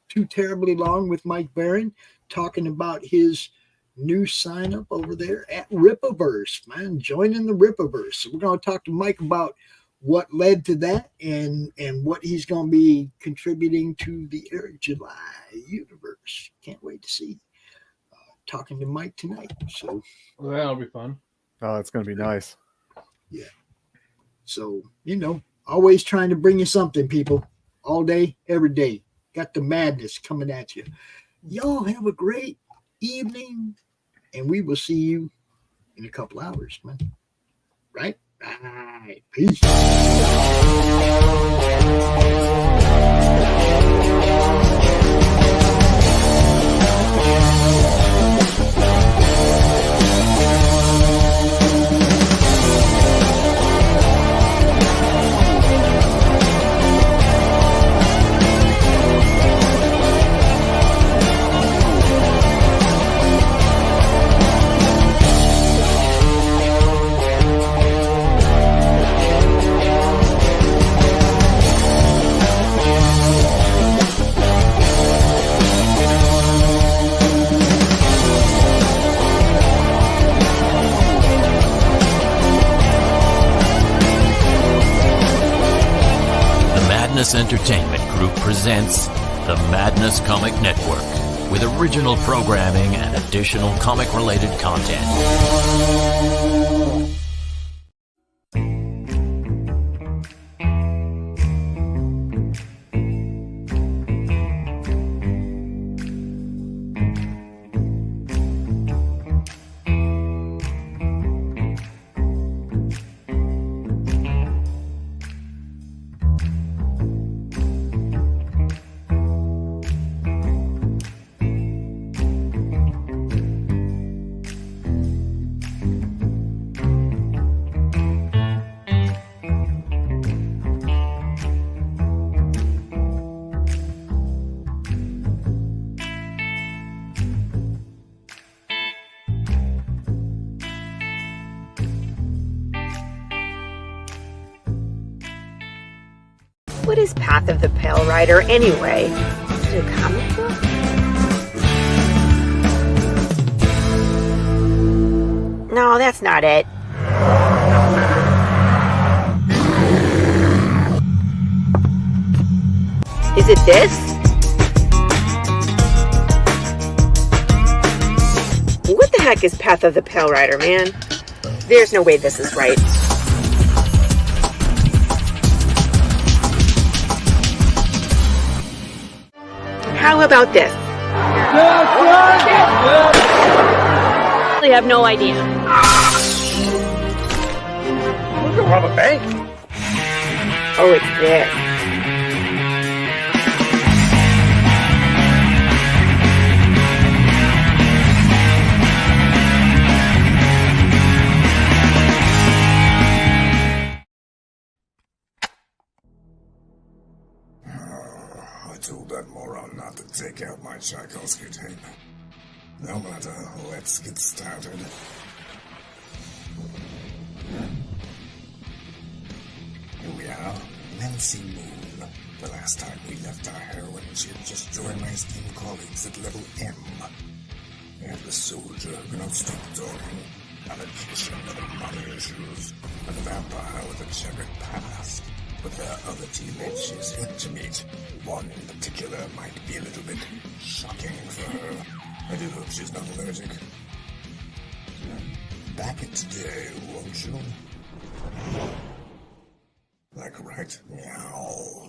too terribly long, with Mike Barron talking about his new sign up over there at Rippaverse, man, joining the Rippaverse. So we're going to talk to Mike about what led to that and what he's going to be contributing to the Eric July universe. Can't wait to see. Talking to Mike tonight. So that'll be fun. Oh, it's going to be nice. Yeah. So, always trying to bring you something, people. All day, every day. Got the madness coming at you. Y'all have a great evening, and we will see you in a couple hours, man. Right? All right. Peace. Madness Entertainment Group presents the Madness Comic Network with original programming and additional comic-related content. is Path of the Pale Rider anyway? Is it a comic book? No, that's not it. Is it this? What the heck is Path of the Pale Rider, man? There's no way this is right. How about this? I have no idea. We're gonna rob a bank. Oh, it's this. I told that moron not to take out my Tchaikovsky tape. No matter, let's get started. Here we are, Nancy Moon. The last time we left our heroine, she had just joined my esteemed colleagues at level M. And the soldier who cannot stop talking, a magician with money issues, and a vampire with a checkered past. But there are other teammates she's yet to meet. One in particular might be a little bit shocking for her. I do hope she's not allergic. Back it today, won't you? Like right meow.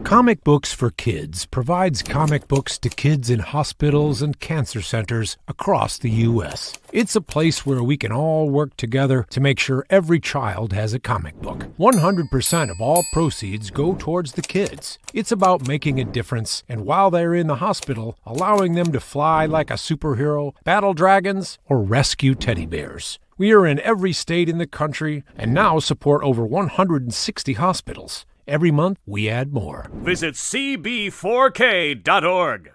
Comic Books for Kids provides comic books to kids in hospitals and cancer centers across the U.S. It's a place where we can all work together to make sure every child has a comic book. 100% of all proceeds go towards the kids. It's about making a difference, and while they're in the hospital, allowing them to fly like a superhero, battle dragons, or rescue teddy bears. We are in every state in the country and now support over 160 hospitals. Every month, we add more. Visit cb4k.org.